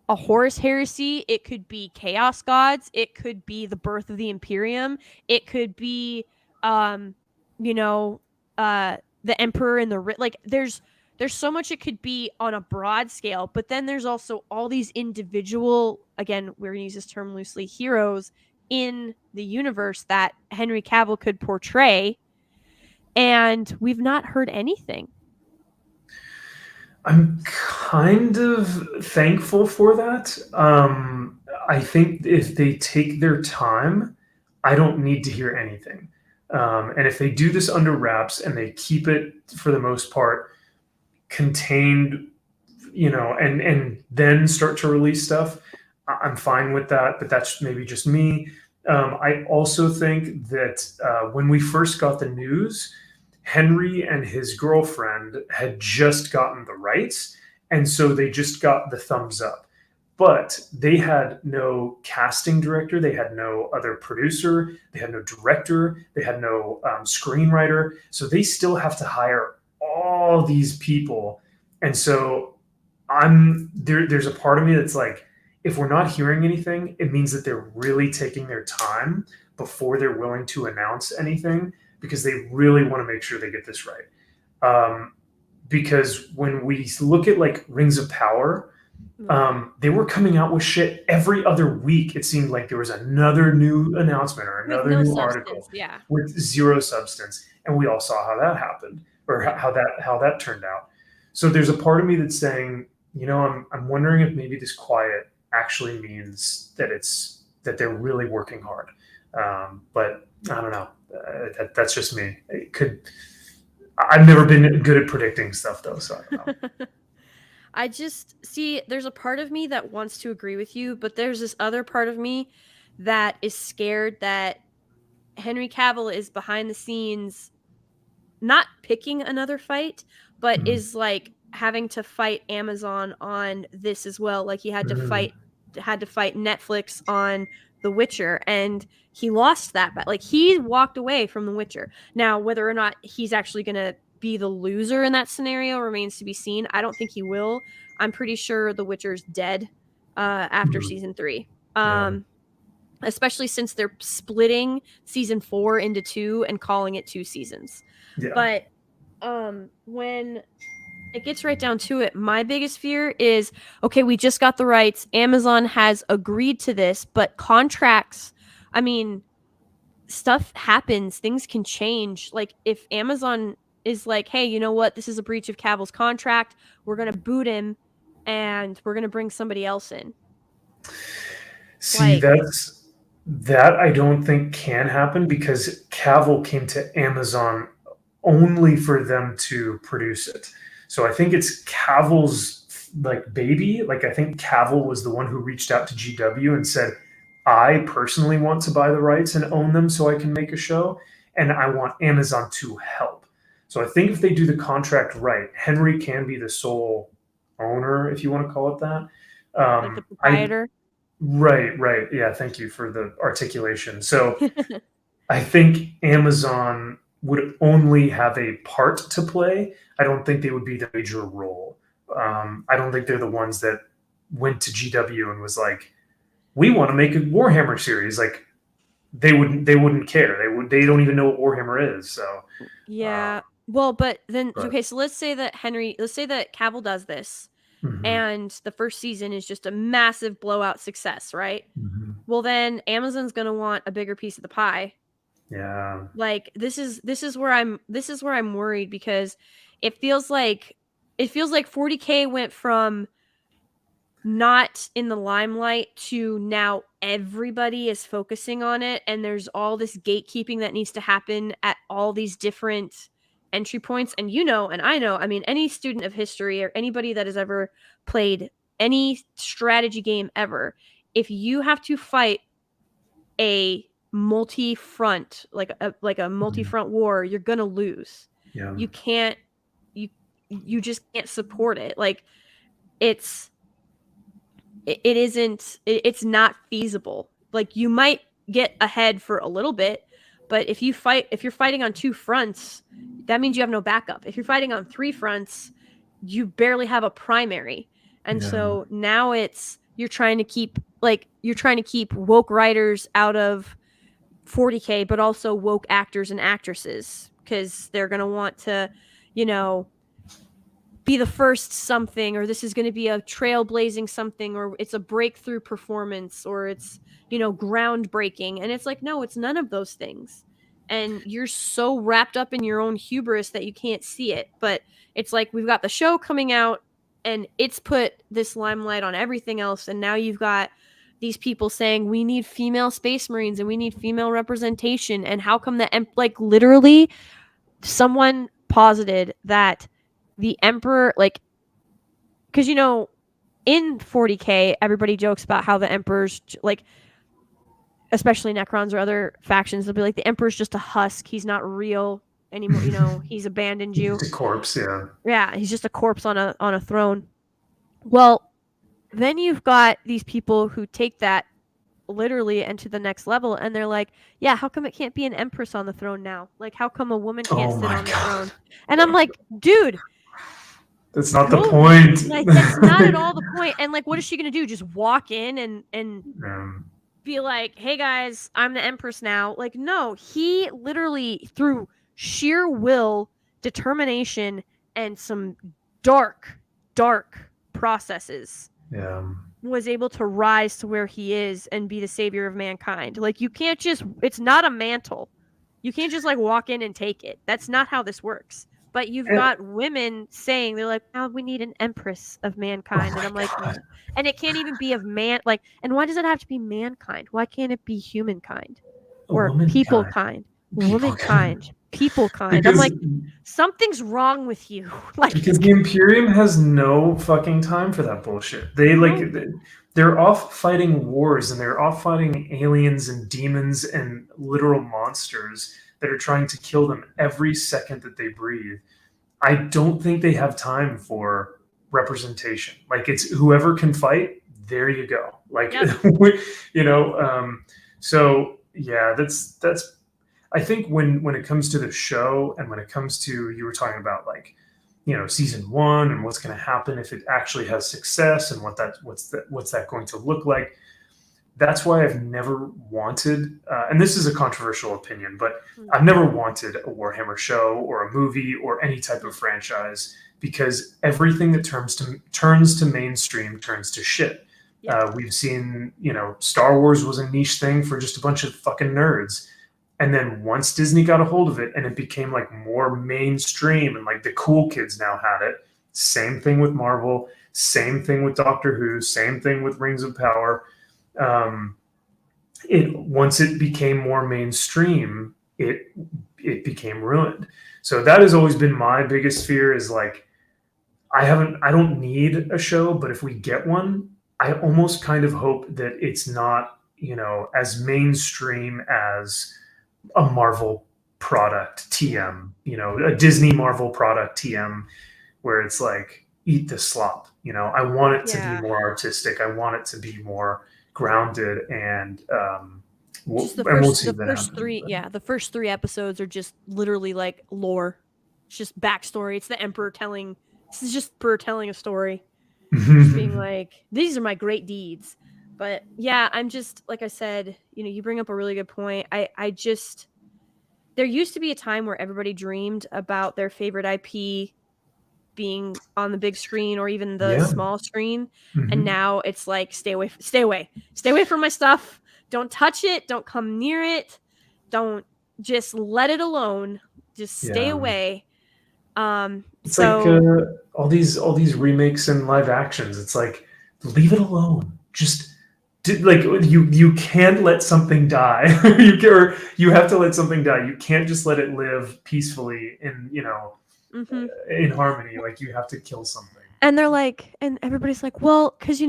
Horus heresy, it could be chaos gods, it could be the birth of the Imperium, it could be you know, the Emperor and the like there's so much it could be on a broad scale, but then there's also all these individual, again, we're going to use this term loosely, heroes in the universe that Henry Cavill could portray, and we've not heard anything. I'm kind of thankful for that. I think if they take their time, I don't need to hear anything. And if they do this under wraps and they keep it, for the most part, contained, and then start to release stuff, I'm fine with that. But that's maybe just me. I also think that when we first got the news, Henry and his girlfriend had just gotten the rights, and so they just got the thumbs up. But they had no casting director, they had no other producer, they had no director, they had no screenwriter. So they still have to hire all these people. And so there's a part of me that's like, if we're not hearing anything, it means that they're really taking their time before they're willing to announce anything, because they really want to make sure they get this right. Because when we look at like Rings of Power, they were coming out with shit every other week. It seemed like there was another new announcement or another new article with zero substance, and we all saw how that happened, or how that turned out. So there's a part of me that's saying, I'm wondering if maybe this quiet actually means that they're really working hard. But I don't know. That's just me. I've never been good at predicting stuff though, so I don't know. I just see there's a part of me that wants to agree with you, but there's this other part of me that is scared that Henry Cavill is behind the scenes, not picking another fight, but is like having to fight Amazon on this as well. Like he had to fight Netflix on The Witcher, and he lost that. But like he walked away from The Witcher. Now, whether or not he's actually going to be the loser in that scenario remains to be seen. I don't think he will. I'm pretty sure The Witcher's dead after season 3. Especially since they're splitting season 4 into 2 and calling it 2 seasons. Yeah. But when it gets right down to it, my biggest fear is, okay, we just got the rights. Amazon has agreed to this, but contracts, I mean, stuff happens. Things can change. Like if Amazon is like, hey, you know what? This is a breach of Cavill's contract. We're going to boot him and we're going to bring somebody else in. See, that I don't think can happen, because Cavill came to Amazon only for them to produce it. So I think it's Cavill's like baby. Like I think Cavill was the one who reached out to GW and said, I personally want to buy the rights and own them so I can make a show, and I want Amazon to help. So I think if they do the contract right, Henry can be the sole owner, if you want to call it that. Like the proprietor. Right. Yeah, thank you for the articulation. So I think Amazon would only have a part to play. I don't think they would be the major role. I don't think they're the ones that went to GW and was like, we want to make a Warhammer series. Like they wouldn't care. They don't even know what Warhammer is. So yeah. Well, but then okay, so let's say that Cavill does this. And the first season is just a massive blowout success, right? Well, then Amazon's going to want a bigger piece of the pie. Yeah. Like this is where I'm worried, because it feels like 40K went from not in the limelight to now everybody is focusing on it, and there's all this gatekeeping that needs to happen at all these different entry points. And and I know, I mean, any student of history or anybody that has ever played any strategy game ever, if you have to fight a multi-front, like a multi-front war, you're gonna lose. Yeah. You can't, you just can't support it. Like, it's not feasible. Like, you might get ahead for a little bit, but if you're fighting on 2 fronts, that means you have no backup. If you're fighting on 3 fronts, you barely have a primary. And so now you're trying to keep woke writers out of 40K, but also woke actors and actresses, because they're going to want to, be the first something, or this is going to be a trailblazing something, or it's a breakthrough performance, or it's, groundbreaking. And it's like, no, it's none of those things. And you're so wrapped up in your own hubris that you can't see it. But it's like, we've got the show coming out, and it's put this limelight on everything else. And now you've got these people saying, we need female Space Marines and we need female representation. And how come literally someone posited that the Emperor, because in 40K, everybody jokes about how the Emperor's, especially Necrons or other factions, they'll be like, the Emperor's just a husk. He's not real anymore. He's abandoned you. He's a corpse, yeah. Yeah, he's just a corpse on a throne. Well, then you've got these people who take that literally and to the next level, and they're like, yeah, how come it can't be an Empress on the throne now? Like, how come a woman can't sit on the throne? And I'm like, dude, that's not the point. That's not at all the point. And what is she gonna do? Just walk in and be like, hey guys, I'm the Empress now? Like, no, he literally, through sheer will, determination, and some dark processes, was able to rise to where he is and be the savior of mankind. Like, you can't just, it's not a mantle. You can't just walk in and take it. That's not how this works. But you've got women saying, they're like, oh, we need an Empress of mankind. And I'm like, and it can't even be of man, and why does it have to be mankind? Why can't it be humankind? Or people kind? Womankind. People kind. Because, I'm like, something's wrong with you. Because the Imperium has no fucking time for that bullshit. They're off fighting wars, and they're off fighting aliens and demons and literal monsters that are trying to kill them every second that they breathe. I don't think they have time for representation. It's whoever can fight, there you go. So yeah, that's I think when it comes to the show, and when it comes to, you were talking about season 1 and what's going to happen if it actually has success, and what's that going to look like. That's why I've never wanted, and this is a controversial opinion, but I've never wanted a Warhammer show or a movie or any type of franchise, because everything that turns to mainstream turns to shit. Yeah. We've seen, Star Wars was a niche thing for just a bunch of fucking nerds. And then once Disney got a hold of it and it became more mainstream, and the cool kids now had it, same thing with Marvel, same thing with Doctor Who, same thing with Rings of Power. Once it became more mainstream, it became ruined. So that has always been my biggest fear, is I don't need a show, but if we get one, I almost kind of hope that it's not, as mainstream as a Marvel product TM, a Disney Marvel product TM, where it's eat the slop. I want it to be more artistic. I want it to be more grounded, and the first 3 episodes are just literally lore. It's just backstory. It's the Emperor telling a story. Just being these are my great deeds. But yeah, I'm just, like I said, you bring up a really good point. There used to be a time where everybody dreamed about their favorite IP being on the big screen, or even the small screen. And now it's stay away from my stuff. Don't touch it. Don't come near it. Don't, just let it alone. Just stay away. It's So like all these remakes and live actions. It's like, leave it alone. Just like you can't let something die. You have to let something die. You can't just let it live peacefully in mhm. in harmony. Like, you have to kill something. And they're like, and everybody's like, well, because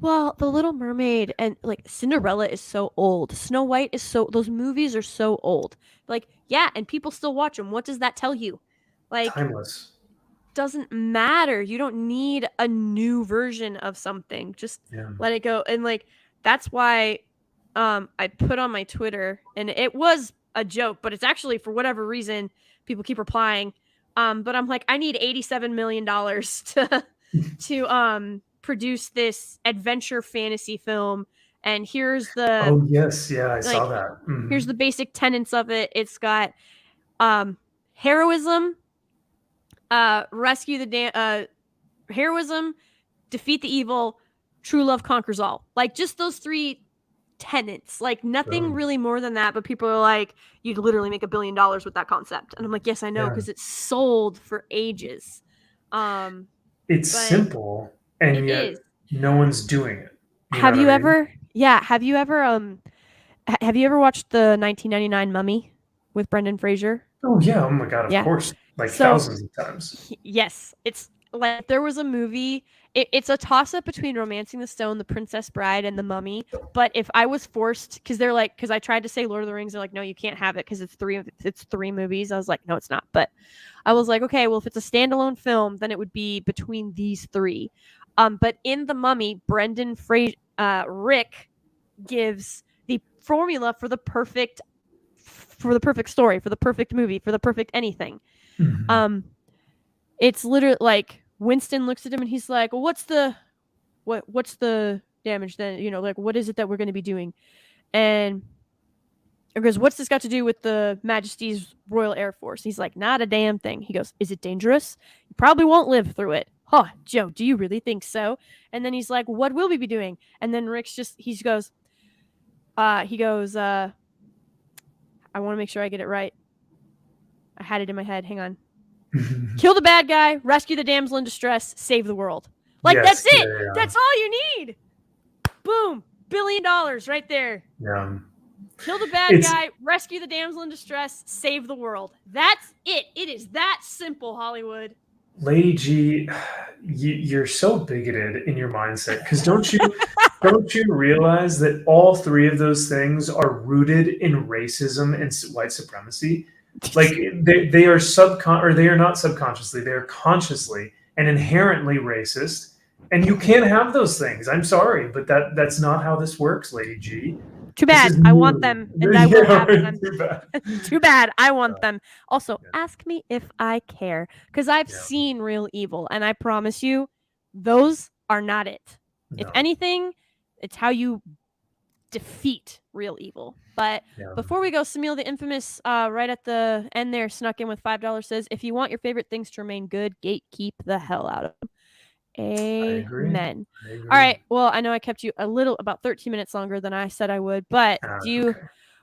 well, The Little Mermaid and like Cinderella is so old. Snow White is those movies are so old. Like, yeah, and people still watch them. What does that tell you? Like, Timeless. doesn't matter. You don't need a new version of something. Just Yeah. let it go. And like, that's why I put on my Twitter, and it was a joke, but it's actually, for whatever reason, people keep replying. But I'm like, I need $87 million to produce this adventure fantasy film, and here's the Oh yes, yeah, I like saw that. here's Mhm. the basic tenets of it. It's got heroism, rescue the heroism, defeat the evil, true love conquers all. Like, just those three tenants. Like, nothing Boom. really more than that. But people are like, you'd literally make $1 billion with that concept, and I'm like, yes, I know, Yeah. because it's sold for ages. It's But simple, and it yet is. no one's doing it. You know Have what you I mean? ever? Yeah. Have you ever watched the 1999 Mummy with Brendan Fraser? Oh yeah, oh my god, of Yeah. course. Like So thousands of times. yes, it's like there was a movie. It's a toss up between *Romancing the Stone*, *The Princess Bride*, and *The Mummy*. But if I was forced, because they're like, because I tried to say *Lord of the Rings*, they're like, no, you can't have it because it's three movies. I was like, no, it's not. But I was like, okay, well, if it's a standalone film, then it would be between these three. But in *The Mummy*, Brendan Fraser, Rick gives the formula for the perfect story, for the perfect movie, for the perfect anything. Mhm. It's literally like Winston looks at him and he's like, well, what's the damage then? Like, what is it that we're going to be doing? And he goes, what's this got to do with the Majesty's Royal Air Force? He's like, not a damn thing. He goes, is it dangerous? You probably won't live through it. Huh, Joe, do you really think so? And then he's like, what will we be doing? And then Rick's he goes, I want to make sure I get it right. I had it in my head. Hang on. Kill the bad guy, rescue the damsel in distress, save the world. Like, Yes, that's it. yeah. That's all you need. Boom. $1 billion right there. Yeah. Kill the bad guy, rescue the damsel in distress, save the world. That's it. It is that simple, Hollywood. Lady G, you're so bigoted in your mindset, because don't you realize that all three of those things are rooted in racism and white supremacy? Like, they are they are not subconsciously, they are consciously and inherently racist, and you can't have those things. I'm sorry, but that's not how this works, Lady G. Too This bad. is I want new. them, and I will have them. Too bad. Too bad. I want them. Also, Yeah. ask me if I care, because I've Yeah. seen Real Evil, and I promise you, those are not it. If No. anything, it's how you defeat real evil. But Yeah. before we go, Samil the Infamous, right at the end there, snuck in with $5, says, if you want your favorite things to remain good, gatekeep the hell out of them. Amen. I agree. All right. Well, I know I kept you about 13 minutes longer than I said I would, but Okay.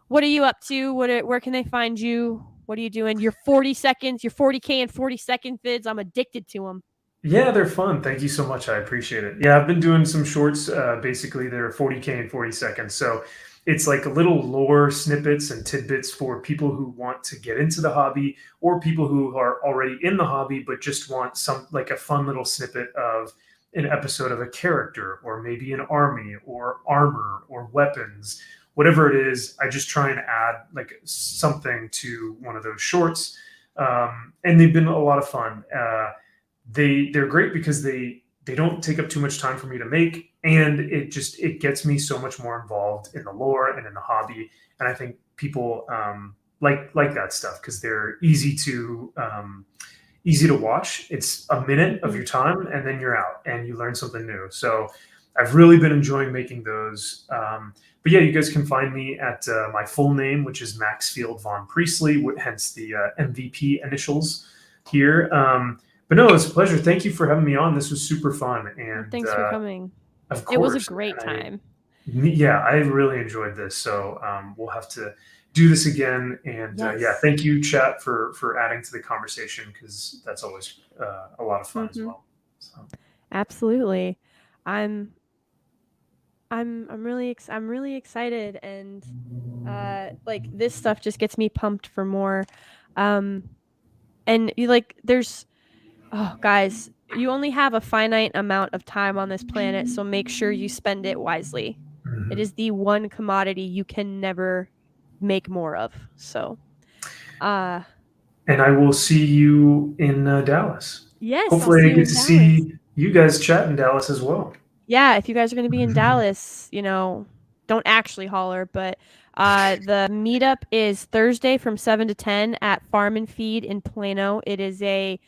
what are you up to? Where can they find you? What are you doing? Your 40 seconds, your 40K and 40-second vids. I'm addicted to them. Yeah, they're fun. Thank you so much. I appreciate it. Yeah, I've been doing some shorts. Basically, they're 40K and 40 seconds. So it's like a little lore snippets and tidbits for people who want to get into the hobby, or people who are already in the hobby but just want some, like, a fun little snippet of an episode of a character, or maybe an army or armor or weapons, whatever it is. I just try and add like something to one of those shorts, and they've been a lot of fun. They're great because they don't take up too much time for me to make, and it gets me so much more involved in the lore and in the hobby. And I think people like that stuff because they're easy to watch. It's a minute of your time, and then you're out and you learn something new. So I've really been enjoying making those. But yeah, you guys can find me at my full name, which is Maxfield Von Priestley, hence the MVP initials here. But no, it's a pleasure. Thank you for having me on. This was super fun. And thanks for coming. Of course. It was a great time. Yeah, I really enjoyed this. So we'll have to do this again. And Yes. yeah, thank you, chat, for adding to the conversation, because that's always a lot of fun as well. So. Absolutely. I'm really excited, and like this stuff just gets me pumped for more. And you like there's guys, you only have a finite amount of time on this planet, so make sure you spend it wisely. Mhm. It is the one commodity you can never make more of. So and I will see you in Dallas. yes, Hopefully I'll see I you get in to Dallas. see you guys chat in Dallas as well. Yeah, if you guys are going to be in Dallas, don't actually holler, but the meetup is Thursday from 7 to 10 at Farm and Feed in Plano. It is a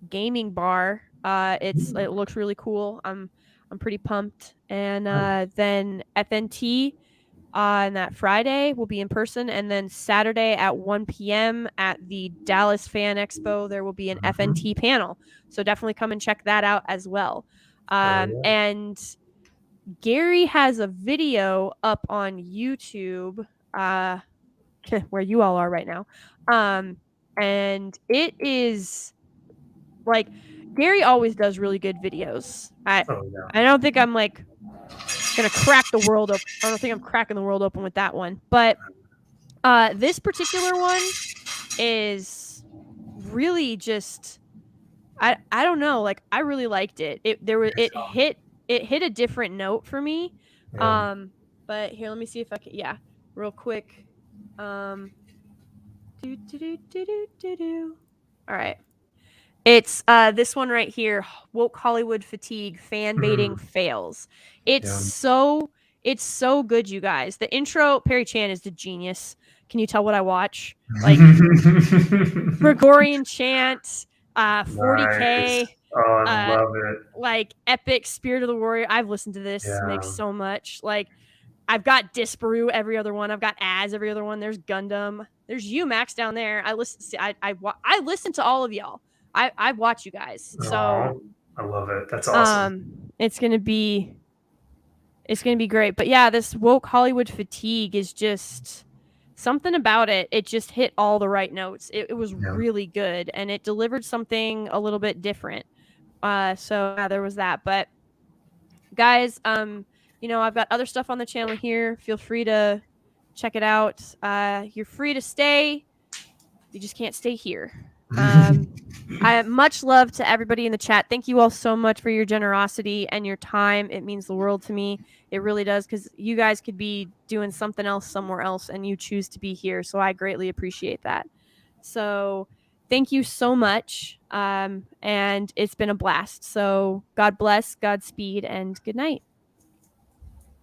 gaming bar. It looks really cool. I'm pretty pumped. And then FNT on that Friday will be in person, and then Saturday at 1 p.m. at the Dallas Fan Expo there will be an FNT panel. So definitely come and check that out as well. And Gary has a video up on YouTube, where you all are right now. And it is like Gary always does really good videos. I don't think I'm like gonna crack the world up. I don't think I'm cracking the world open with that one. But this particular one is really just I don't know, like I really liked it. It hit a different note for me. But here, let me see if I can real quick. All right. It's this one right here, Woke Hollywood Fatigue, Fan Baiting Fails. It's so good, you guys. The intro, Perry Chan is the genius. Can you tell what I watch? Like Gregorian chant, 40K. Nice. Oh, I love it. Like epic Spirit of the Warrior. I've listened to this makes so much. Like I've got Disparu every other one. I've got Az every other one. There's Gundam. There's UMax down there. I listen to all of y'all. I watch you guys. So I love it. That's awesome. It's gonna be great. But yeah, this Woke Hollywood Fatigue is just something about it. It just hit all the right notes. It was really good, and it delivered something a little bit different. So yeah, there was that. But guys, I've got other stuff on the channel here. Feel free to check it out. You're free to stay. You just can't stay here. I have much love to everybody in the chat. Thank you all so much for your generosity and your time. It means the world to me. It really does, because you guys could be doing something else somewhere else, and you choose to be here. So I greatly appreciate that. So thank you so much. And it's been a blast. So God bless, Godspeed, and good night.